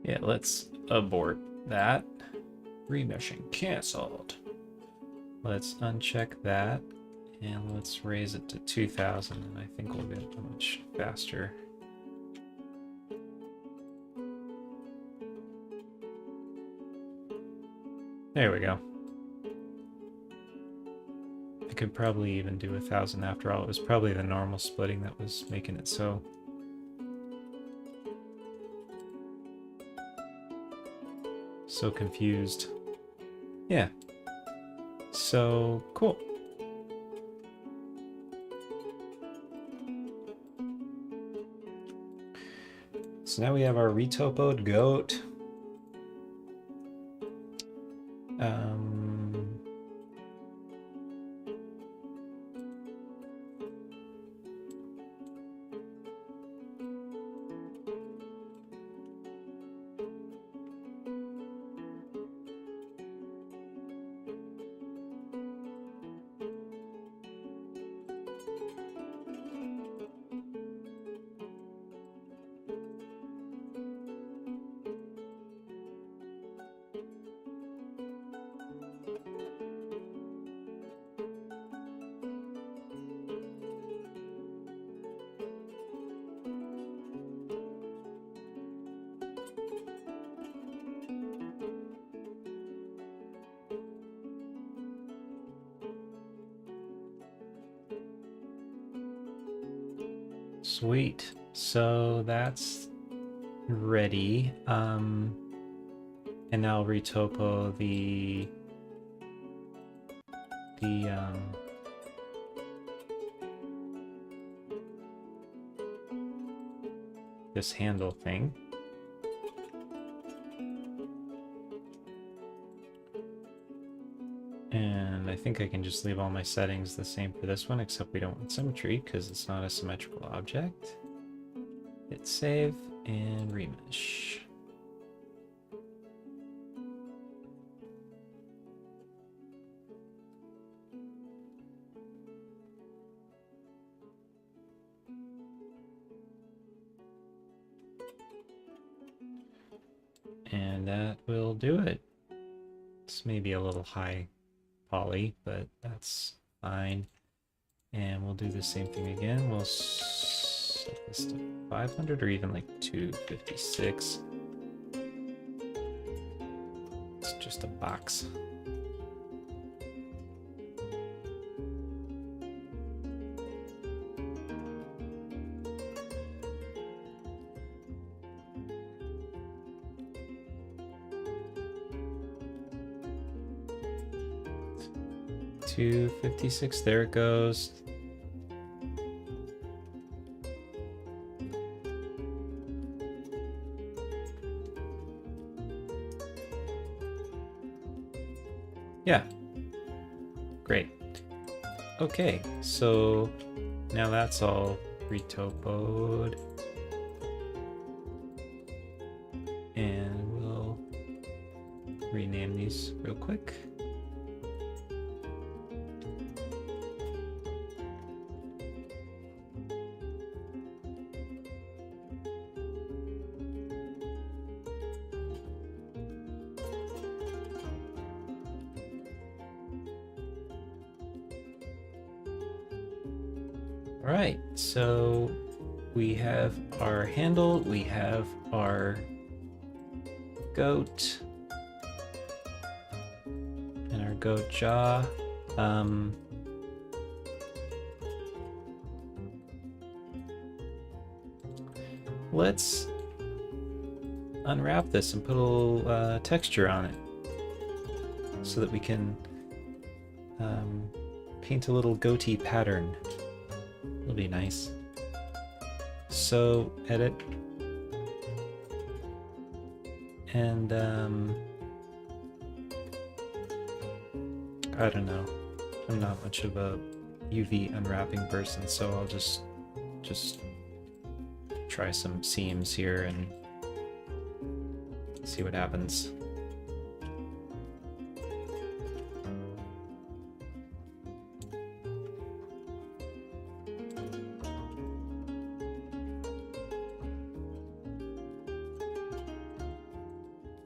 yeah, let's abort that. Remeshing canceled. Let's uncheck that and let's raise it to 2,000 and I think we'll get much faster. There we go. I could probably even do 1,000 after all. It was probably the normal splitting that was making it so. So confused. Yeah. So cool. So now we have our retopoed goat. Sweet. So that's ready. And now I'll retopo this handle thing. And I think I can just leave all my settings the same for this one, except we don't want symmetry because it's not a symmetrical object. Hit save and remesh. And that will do it. This may be a little high poly, but that's fine. And we'll do the same thing again. We'll set this to 500 or even like 256. It's just a box. $256, there it goes. Yeah, great. Okay, so now that's all retopoed. And we'll rename these real quick. All right, so we have our handle, we have our goat, and goat jaw. Let's unwrap this and put a little texture on it so that we can paint a little goatee pattern. It'll be nice. So, edit. And I don't know. I'm not much of a UV unwrapping person, so I'll just try some seams here and see what happens.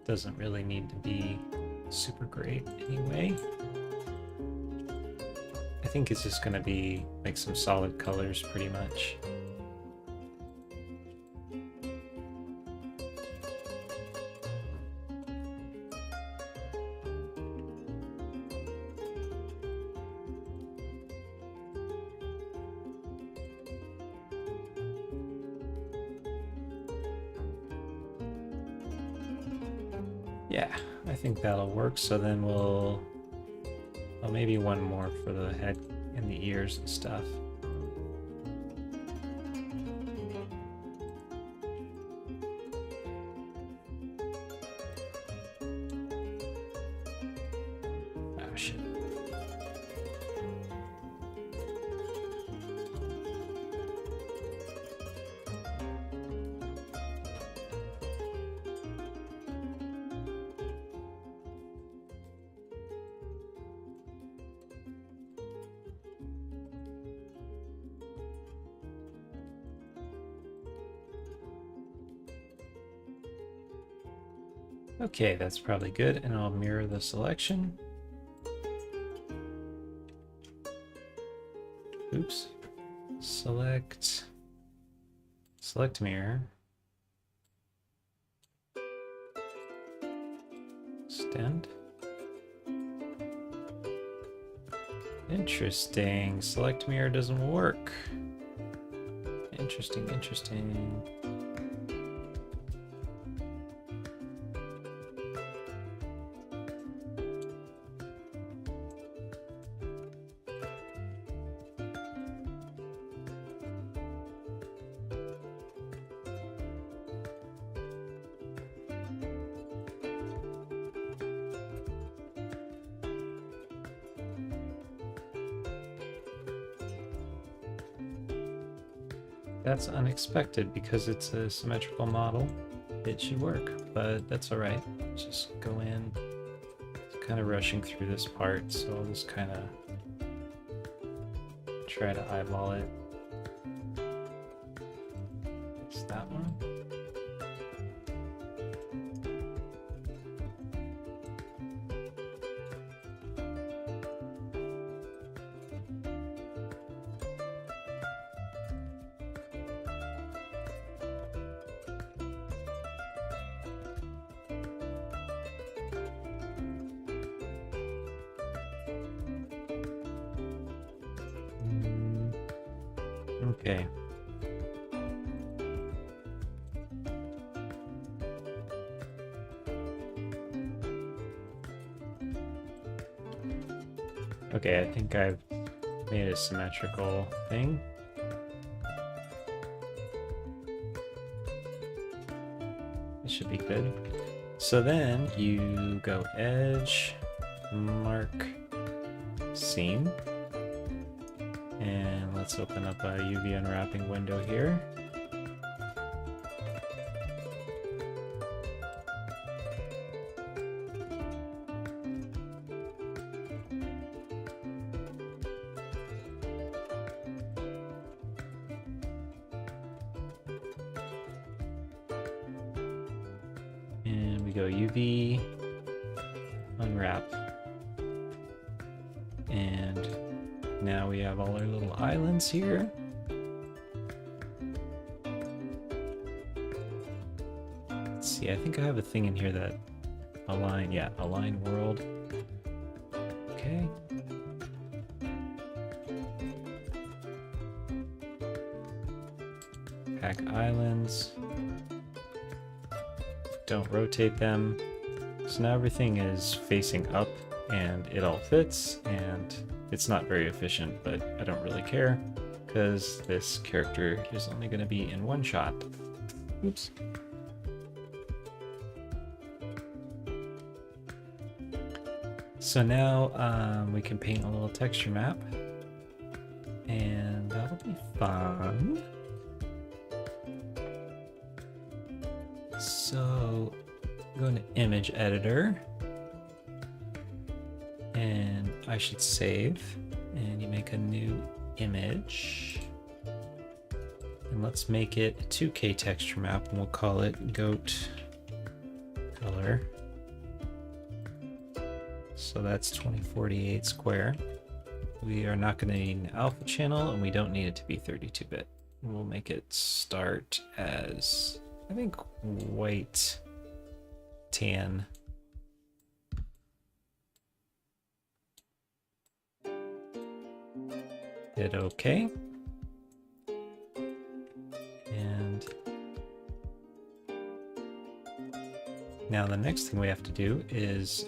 Doesn't really need to be super great anyway. I think it's just gonna be like some solid colors pretty much. Yeah, I think that'll work. So then well, maybe one more for the head and the ears and stuff. Oh, shit. Okay, that's probably good, and I'll mirror the selection. Oops. Select mirror. Extend. Interesting. Select mirror doesn't work. Interesting, interesting. That's unexpected because it's a symmetrical model. It should work, but that's all right. Just go in. It's kind of rushing through this part, so I'll just kind of try to eyeball it. It's that one. Okay. Okay, I think I've made a symmetrical thing. It should be good. So then you go edge, mark, seam. And let's open up a UV unwrapping window here. And we go UV unwrap. And now we have all our little islands here. Let's see, I think I have a thing in here that align world. Okay. Pack islands. Don't rotate them. So now everything is facing up and it all fits, and it's not very efficient, but I don't really care because this character is only going to be in one shot. Oops. So now we can paint a little texture map, and that'll be fun. So go into image editor, and I should save, and you make a new image, and let's make it a 2K texture map, and we'll call it goat color. So that's 2048 square. We are not going to need an alpha channel, and we don't need it to be 32-bit. We'll make it start as, I think, white tan. Hit OK. And now the next thing we have to do is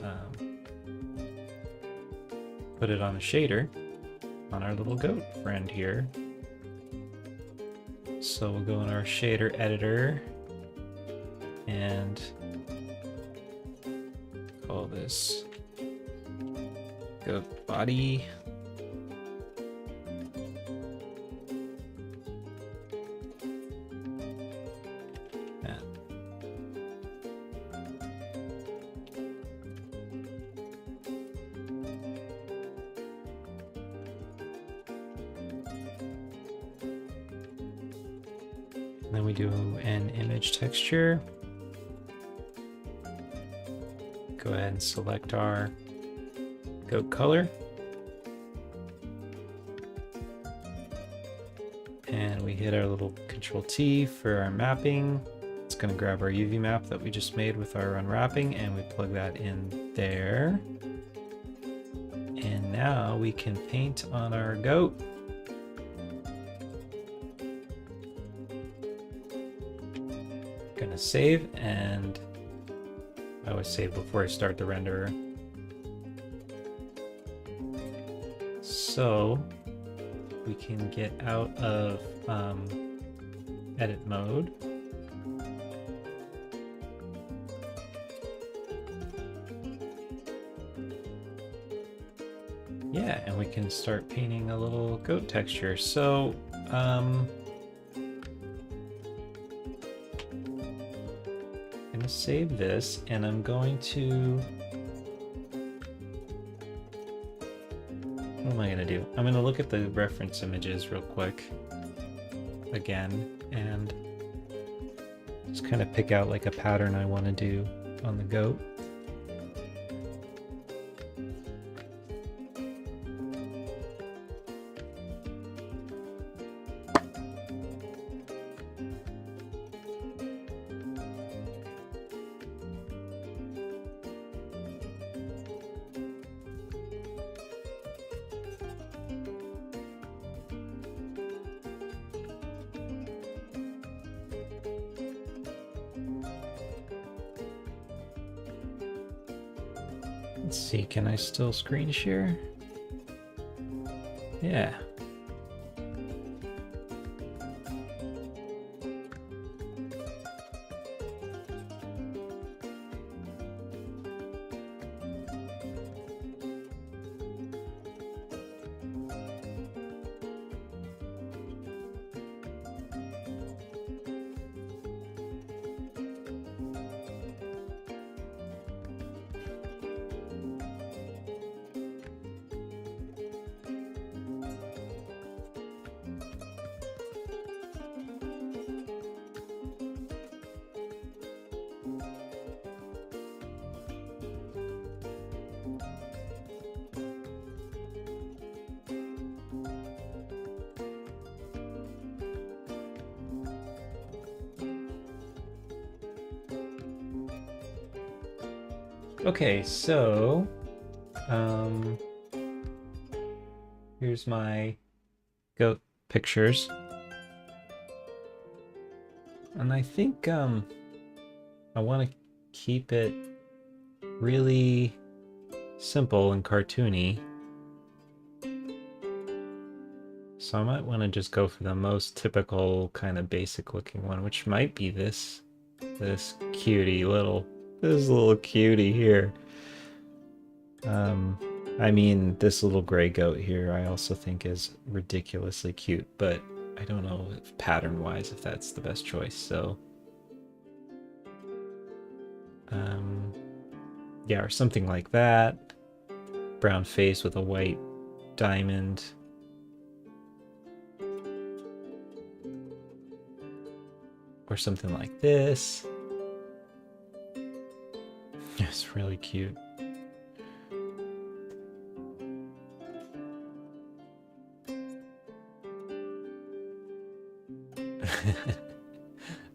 put it on a shader on our little goat friend here. So we'll go in our shader editor and call this goat body. Then we do an image texture. Go ahead and select our goat color. And we hit our little Control T for our mapping. It's going to grab our UV map that we just made with our unwrapping, and we plug that in there. And now we can paint on our goat. Gonna save, and I always save before I start the renderer. So we can get out of edit mode. Yeah, and we can start painting a little goat texture. So I'm going to save this, and I'm going to, what am I going to do? I'm going to look at the reference images real quick again, and just kind of pick out like a pattern I want to do on the goat. Let's see, can I still screen share? Yeah. Okay, so here's my goat pictures. And I think I want to keep it really simple and cartoony. So I might want to just go for the most typical kind of basic looking one, which might be this cutie little, this little cutie here. I mean, this little gray goat here I also think is ridiculously cute, but I don't know if pattern-wise if that's the best choice, so yeah, or something like that. Brown face with a white diamond. Or something like this. It's really cute.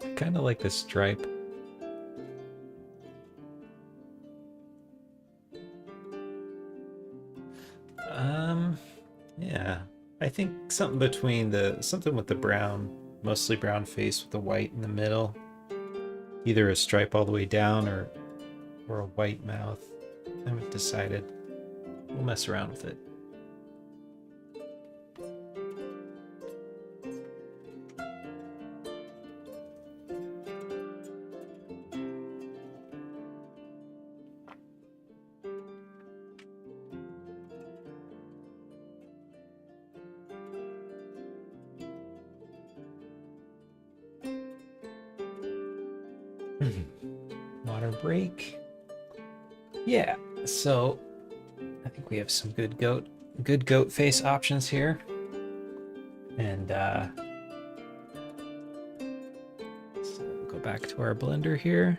I kind of like this stripe. Yeah, I think something between something with the brown, mostly brown face with the white in the middle. Either a stripe all the way down or a white mouth. I haven't decided. We'll mess around with it. Water break. Yeah, so I think we have some good goat face options here. And so we'll go back to our blender here.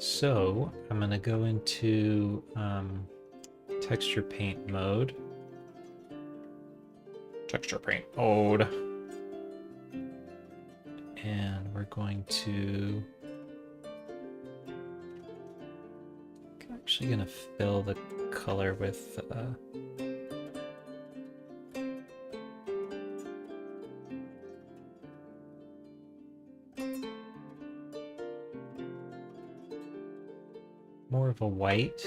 So I'm going to go into texture paint mode. And we're going to... I'm actually going to fill the color with... more of a white.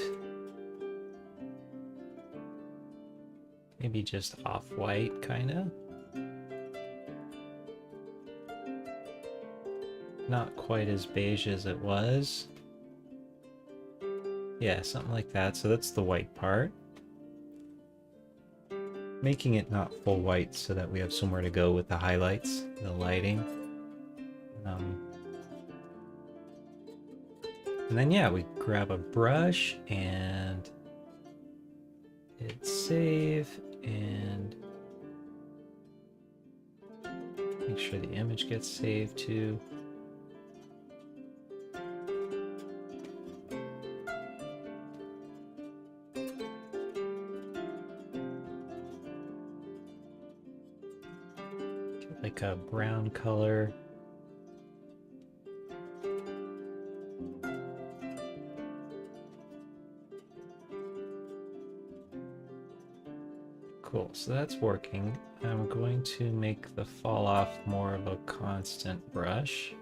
Maybe just off-white, kind of. Not quite as beige as it was. Yeah, something like that. So that's the white part. Making it not full white so that we have somewhere to go with the highlights, the lighting. And then yeah, we grab a brush and hit save and make sure the image gets saved too. Get like a brown color. Cool, so that's working. I'm going to make the fall off more of a constant brush.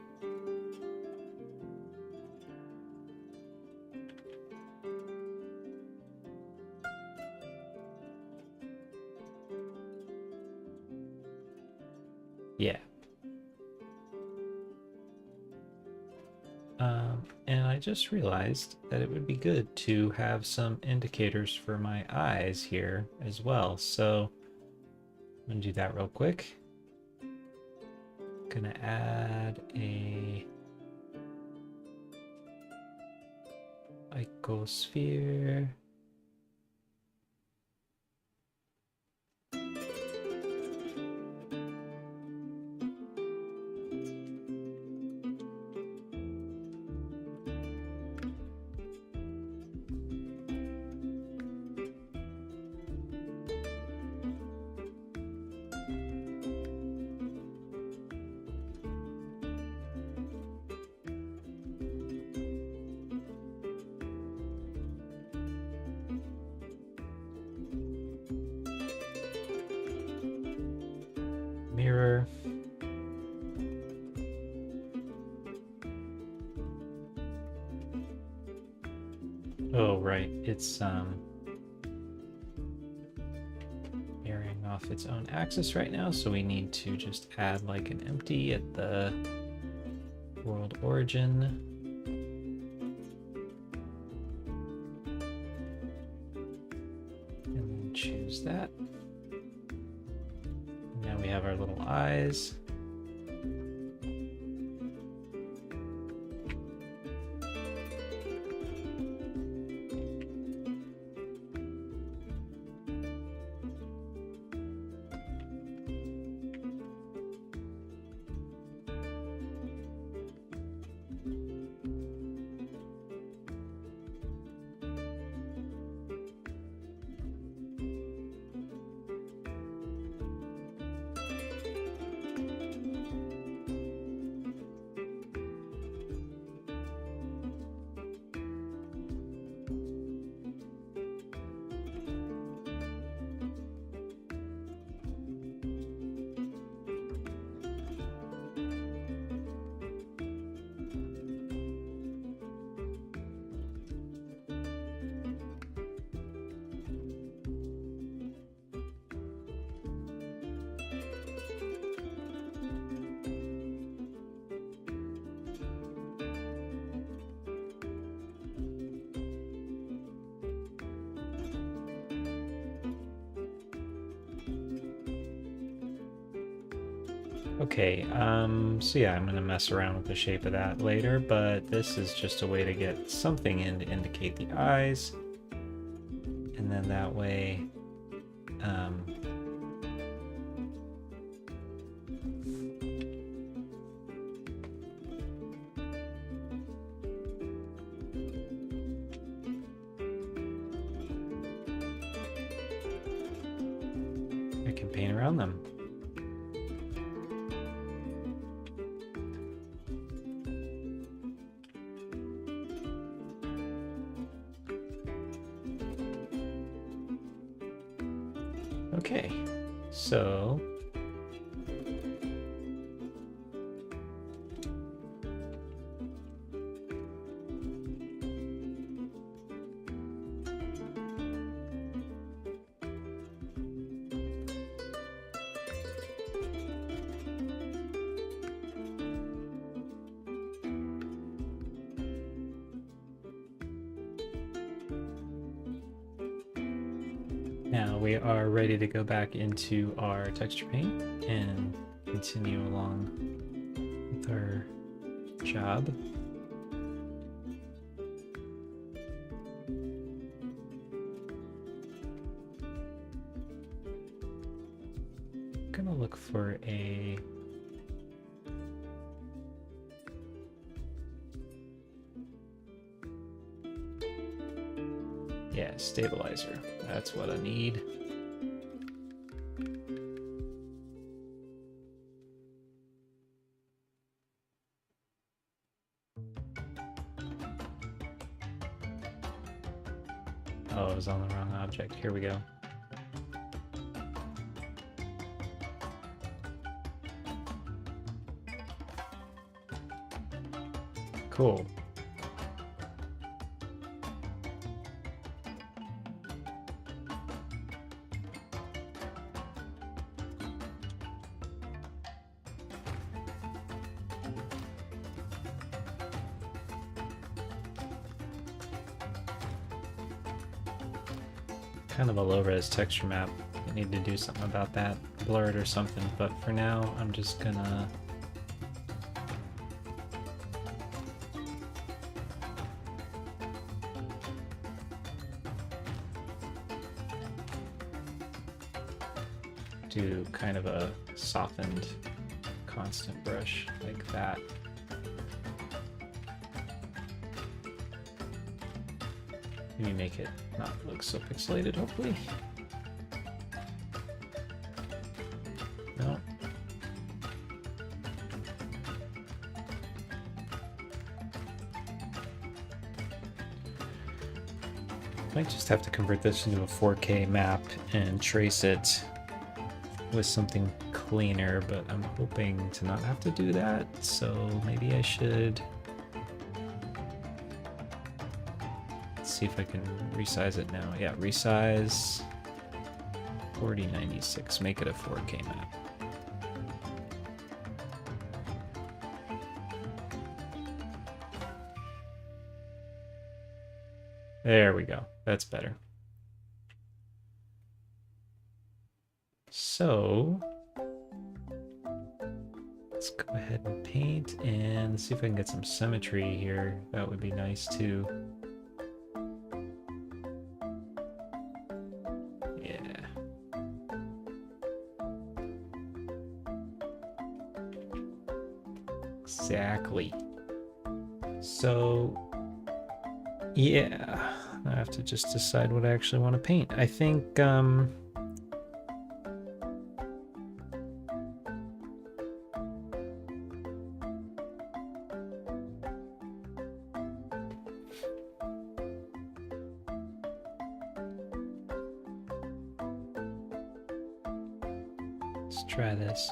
Yeah. And I just realized that it would be good to have some indicators for my eyes here as well. So I'm gonna do that real quick. Gonna add a icosphere. right. It's airing off its own axis right now, so we need to just add like an empty at the world origin. And then choose that. Now we have our little eyes. Okay, so yeah, I'm gonna mess around with the shape of that later, but this is just a way to get something in to indicate the eyes. And then that way, I can paint around them. Okay, so now we are ready to go back into our texture paint and continue along with our job. I'm gonna look for a stabilizer. That's what I need. Oh, I was on the wrong object. Here we go. Cool. Kind of a low-res texture map. I need to do something about that, blur it or something, but for now I'm just gonna do kind of a softened constant brush like that. Maybe make it not look so pixelated, hopefully. No. Might just have to convert this into a 4K map and trace it with something cleaner, but I'm hoping to not have to do that, so maybe I should Let's see if I can resize it now. Yeah, resize 4096. Make it a 4K map. There we go. That's better. So let's go ahead and paint and see if I can get some symmetry here. That would be nice too. Yeah. Exactly. So yeah, I have to just decide what I actually want to paint. I think let's try this.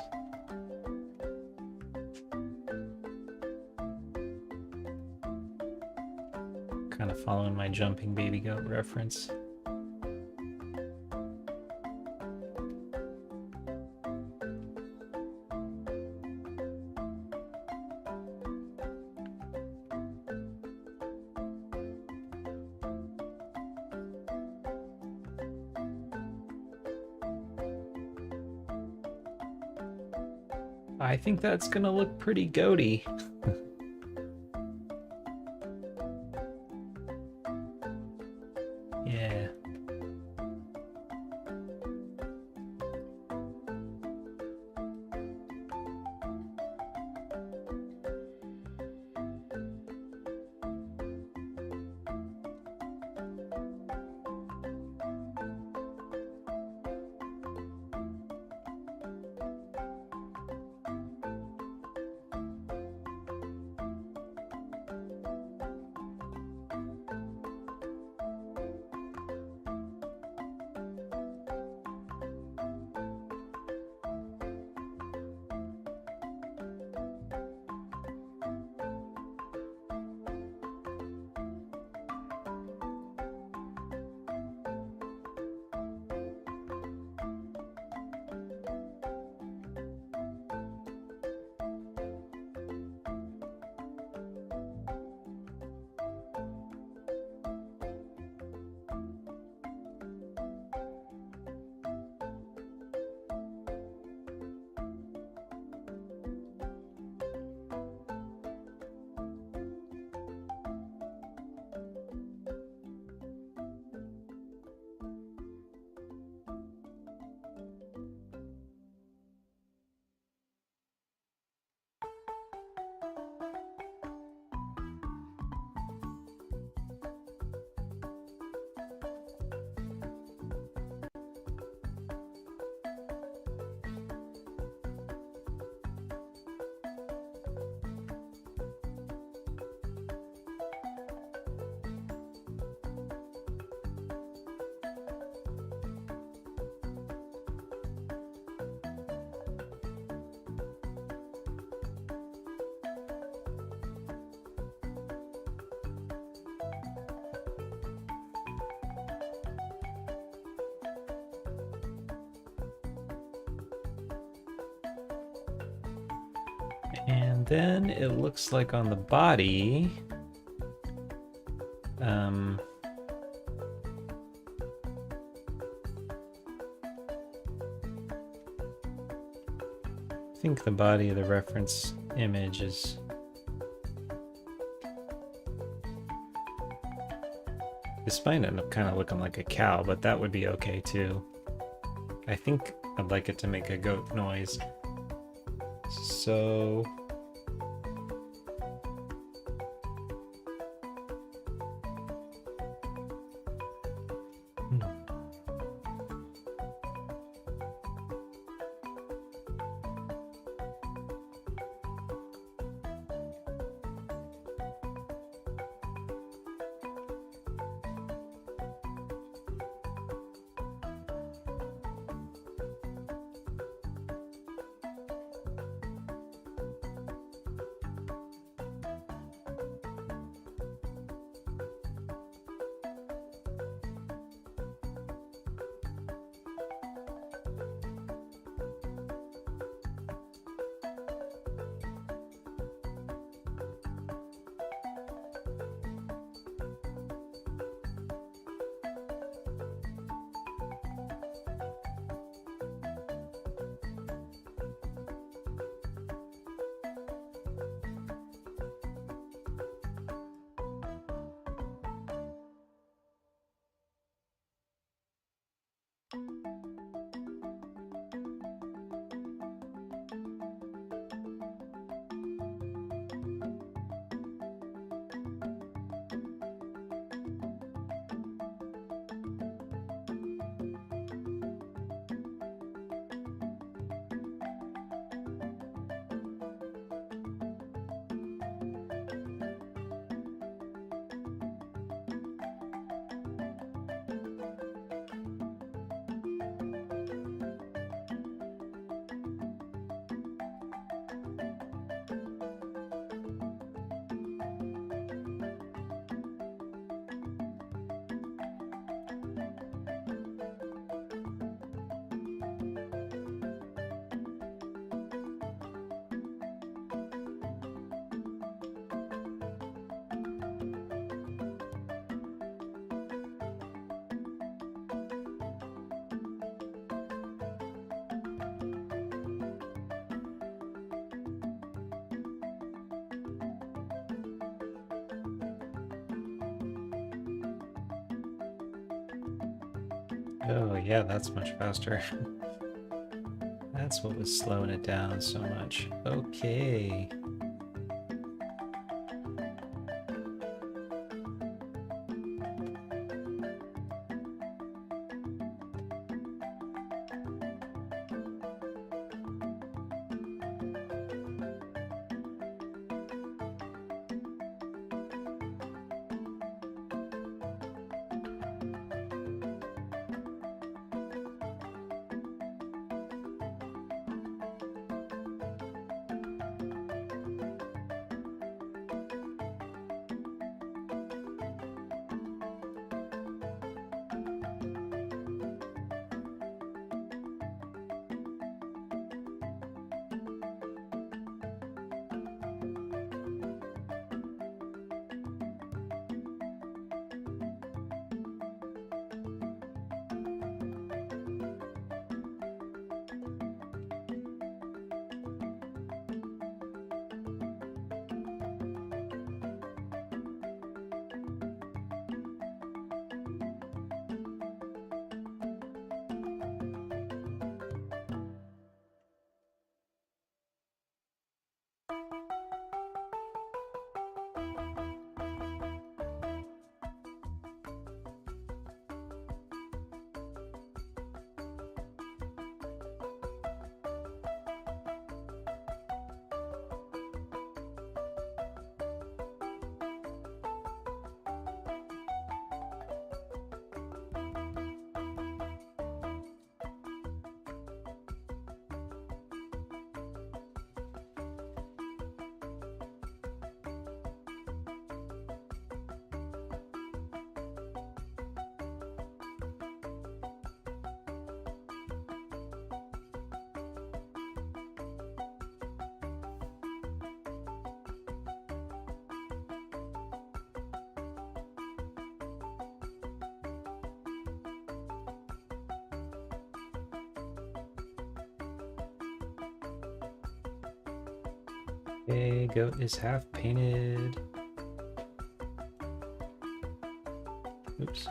Kind of following my jumping baby goat reference. I think that's gonna look pretty goaty. Yeah. And then it looks like on the body, I think the body of the reference image is this might end up kind of looking like a cow, but that would be okay too. I think I'd like it to make a goat noise. So Oh yeah, that's much faster. That's what was slowing it down so much. Okay. Okay, goat is half painted. Oops.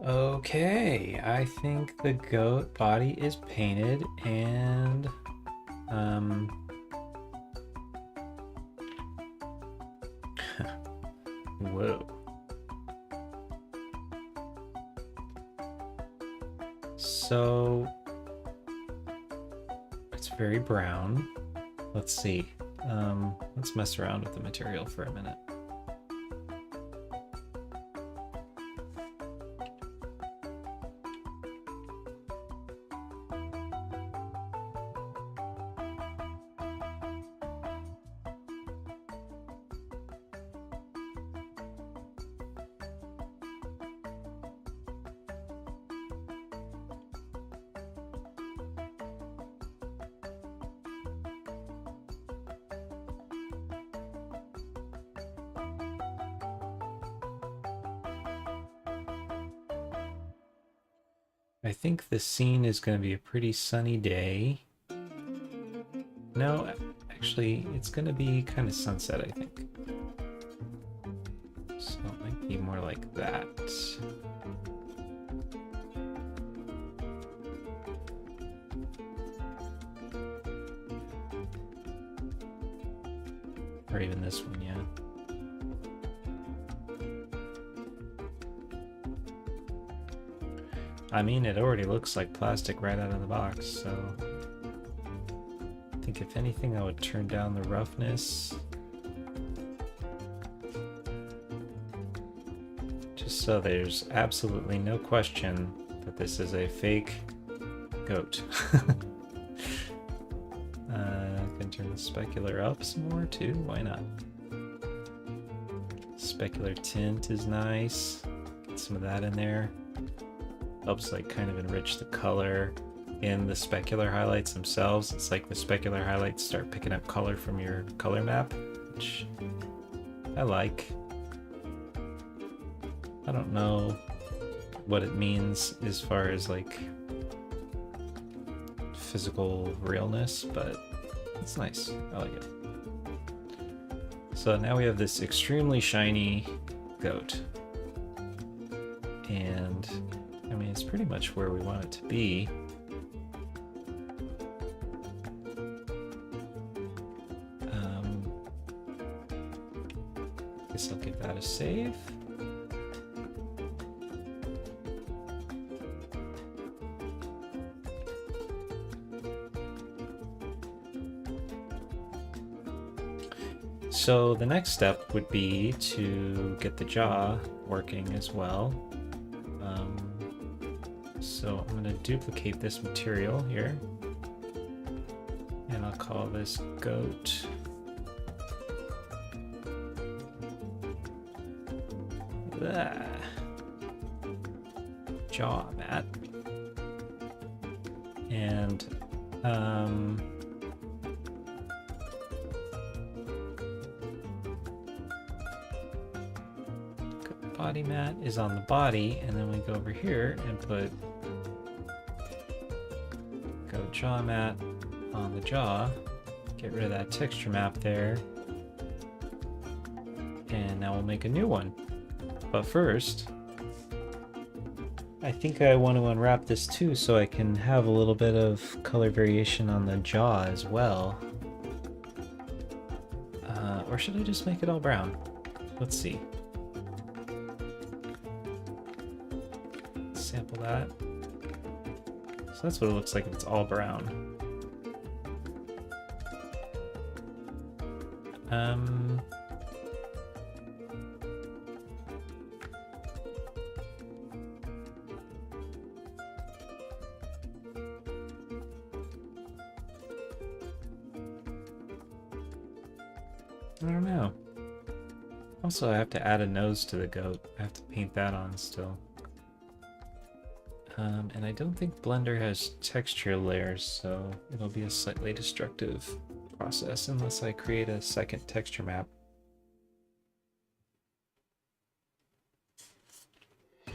Okay, I think the goat body is painted and Whoa. So it's very brown. Let's see. Let's mess around with the material for a minute. I think the scene is going to be a pretty sunny day. No, actually, it's going to be kind of sunset, I think. So it might be more like that. Or even this one, yeah. I mean, it already looks like plastic right out of the box, so I think if anything, I would turn down the roughness. Just so there's absolutely no question that this is a fake goat. I can turn the specular up some more too, why not? Specular tint is nice. Get some of that in there. Helps like kind of enrich the color in the specular highlights themselves. It's like the specular highlights start picking up color from your color map, which I like. I don't know what it means as far as like physical realness, but it's nice. I like it. So now we have this extremely shiny goat. And I mean, it's pretty much where we want it to be. Guess I'll give that a save. So the next step would be to get the jaw working as well. So I'm going to duplicate this material here, and I'll call this goat. Jaw mat. And body mat is on the body, and then we go over here and put goat jaw mat on the jaw. Get rid of that texture map there, and now we'll make a new one. But first, I think I want to unwrap this too so I can have a little bit of color variation on the jaw as well. Or should I just make it all brown? Let's see. Sample that. So that's what it looks like if it's all brown. I don't know. Also, I have to add a nose to the goat. I have to paint that on still. And I don't think Blender has texture layers, so it'll be a slightly destructive process unless I create a second texture map. If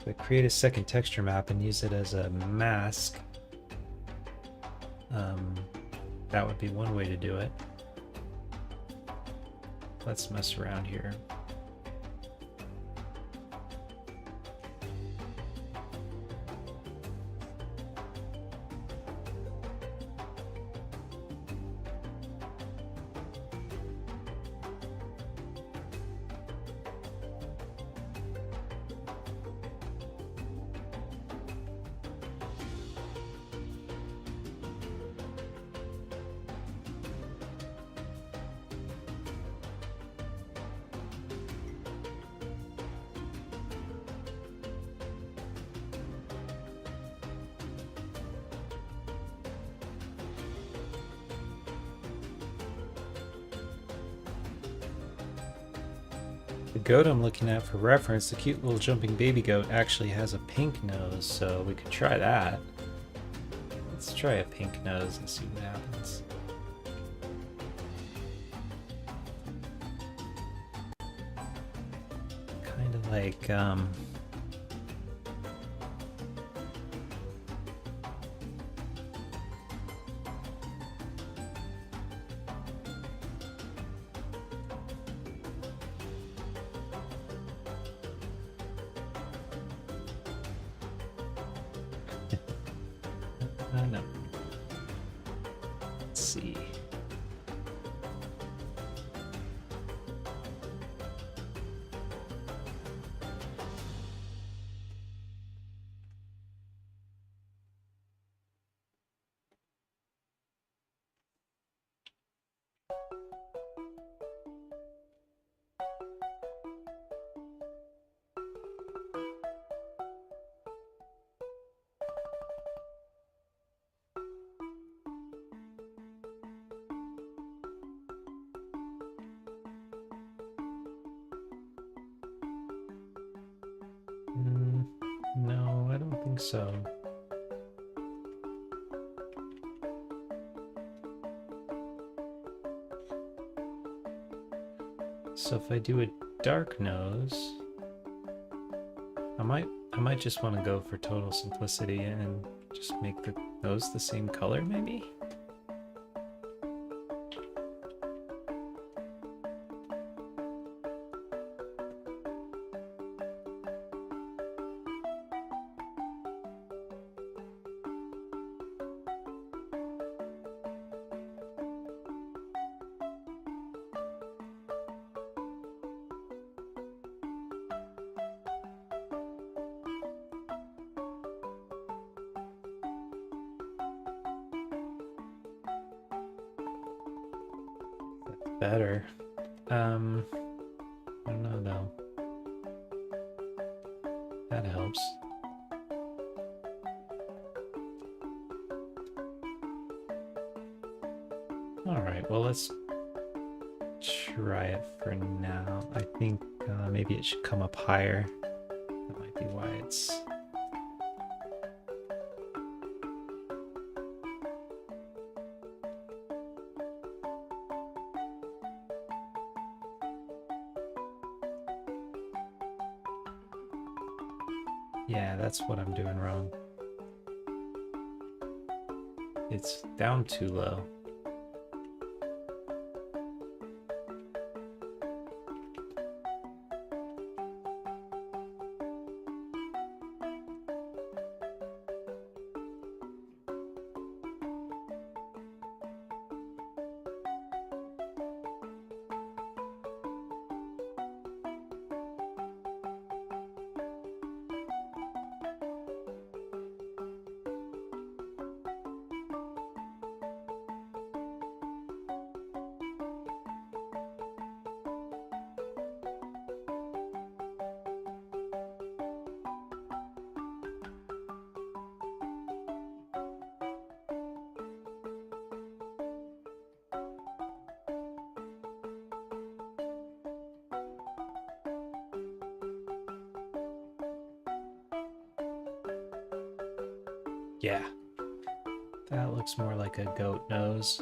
I create a second texture map and use it as a mask, that would be one way to do it. Let's mess around here. The goat I'm looking at for reference, the cute little jumping baby goat, actually has a pink nose, so we could try that. Let's try a pink nose and see what happens. Kind of like, no. Let's see. No, I don't think so. So if I do a dark nose, I might just want to go for total simplicity and just make the nose the same color, maybe? Better. I don't know though. That helps. Alright, well let's try it for now. I think maybe it should come up higher. That might be why it's... Yeah, that's what I'm doing wrong. It's down too low. Yeah, that looks more like a goat nose.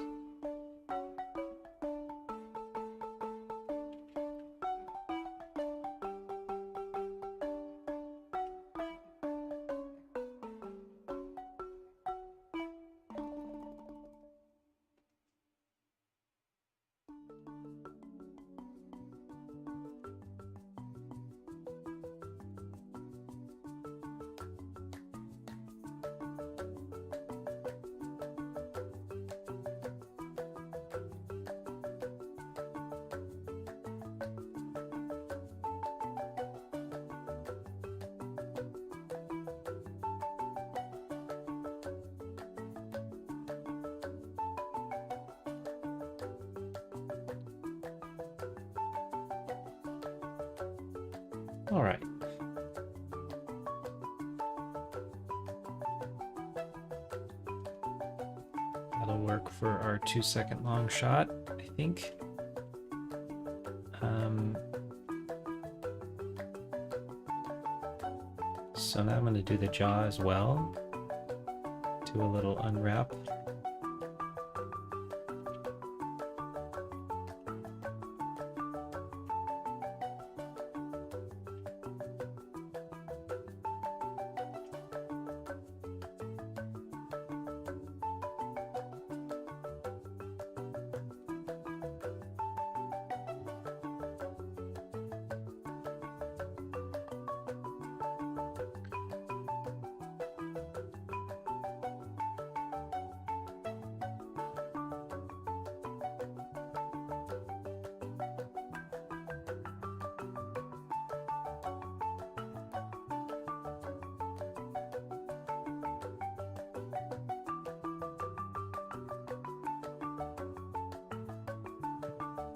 All right. That'll work for our 2-second long shot, I think. So now I'm going to do the jaw as well. Do a little unwrap.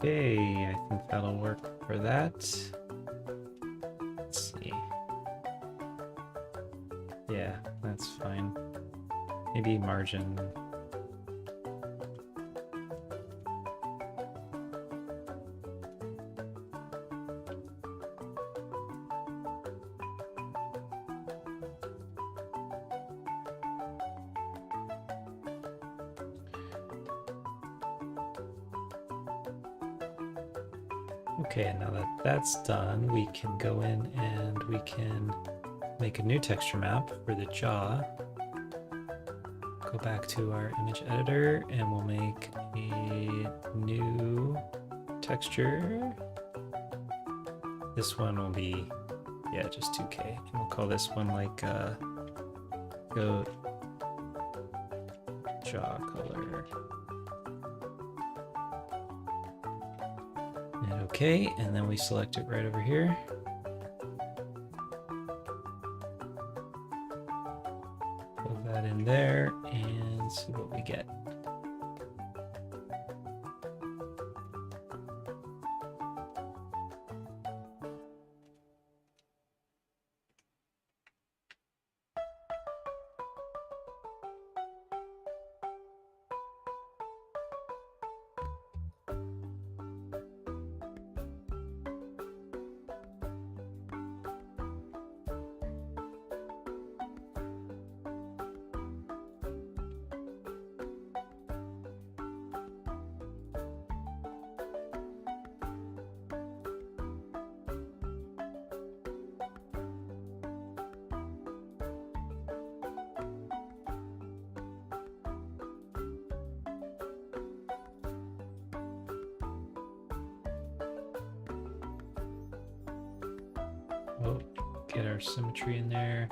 Okay, I think that'll work for that. Let's see. Yeah, that's fine. Maybe margin. Okay, now that that's done, we can go in and we can make a new texture map for the jaw. Go back to our image editor and we'll make a new texture. This one will be, yeah, just 2K. And we'll call this one like goat jaw color. And okay, and then we select it right over here. Pull that in there and see what we get. We'll get our symmetry in there.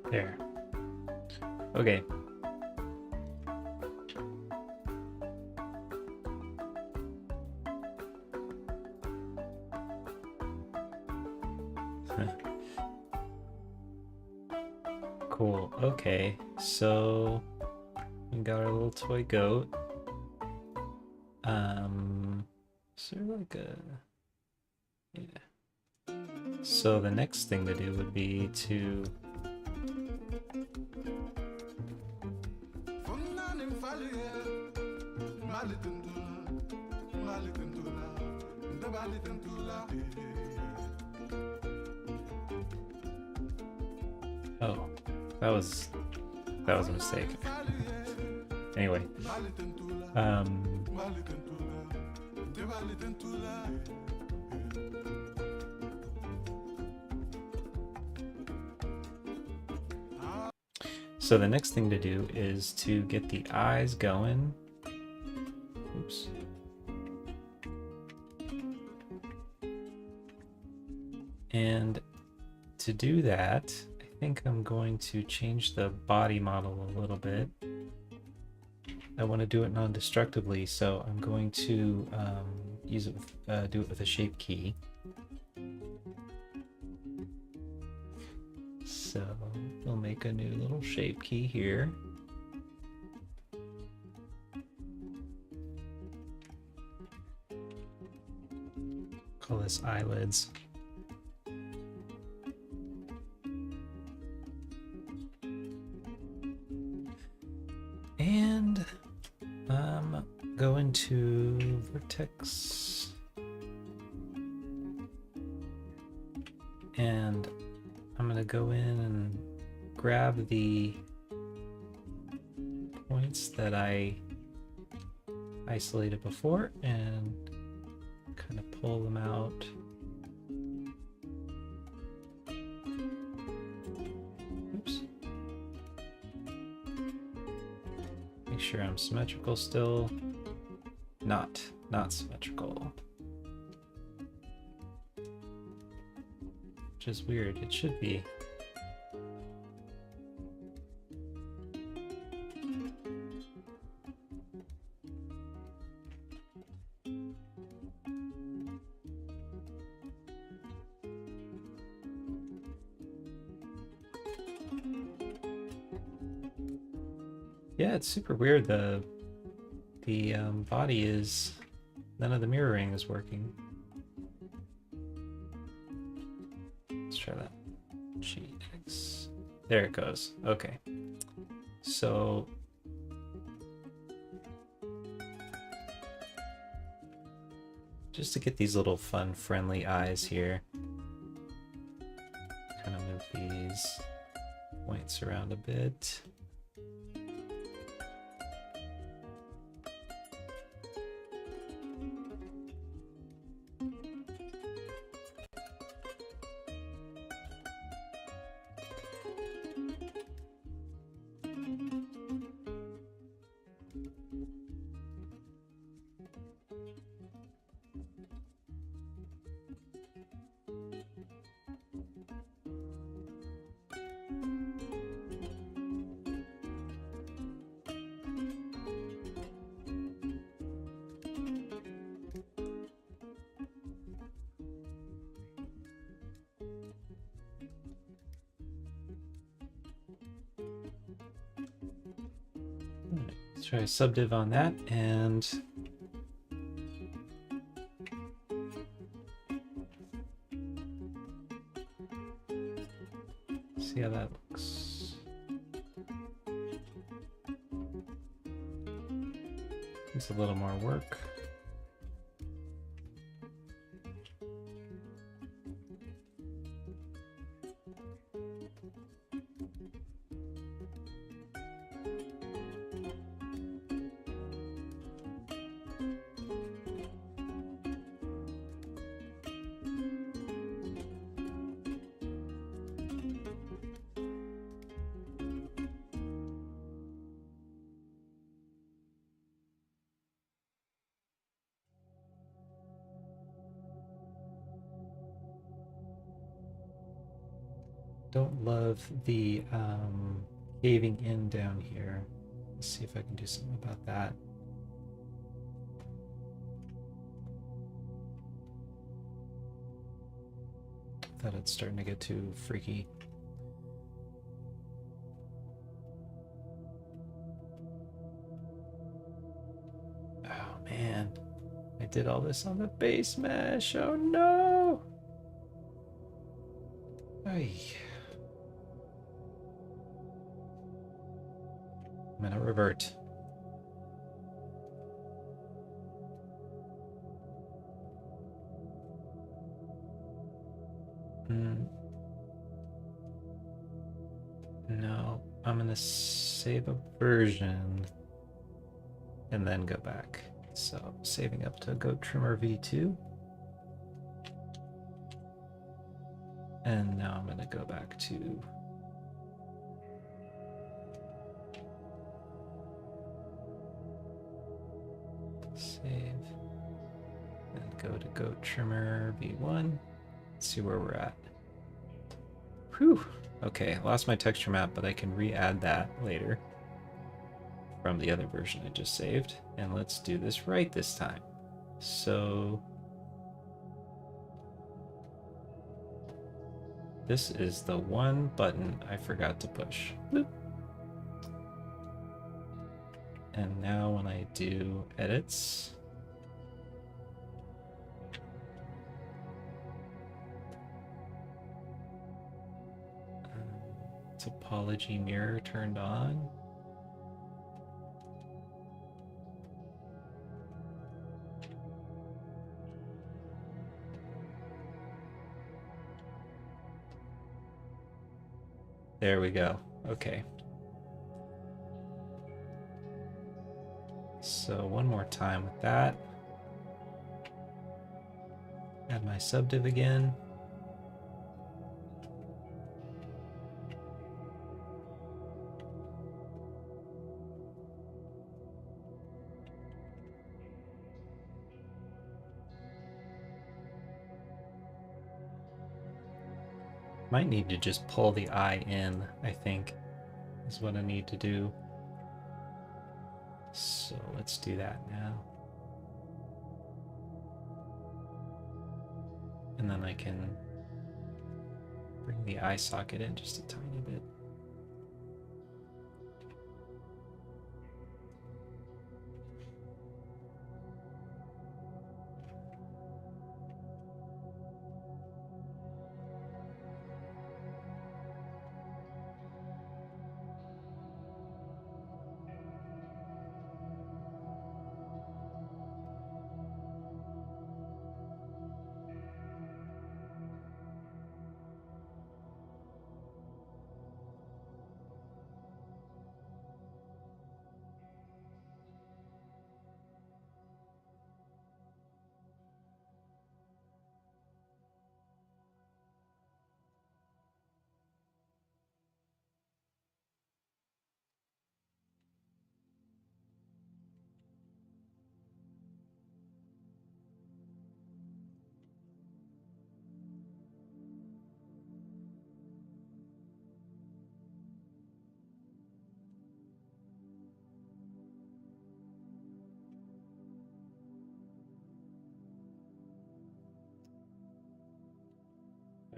There. Okay. Cool. Okay, so we got our little toy goat. Is there like a... Yeah. So the next thing to do would be to... Oh, that was a mistake. Anyway, so the next thing to do is to get the eyes going. Oops. And to do that, I think I'm going to change the body model a little bit. I want to do it non-destructively, so I'm going to use it with, do it with a shape key. So we'll make a new little shape key here. Call this eyelids. And go into vertex, and I'm going to go in and grab the points that I isolated before and kind of pull them out. Oops. Make sure I'm symmetrical still. Not symmetrical. Which is weird. It should be. Yeah, it's super weird. The body is, none of the mirroring is working. Let's try that. GX. There it goes. Okay. So just to get these little fun, friendly eyes here, kind of move these points around a bit. Let's try a subdiv on that and see how that looks. It's a little more work. Don't love the caving in down here. Let's see if I can do something about that. Thought it's starting to get too freaky. did all this on the base mesh. Oh no! Ay. I'm gonna revert. No, I'm gonna save a version and then go back. So saving up to Goat Trimmer V2. And now I'm gonna go back to save and go to Goat Trimmer V1. Let's see where we're at. Whew. Okay, lost my texture map, but I can re-add that later from the other version I just saved. And let's do this right this time. So this is the one button I forgot to push. Boop. And now when I do edits, topology mirror turned on. There we go. Okay. So one more time with that. Add my subdiv again. Might need to just pull the eye in, I think, is what I need to do. So let's do that now. And then I can bring the eye socket in just a tiny bit.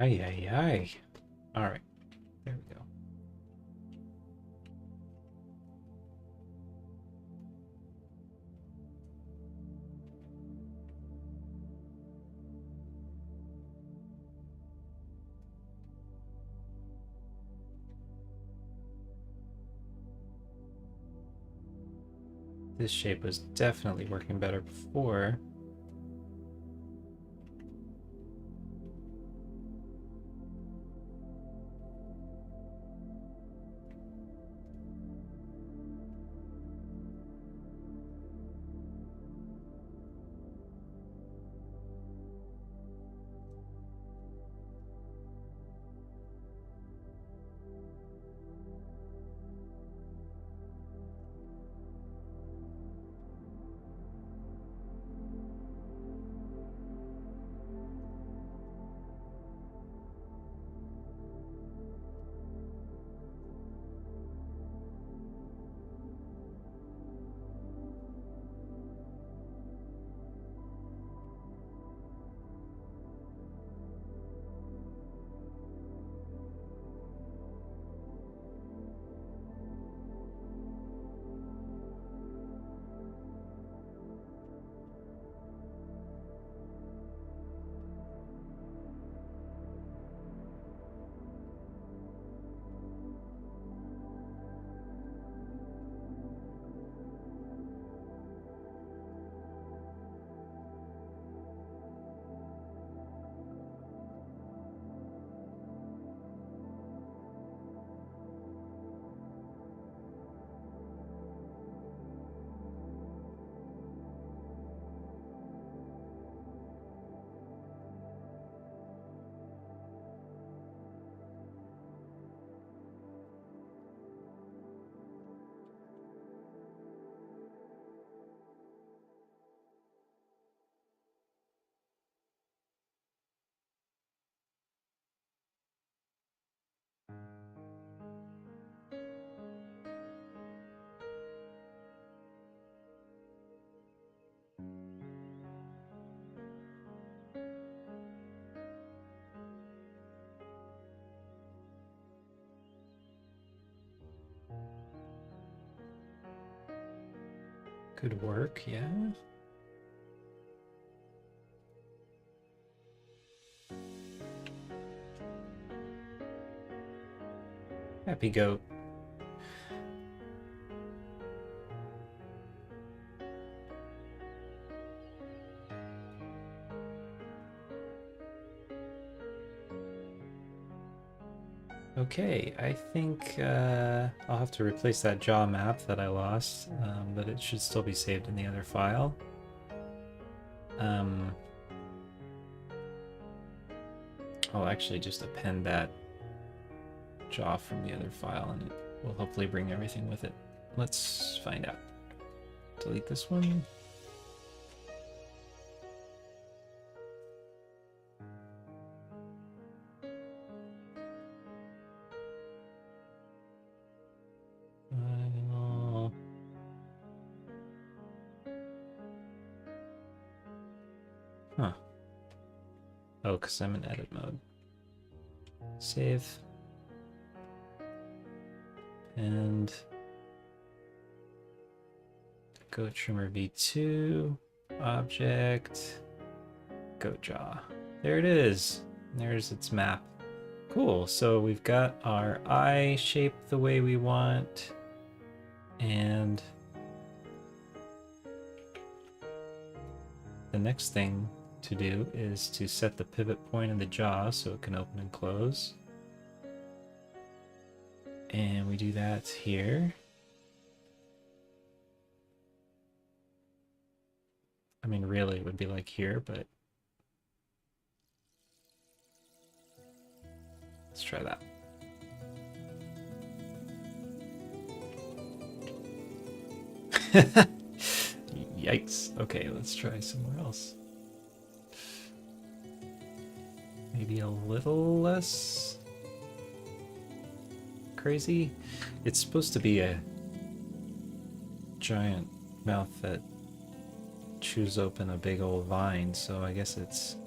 Ay, ay, ay. All right, there we go. This shape was definitely working better before. Could work, yeah. Happy goat. Okay, I think I'll have to replace that jaw map that I lost, but it should still be saved in the other file. I'll actually just append that jaw from the other file and it will hopefully bring everything with it. Let's find out. Delete this one. Huh. Oh, because I'm in edit mode. Save. And goat trimmer v2, object, goat jaw. There it is. There's its map. Cool. So we've got our eye shaped the way we want. And the next thing to do is to set the pivot point of the jaw so it can open and close. And we do that here. I mean, really, it would be like here, but let's try that. Yikes. Okay, let's try somewhere else. Maybe a little less crazy. It's supposed to be a giant mouth that chews open a big old vine, so I guess it's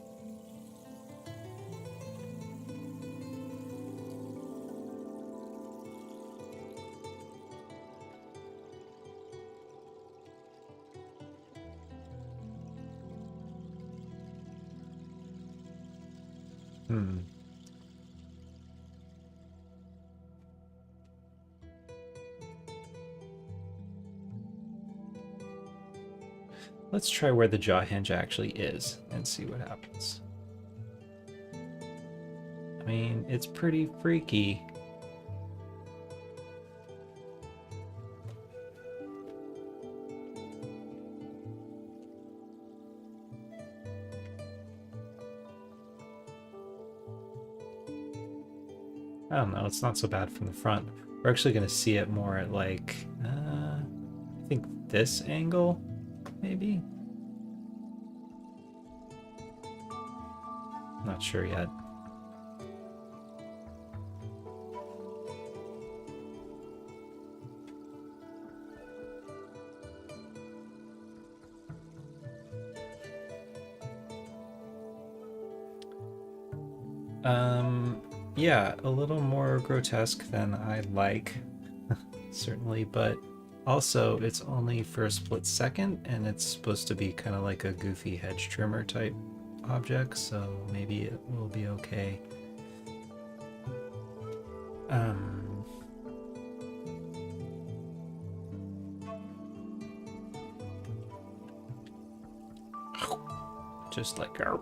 Let's try where the jaw hinge actually is and see what happens. I mean, it's pretty freaky. I don't know, it's not so bad from the front. We're actually going to see it more at like, I think this angle, maybe? Not sure yet. Yeah, a little more grotesque than I like, certainly, but also it's only for a split second, and it's supposed to be kind of like a goofy hedge trimmer type object, so maybe it will be okay. Just like our...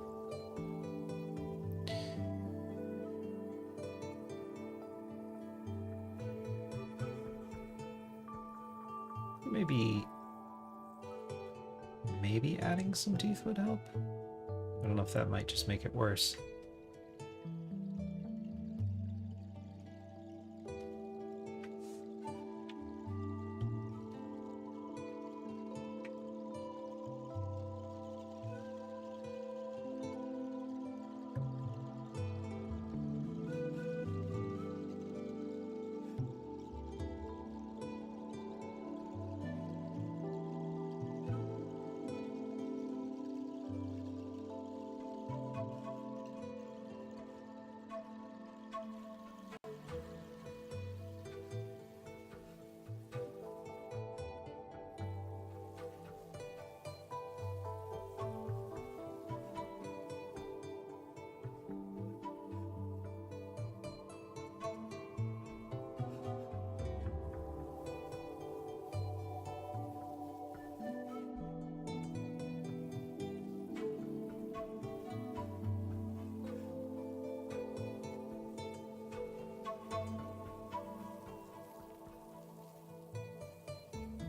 Maybe adding some teeth would help. I don't know if that might just make it worse.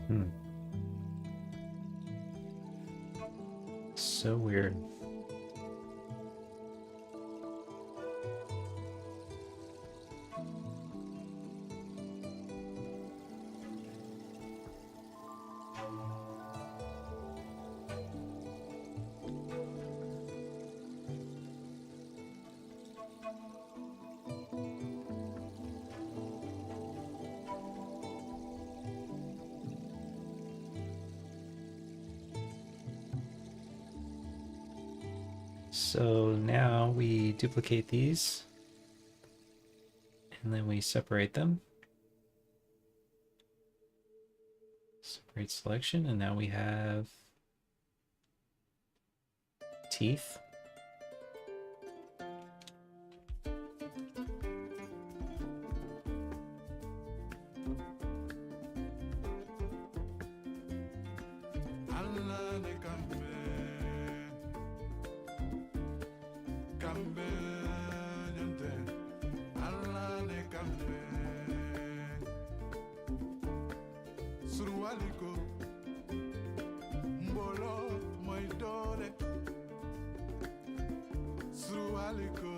Hmm. So weird. So now we duplicate these and then we separate them. Separate selection, and now we have teeth. Allah ne kambe, kambe nyonte. Allah ne kambe, surualiko, mbolo moidore, surualiko.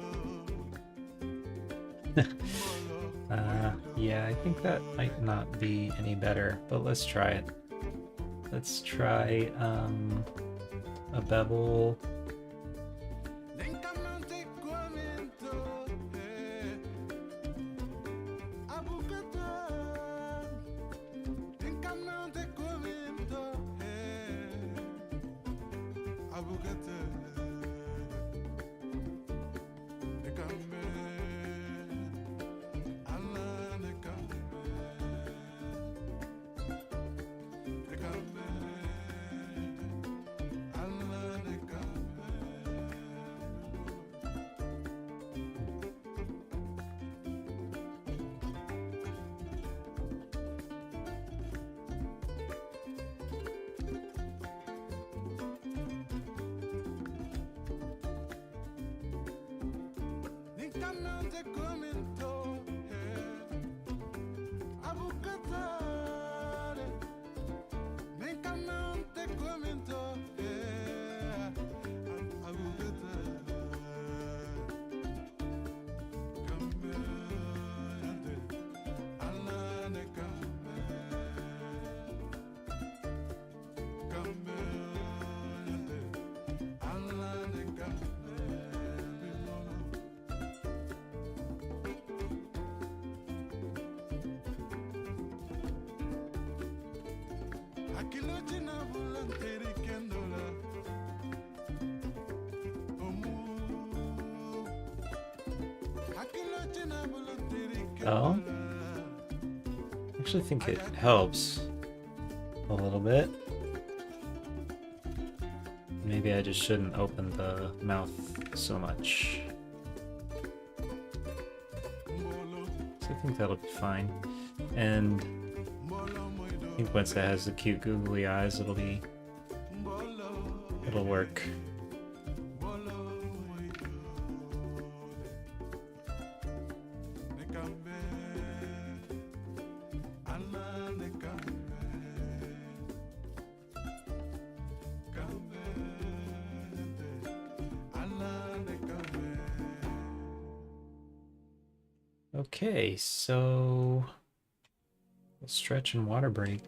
Yeah, I think that might not be any better, but let's try it. Let's try a bevel. Lentamente comento, abugata. Lentamente comento, abugata. Ne kambe, Allah ne kambe, ne kambe, Allah ne kambe. Lentamente comento, abugata. Lentamente comento, abugata. Kambe, Allah ne kambe, kambe, Allah ne kambe. Aquilo china volanteri kendola, omu. Aquilo china volanteri Oh, kendola. I actually think it helps a little bit. Maybe I just shouldn't open the mouth so much. So I think that'll be fine. And I think once it has the cute googly eyes, it'll work. Okay, so let's stretch and water break.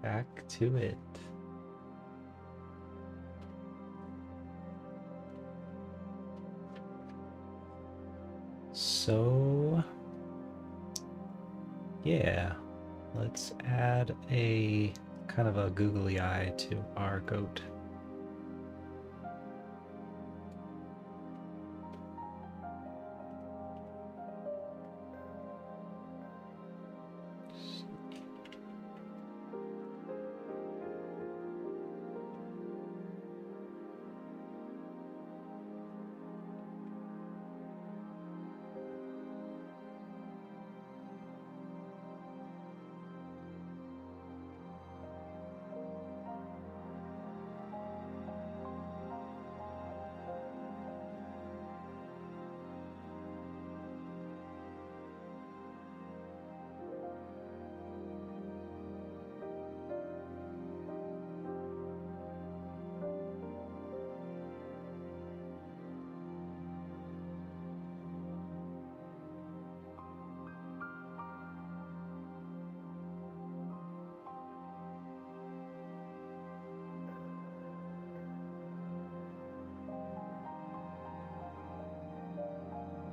back to it. So, yeah, let's add a kind of a googly eye to our goat.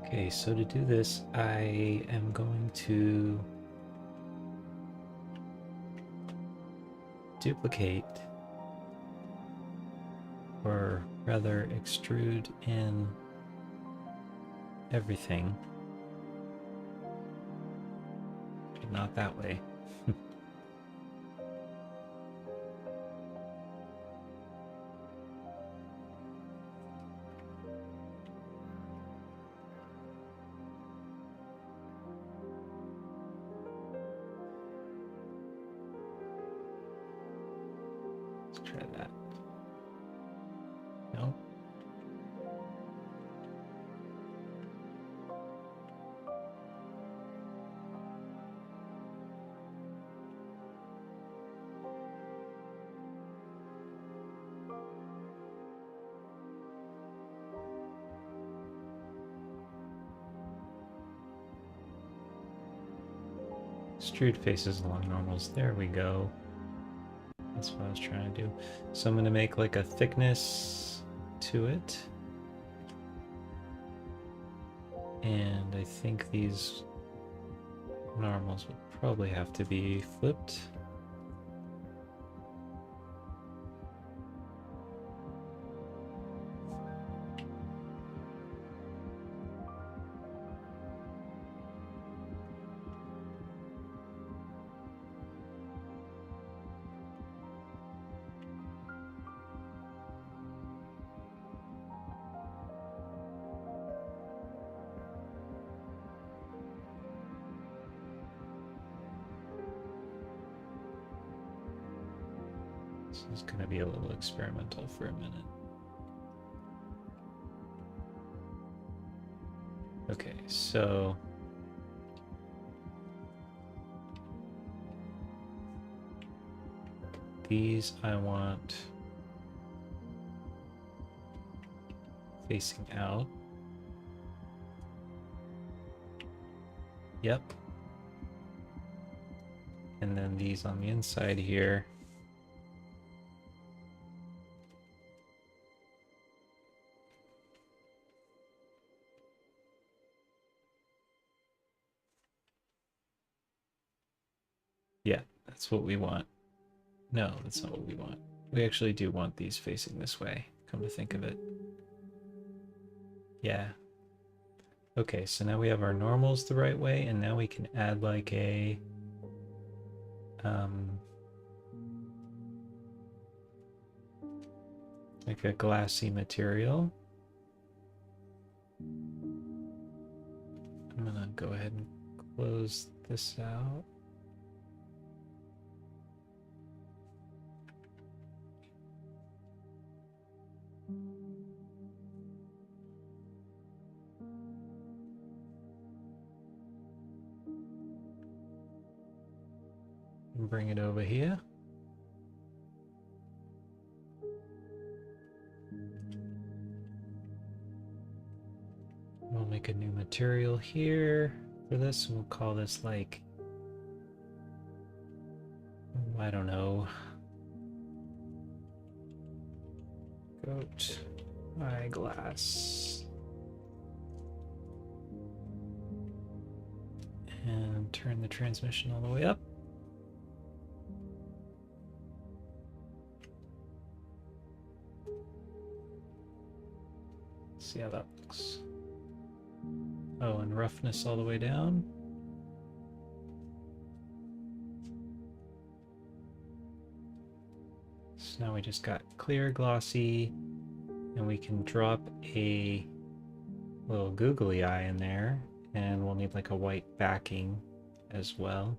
Okay, so to do this, I am going to duplicate, or rather extrude in everything, but not that way. Let's try that. No. Extrude faces along normals. There we go. That's what I was trying to do. So I'm going to make like a thickness to it. And I think these normals would probably have to be flipped. This is going to be a little experimental for a minute. Okay, so these I want facing out. Yep. And then these on the inside here. Yeah, that's what we want. No, that's not what we want. We actually do want these facing this way, come to think of it. Yeah. Okay, so now we have our normals the right way, and now we can add like a glassy material. I'm gonna go ahead and close this out. And bring it over here. We'll make a new material here for this, and we'll call this like I don't know. Goat eyeglass. And turn the transmission all the way up. See how that looks. Oh, and roughness all the way down. So now we just got clear, glossy, and we can drop a little googly eye in there, and we'll need like a white backing as well.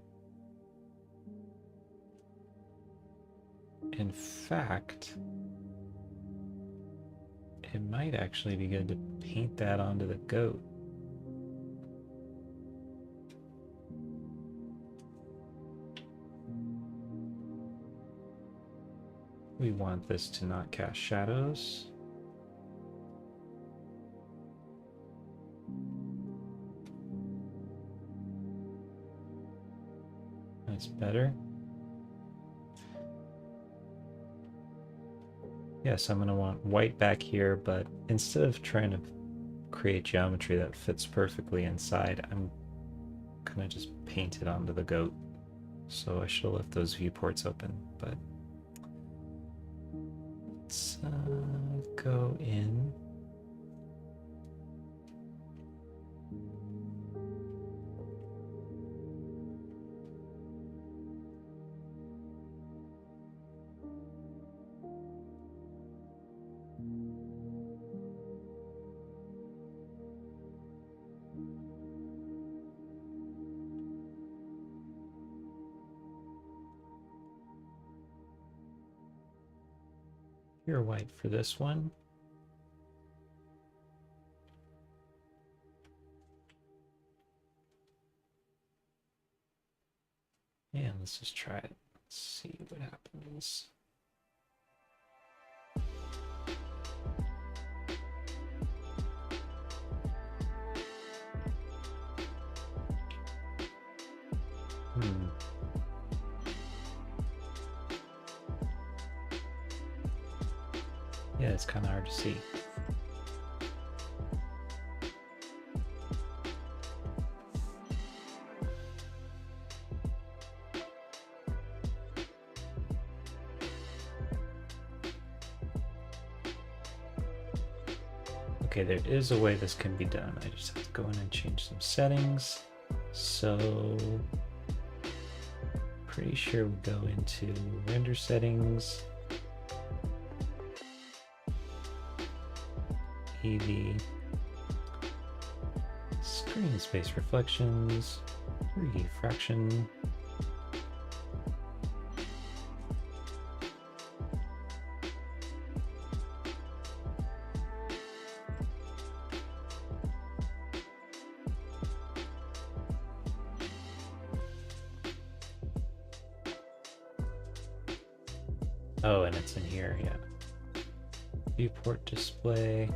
In fact, it might actually be good to paint that onto the goat. We want this to not cast shadows. That's better. Yes, I'm going to want white back here, but instead of trying to create geometry that fits perfectly inside, I'm going to just paint it onto the goat. So I should have left those viewports open, but let's go in. Pure white for this one. And let's just try it. Let's see what happens. Yeah, it's kind of hard to see. Okay, there is a way this can be done. I just have to go in and change some settings. So, pretty sure we go into render settings, EV, screen space reflections, refraction. Oh, and it's in here, yeah. Viewport display.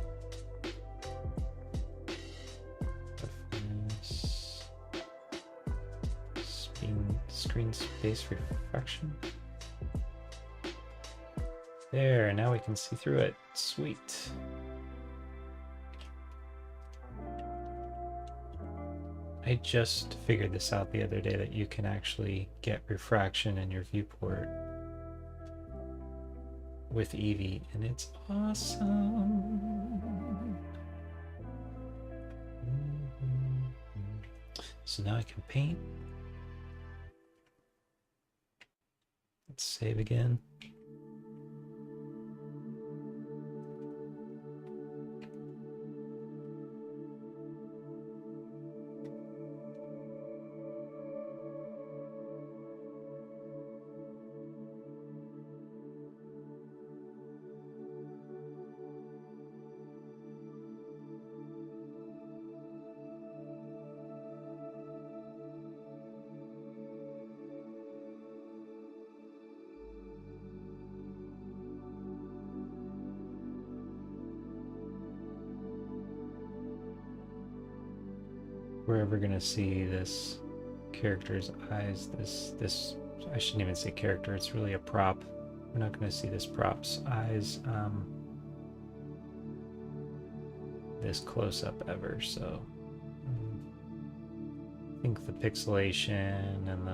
Roughness. Screen space refraction. There, now we can see through it. Sweet. I just figured this out the other day that you can actually get refraction in your viewport with Eevee, and it's awesome. So now I can paint. Let's save again. We're ever gonna see this character's eyes, this I shouldn't even say character, it's really a prop. We're not going to see this prop's eyes this close up ever, so I think the pixelation and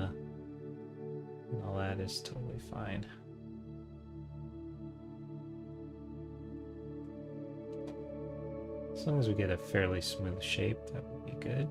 all that is totally fine. As long as we get a fairly smooth shape, that would be good.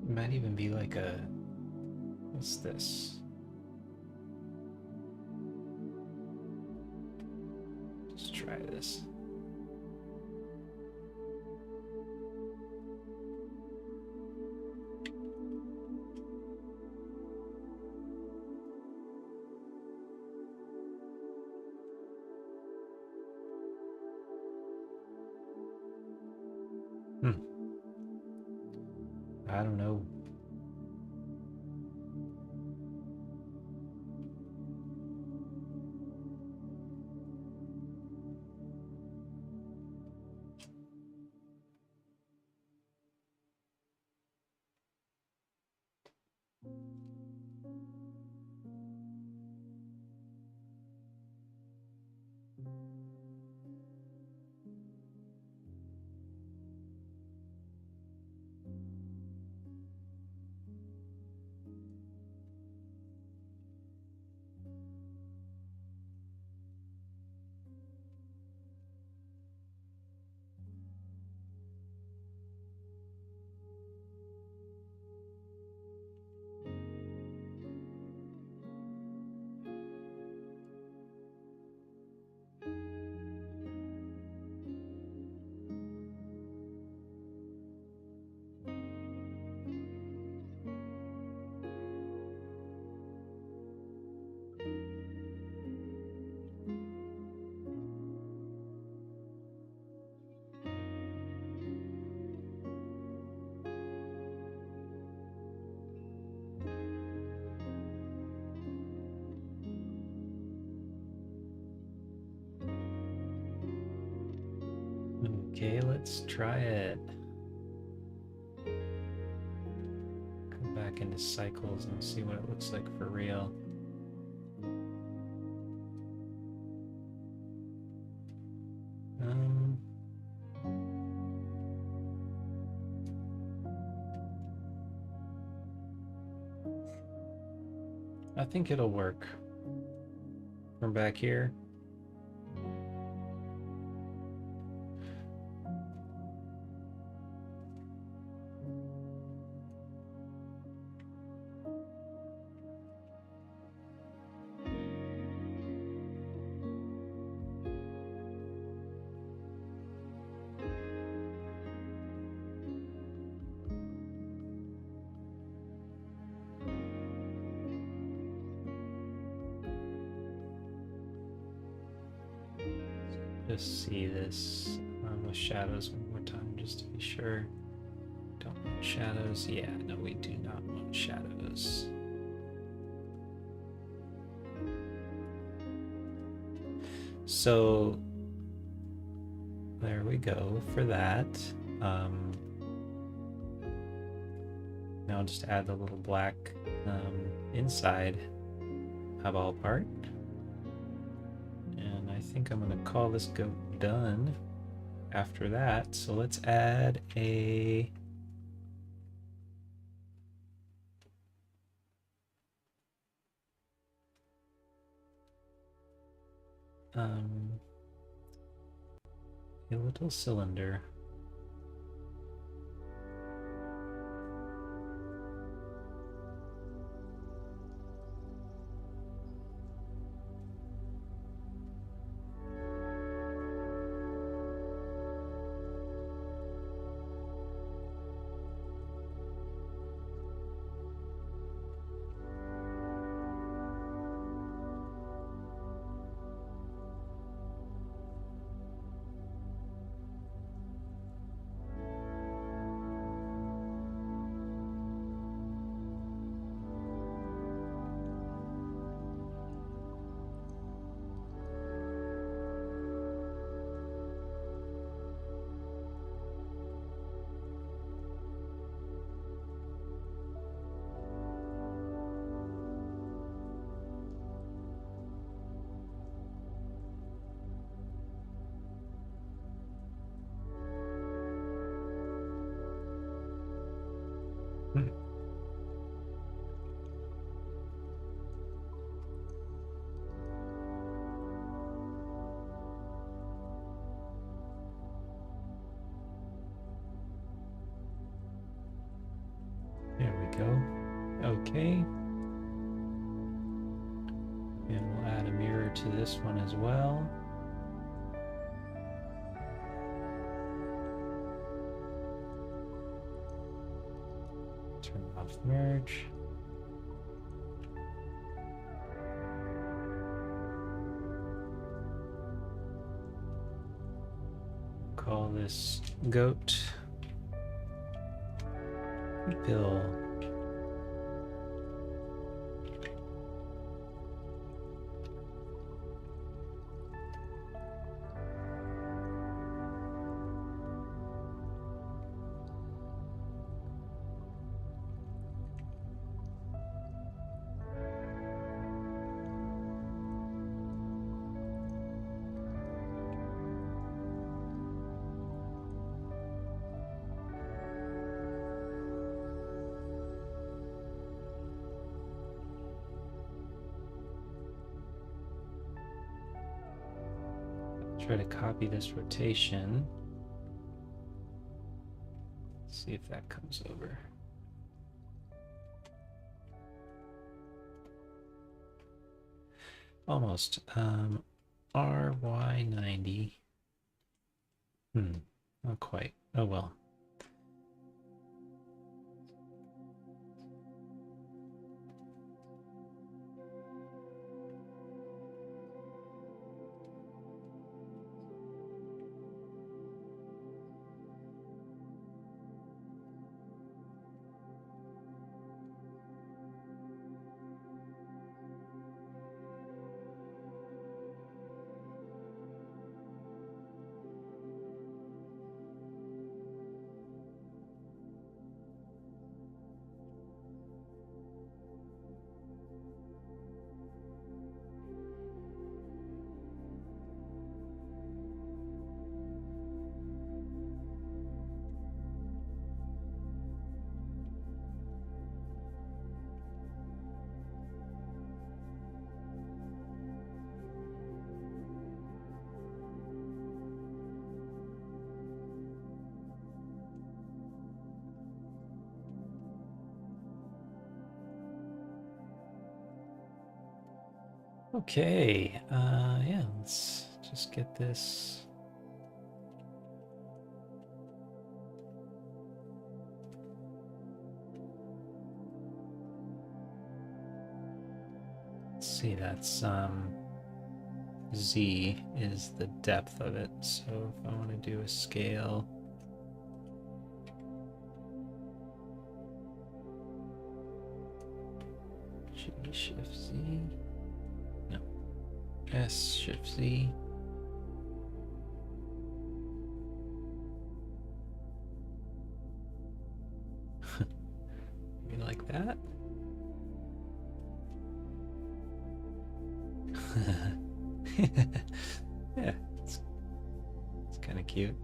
It might even be like a, what's this? Let's try this. I don't know. Okay, let's try it. Come back into cycles and see what it looks like for real. I think it'll work. From back here. Just see this with shadows one more time just to be sure. Don't want shadows. Yeah, no, we do not want shadows. So there we go for that. Now I'll just add the little black inside eyeball part. And I think I'm going to call this goat done after that. So let's add a little cylinder. There we go. Okay. And we'll add a mirror to this one as well. Turn off merge. Call this goat Bill. Try to copy this rotation. See if that comes over. Almost. RY90. Not quite. Oh well. Okay, yeah, let's just get this. Let's see, that's Z is the depth of it. So if I want to do a scale, G Shift Z. No. S Shift Z. that. Yeah, it's kind of cute.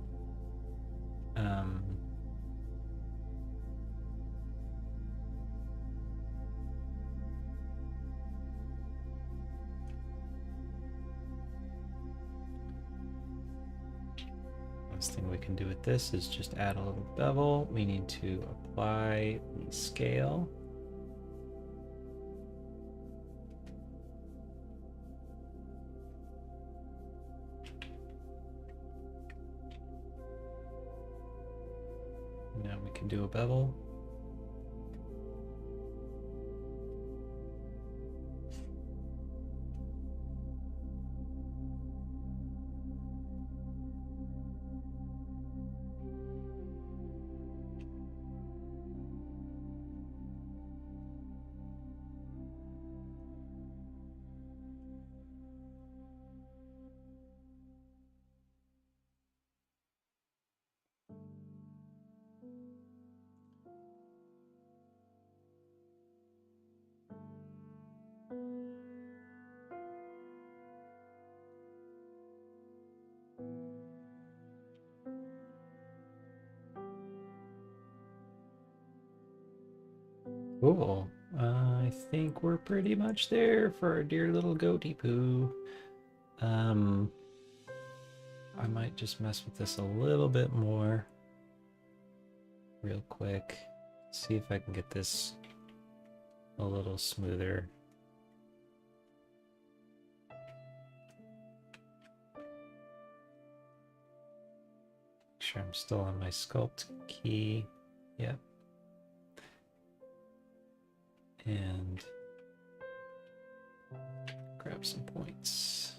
Last thing we can do with this is just add a little bevel. We need to apply the scale. Now we can do a bevel. Cool. I think we're pretty much there for our dear little goatee poo. I might just mess with this a little bit more real quick. See if I can get this a little smoother. Make sure I'm still on my sculpt key. Yep. And grab some points.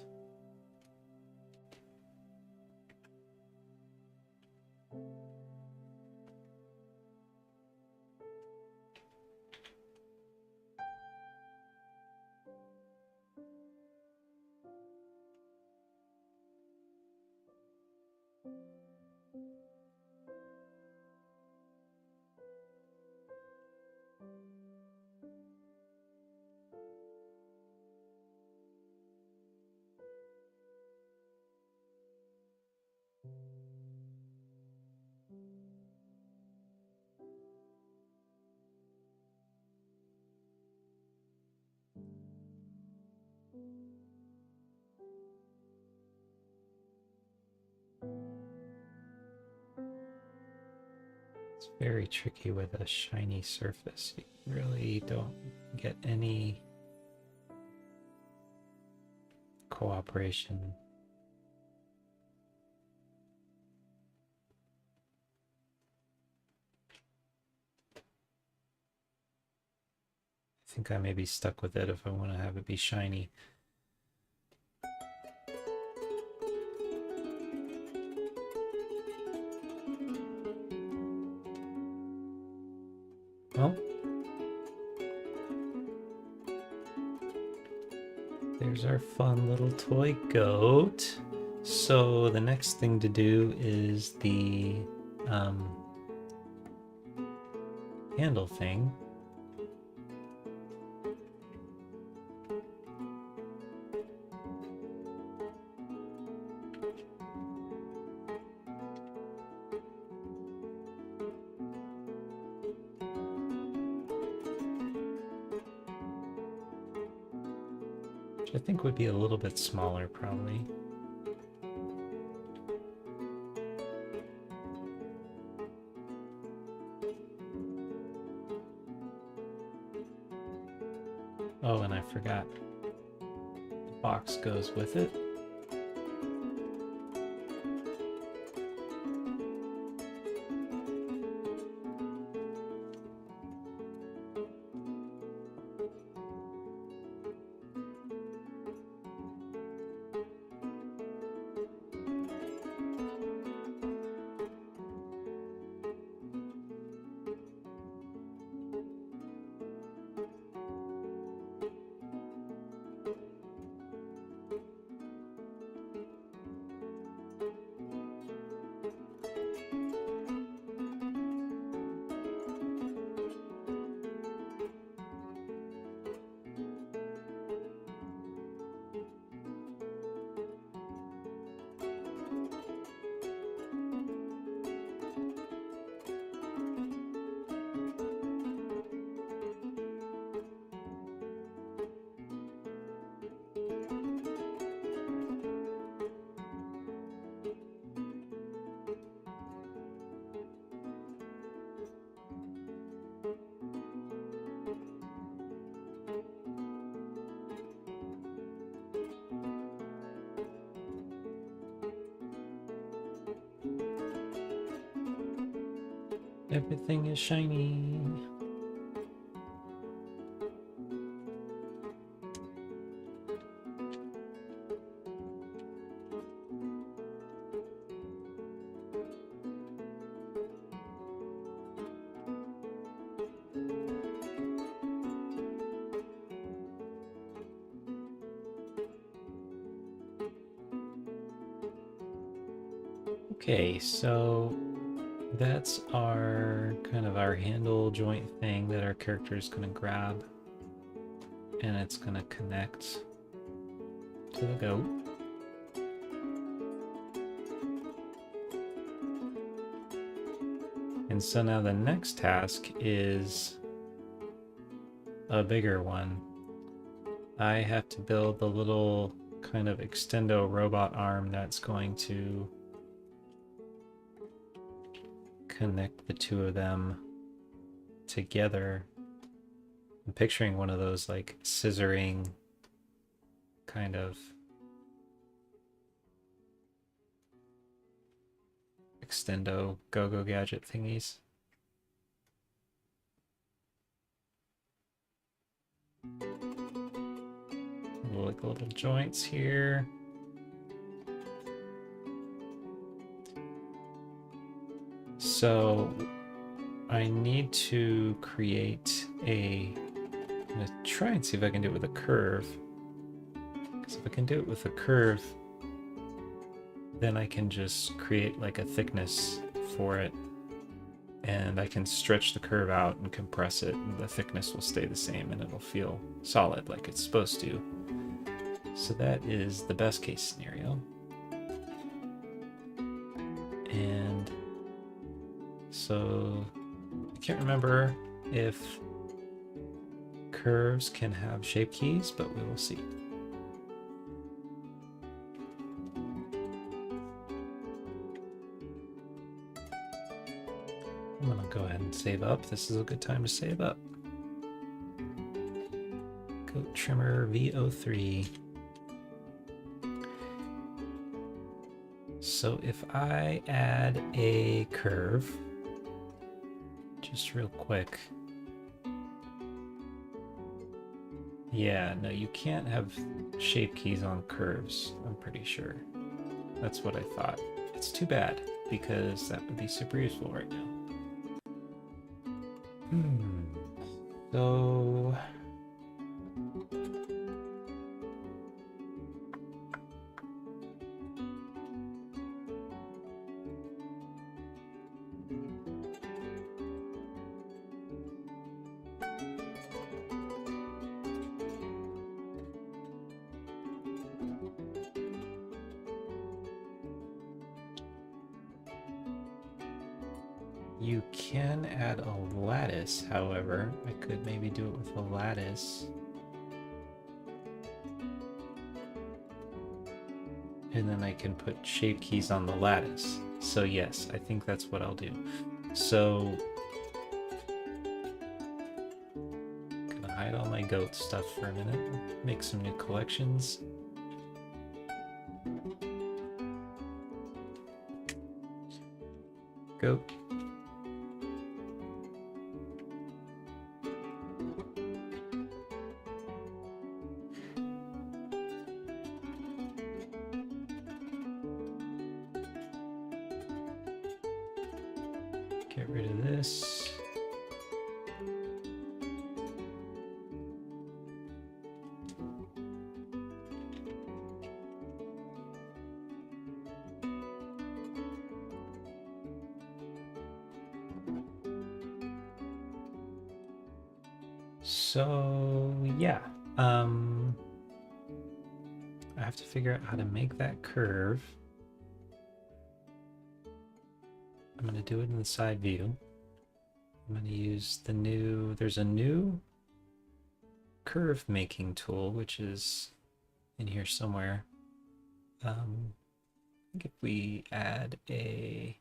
It's very tricky with a shiny surface. You really don't get any cooperation. I think I may be stuck with it if I want to have it be shiny. Well, there's our fun little toy goat. So the next thing to do is the handle thing. Which I think would be a little bit smaller probably. Oh, and I forgot. The box goes with it. Everything is shiny. Okay, so that's our kind of our handle joint thing that our character is going to grab, and it's going to connect to the goat. And so now the next task is a bigger one. I have to build the little kind of extendo robot arm that's going to connect the two of them together. I'm picturing one of those like scissoring kind of extendo go-go gadget thingies. Like little joints here. So I need to create I'm gonna try and see if I can do it with a curve. Because if I can do it with a curve, then I can just create like a thickness for it. And I can stretch the curve out and compress it, and the thickness will stay the same and it'll feel solid like it's supposed to. So that is the best case scenario. And so I can't remember if curves can have shape keys, but we will see. I'm gonna go ahead and save up. This is a good time to save up. Goat trimmer V03. So if I add a curve, just real quick. Yeah, no, you can't have shape keys on curves, I'm pretty sure. That's what I thought. It's too bad, because that would be super useful right now. So... you can add a lattice, however. I could maybe do it with a lattice. And then I can put shape keys on the lattice. So yes, I think that's what I'll do. So... gonna hide all my goat stuff for a minute. Make some new collections. Goat. Get rid of this. So yeah, I have to figure out how to make that curve. I'm going to do it in the side view. I'm going to use the new, there's a new curve making tool, which is in here somewhere. I think if we add a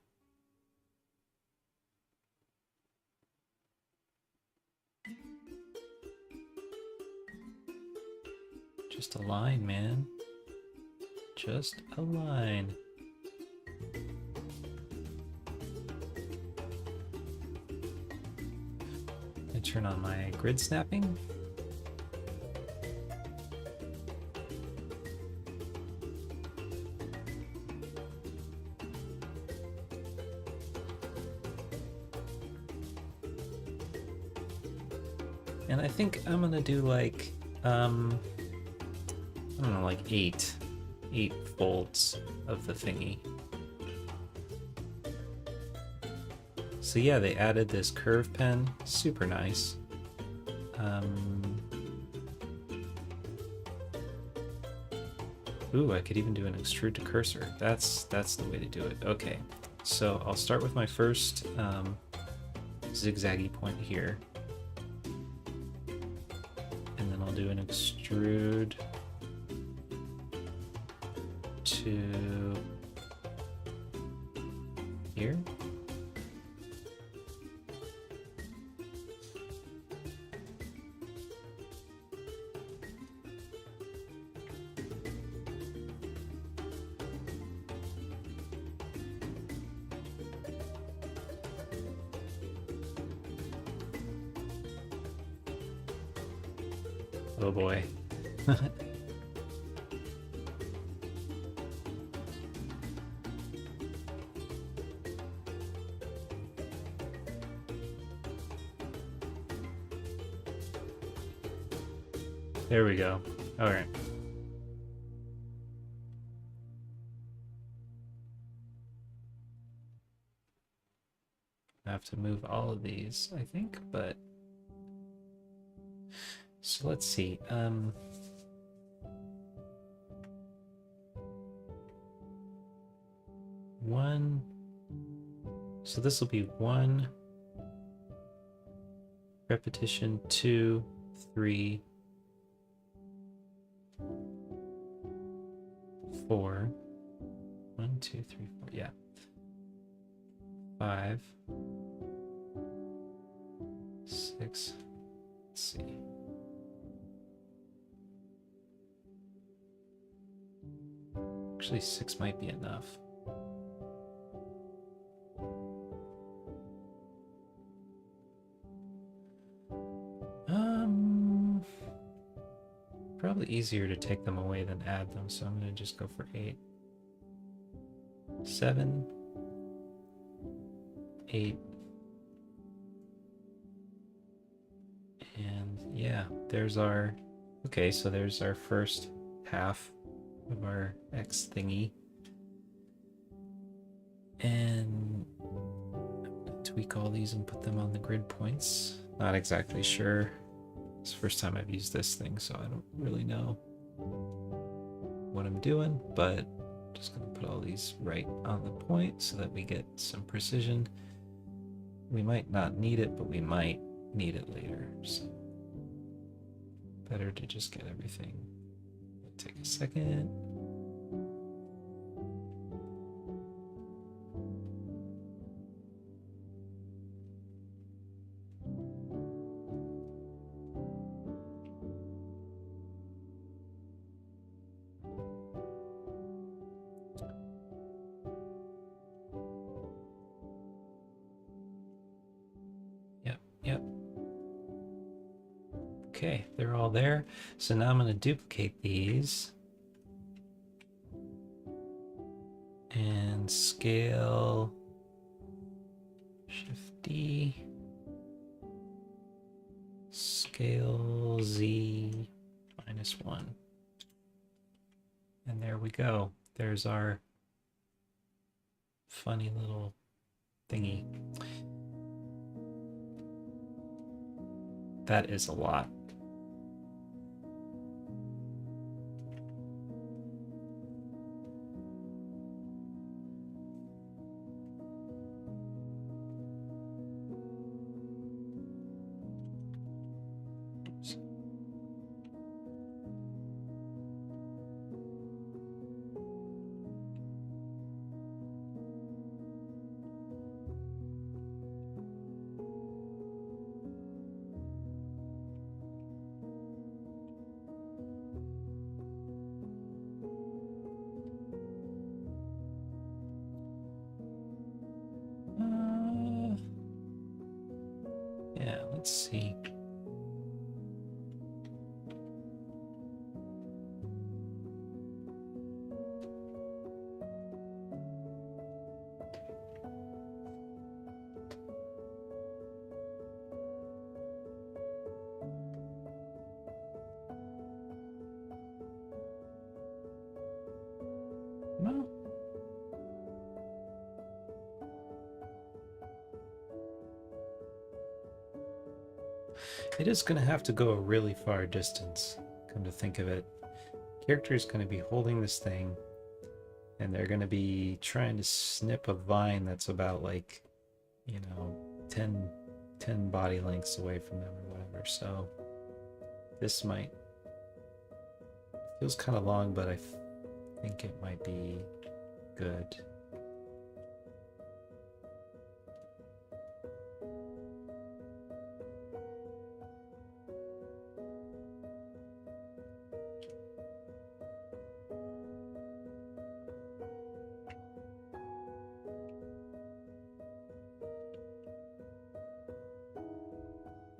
just a line, man. Just a line. I turn on my grid snapping. And I think I'm gonna do like, I don't know, like eight folds of the thingy. So yeah, they added this curve pen, super nice. Ooh, I could even do an extrude to cursor. That's the way to do it. Okay, so I'll start with my first zigzaggy point here. And then I'll do an extrude to here. Oh boy. There we go. All right. I have to move all of these, I think, but so let's see. One. So this will be 1 repetition, 2, 3, 4. 1, 2, 3, 4. Yeah. 5, 6. Let's see. Actually, 6 might be enough. Probably easier to take them away than add them, so I'm going to just go for 8. 7, 8, and yeah, there's our, okay, so there's our first half of our X thingy. And I'm going to tweak all these and put them on the grid points. Not exactly sure. It's the first time I've used this thing, so I don't really know what I'm doing, but I'm just going to put all these right on the point so that we get some precision. We might not need it, but we might need it later, so better to just get everything. Take a second. Yep. Okay, they're all there. So now I'm going to duplicate these and scale Shift D, scale Z -1. And there we go. There's our funny little thingy. That is a lot. Yeah, let's see. Well, it is going to have to go a really far distance, come to think of it. Character is going to be holding this thing, and they're going to be trying to snip a vine that's about like, 10 body lengths away from them or whatever. So this might, feels kind of long, but I think it might be good.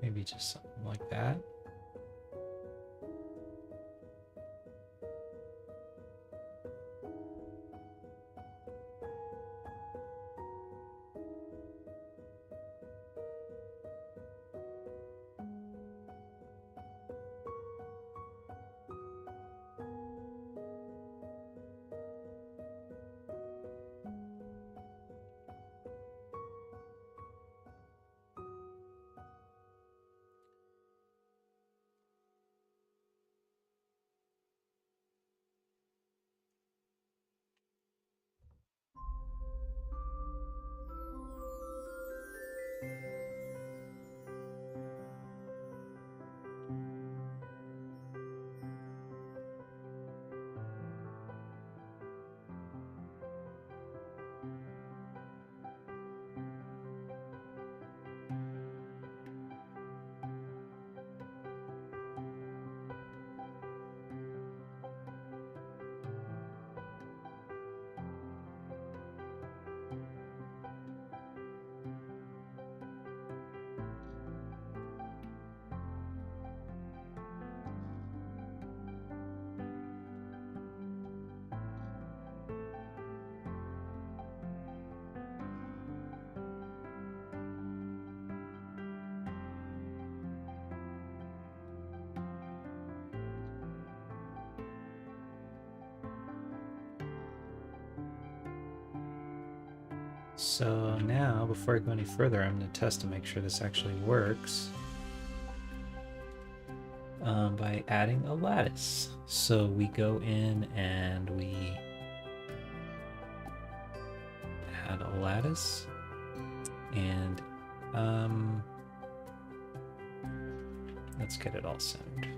Maybe just something like that. So now, before I go any further, I'm going to test to make sure this actually works by adding a lattice. So we go in and we add a lattice, and let's get it all centered.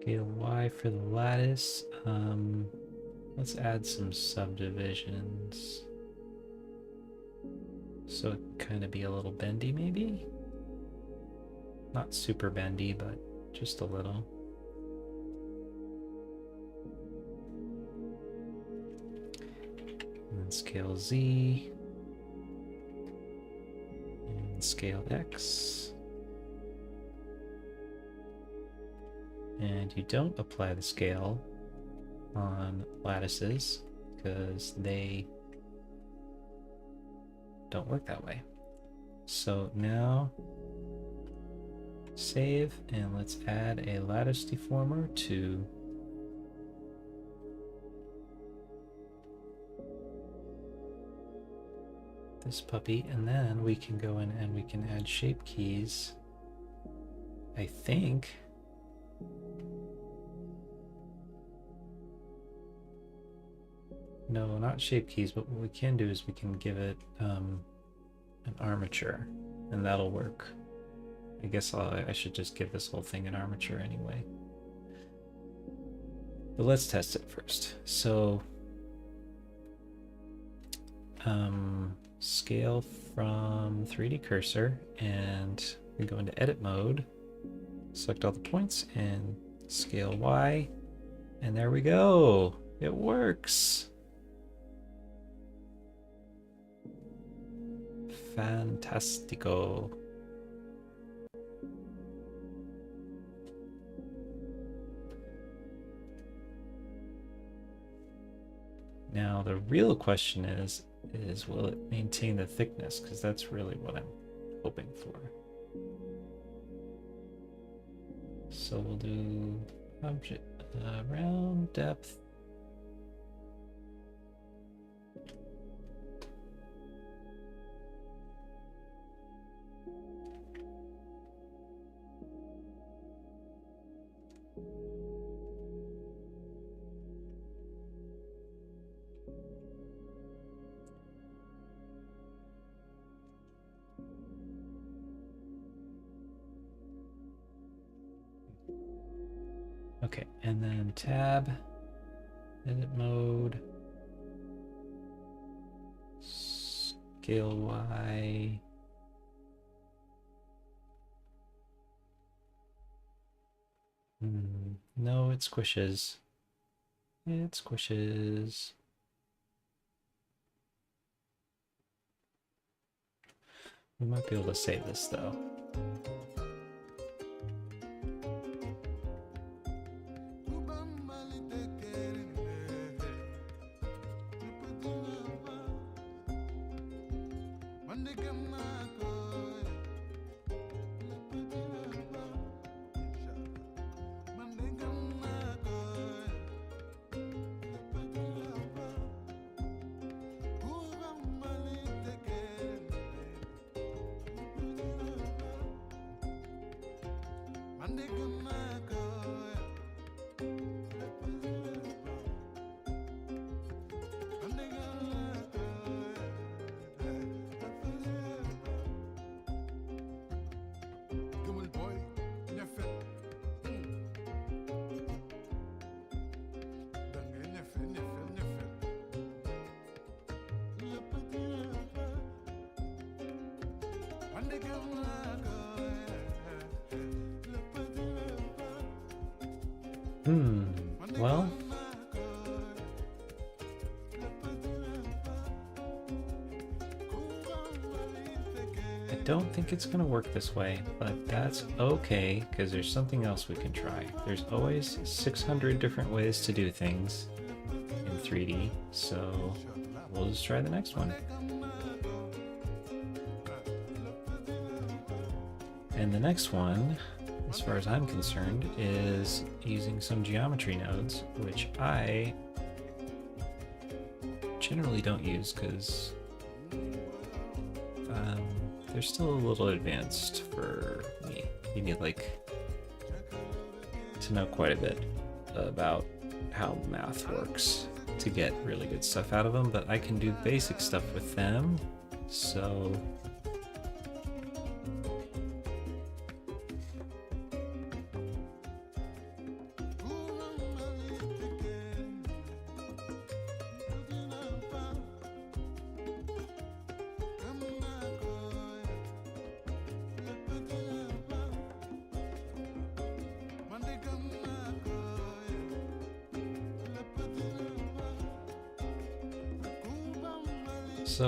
Scale Y for the lattice. Let's add some subdivisions. So it can kind of be a little bendy, maybe? Not super bendy, but just a little. And then scale Z. And scale X. And you don't apply the scale on lattices because they don't work that way. So now save, and let's add a lattice deformer to this puppy, and then we can go in and we can add shape keys. I think. No, not shape keys, but what we can do is we can give it an armature, and that'll work. I guess I should just give this whole thing an armature anyway. But let's test it first. So, scale from 3D cursor, and we go into edit mode, select all the points, and scale Y, and there we go. It works. Fantastico. Now the real question is will it maintain the thickness? Because that's really what I'm hoping for. So we'll do object round depth. Okay, and then tab, edit mode, scale Y. No, it squishes. It squishes. We might be able to save this though. Well, I don't think it's gonna work this way, but that's okay, because there's something else we can try. There's always 600 different ways to do things in 3D, so we'll just try the next one. And the next one, as far as I'm concerned, is using some geometry nodes, which I generally don't use because they're still a little advanced for me. You need to know quite a bit about how math works to get really good stuff out of them, but I can do basic stuff with them, so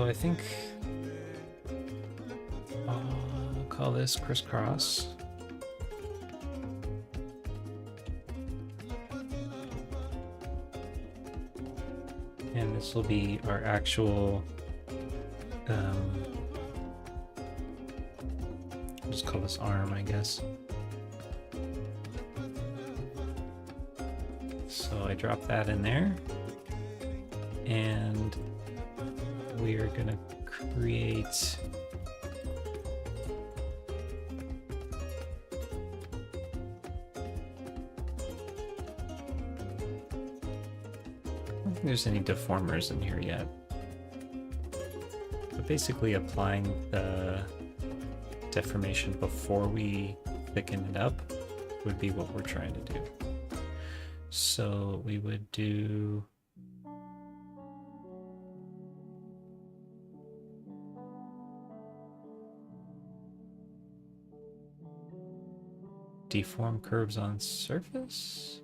I think I'll call this crisscross. And this will be our actual, I'll just call this arm, I guess. So I drop that in there, and we are gonna create I don't think there's any deformers in here yet. But basically applying the deformation before we thicken it up would be what we're trying to do. So we would do deform curves on surface.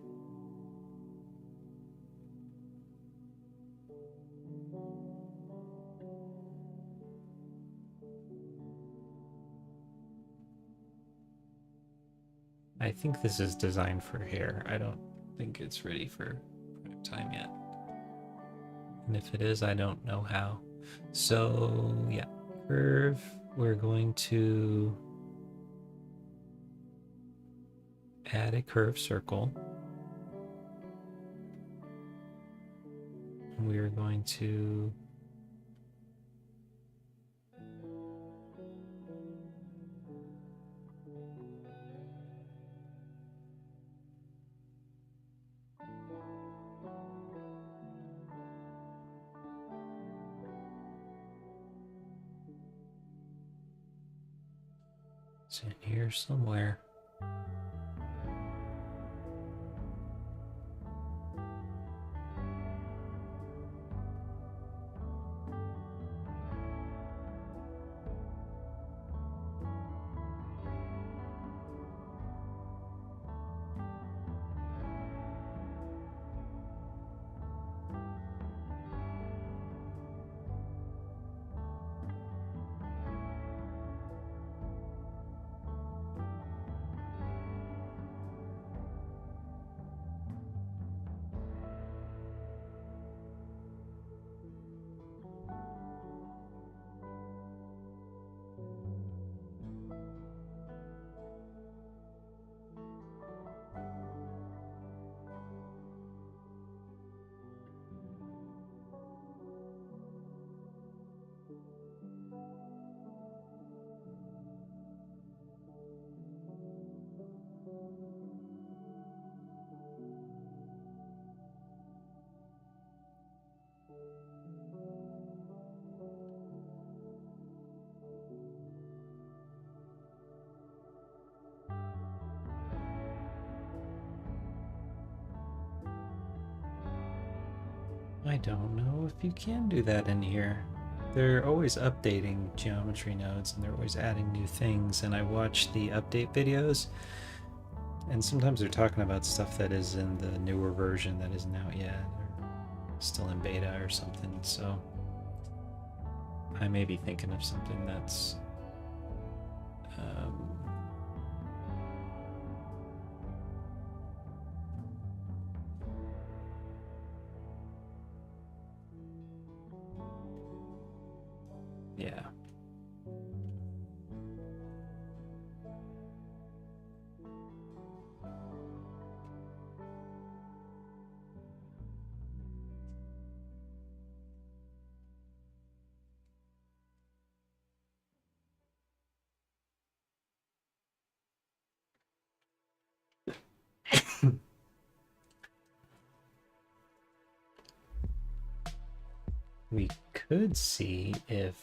I think this is designed for hair. I don't think it's ready for prime time yet. And if it is, I don't know how. So yeah, curve, we're going to add a curve circle. And we are going to it's in here somewhere. I don't know if you can do that in here. They're always updating geometry nodes and they're always adding new things, and I watch the update videos and sometimes they're talking about stuff that is in the newer version that isn't out yet or still in beta or something. So I may be thinking of something that's yeah. We could see if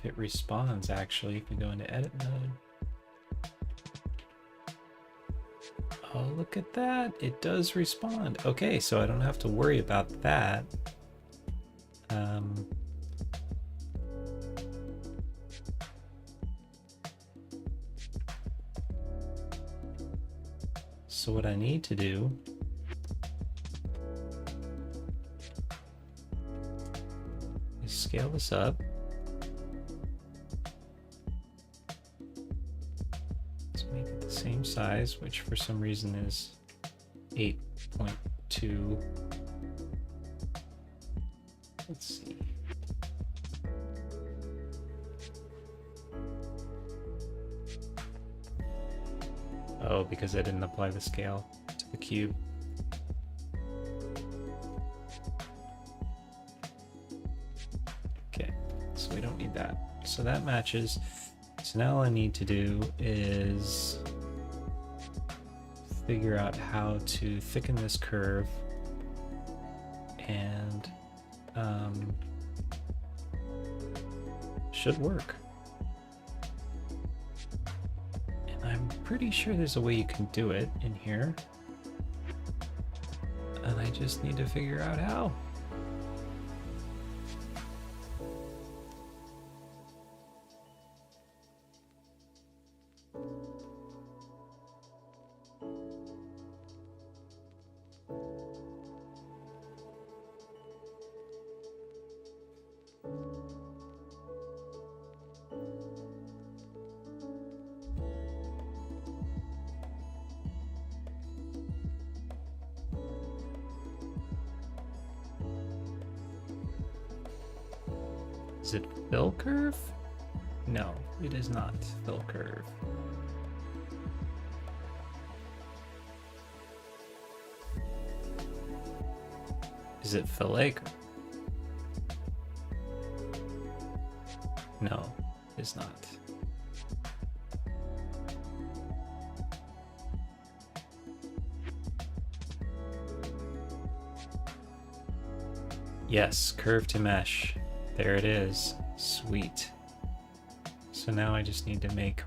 it responds actually if we go into edit mode. Oh, look at that. It does respond. Okay, so I don't have to worry about that. So what I need to do is scale this up. Let's make it the same size, which for some reason is 8.2. Let's see. Oh, because I didn't apply the scale to the cube. so we don't need that. So that matches. So now all I need to do is figure out how to thicken this curve and should work. And I'm pretty sure there's a way you can do it in here. And I just need to figure out how. Is it fill curve? No, it is not fill curve. Is it fillet curve? No, it's not. Yes, curve to mesh. There it is. Sweet. So now I just need to make,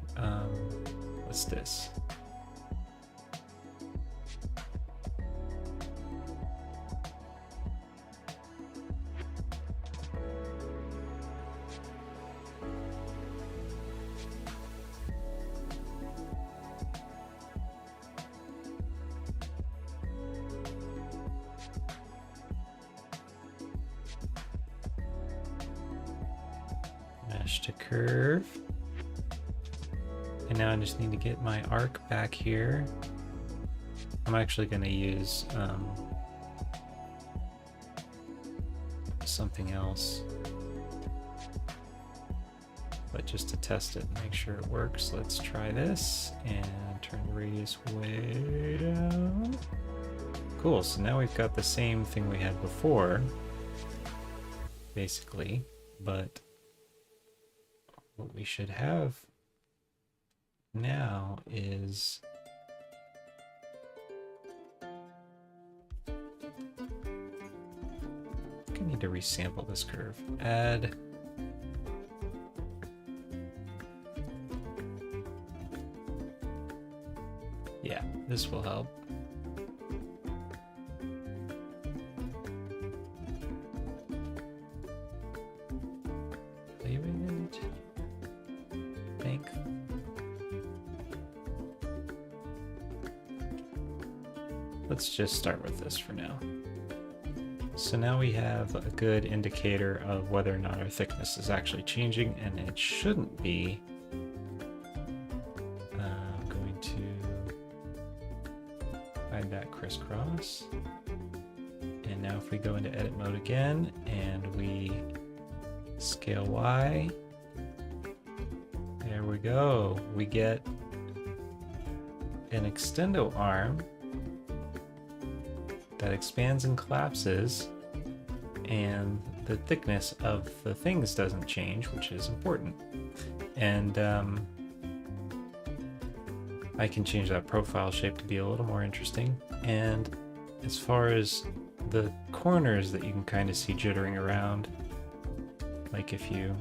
what's this? Mesh to curve. And now I just need to get my arc back here. I'm actually going to use something else. But just to test it and make sure it works, let's try this and turn the radius way down. Cool, so now we've got the same thing we had before, basically, but what we should have now is I need to resample this curve. Add yeah, this will help. Let's just start with this for now. So now we have a good indicator of whether or not our thickness is actually changing, and it shouldn't be. I'm going to hide that crisscross. And now if we go into edit mode again and we scale Y, there we go. We get an extendo arm that expands and collapses, and the thickness of the things doesn't change, which is important. And I can change that profile shape to be a little more interesting. And as far as the corners that you can kind of see jittering around, like if you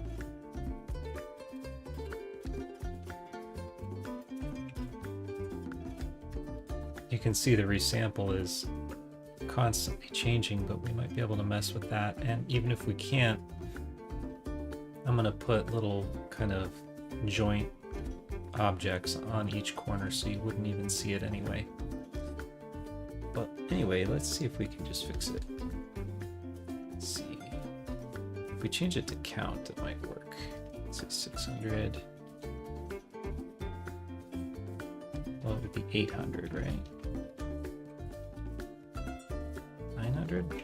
can see the resample is constantly changing, but we might be able to mess with that. And even if we can't, I'm going to put little kind of joint objects on each corner so you wouldn't even see it anyway. But anyway, let's see if we can just fix it. Let's see. If we change it to count, it might work. Let's say 600. Well, it would be 800, right? 900?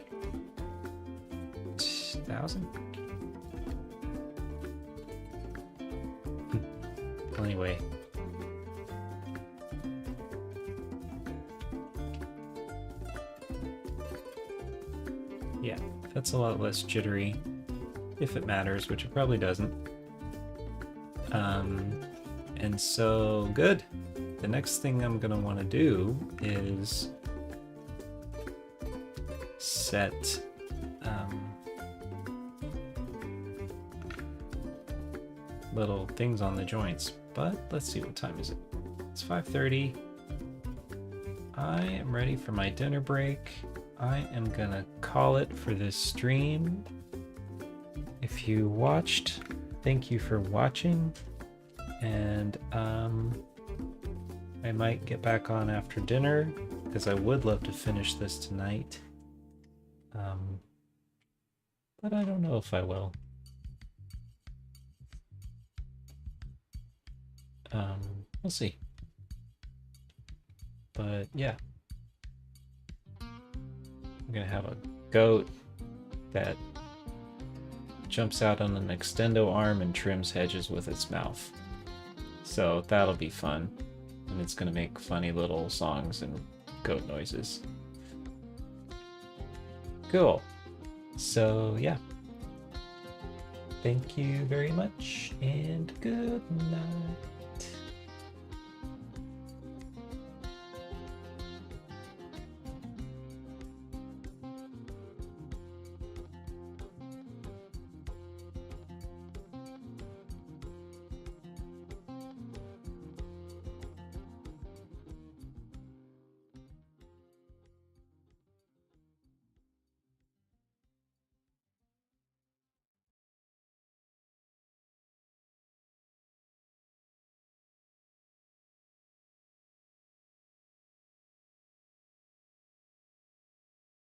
1,000? Well, anyway. Yeah, that's a lot less jittery. if it matters, which it probably doesn't. And so, good. The next thing I'm gonna want to do is set little things on the joints. But let's see, what time is it? It's 5:30. I am ready for my dinner break. I am gonna call it for this stream. If you watched, thank you for watching. And I might get back on after dinner because I would love to finish this tonight. But I don't know if I will. We'll see. But yeah, I'm gonna have a goat that jumps out on an extendo arm and trims hedges with its mouth. So that'll be fun. And it's gonna make funny little songs and goat noises. Cool. So yeah. Thank you very much and good night.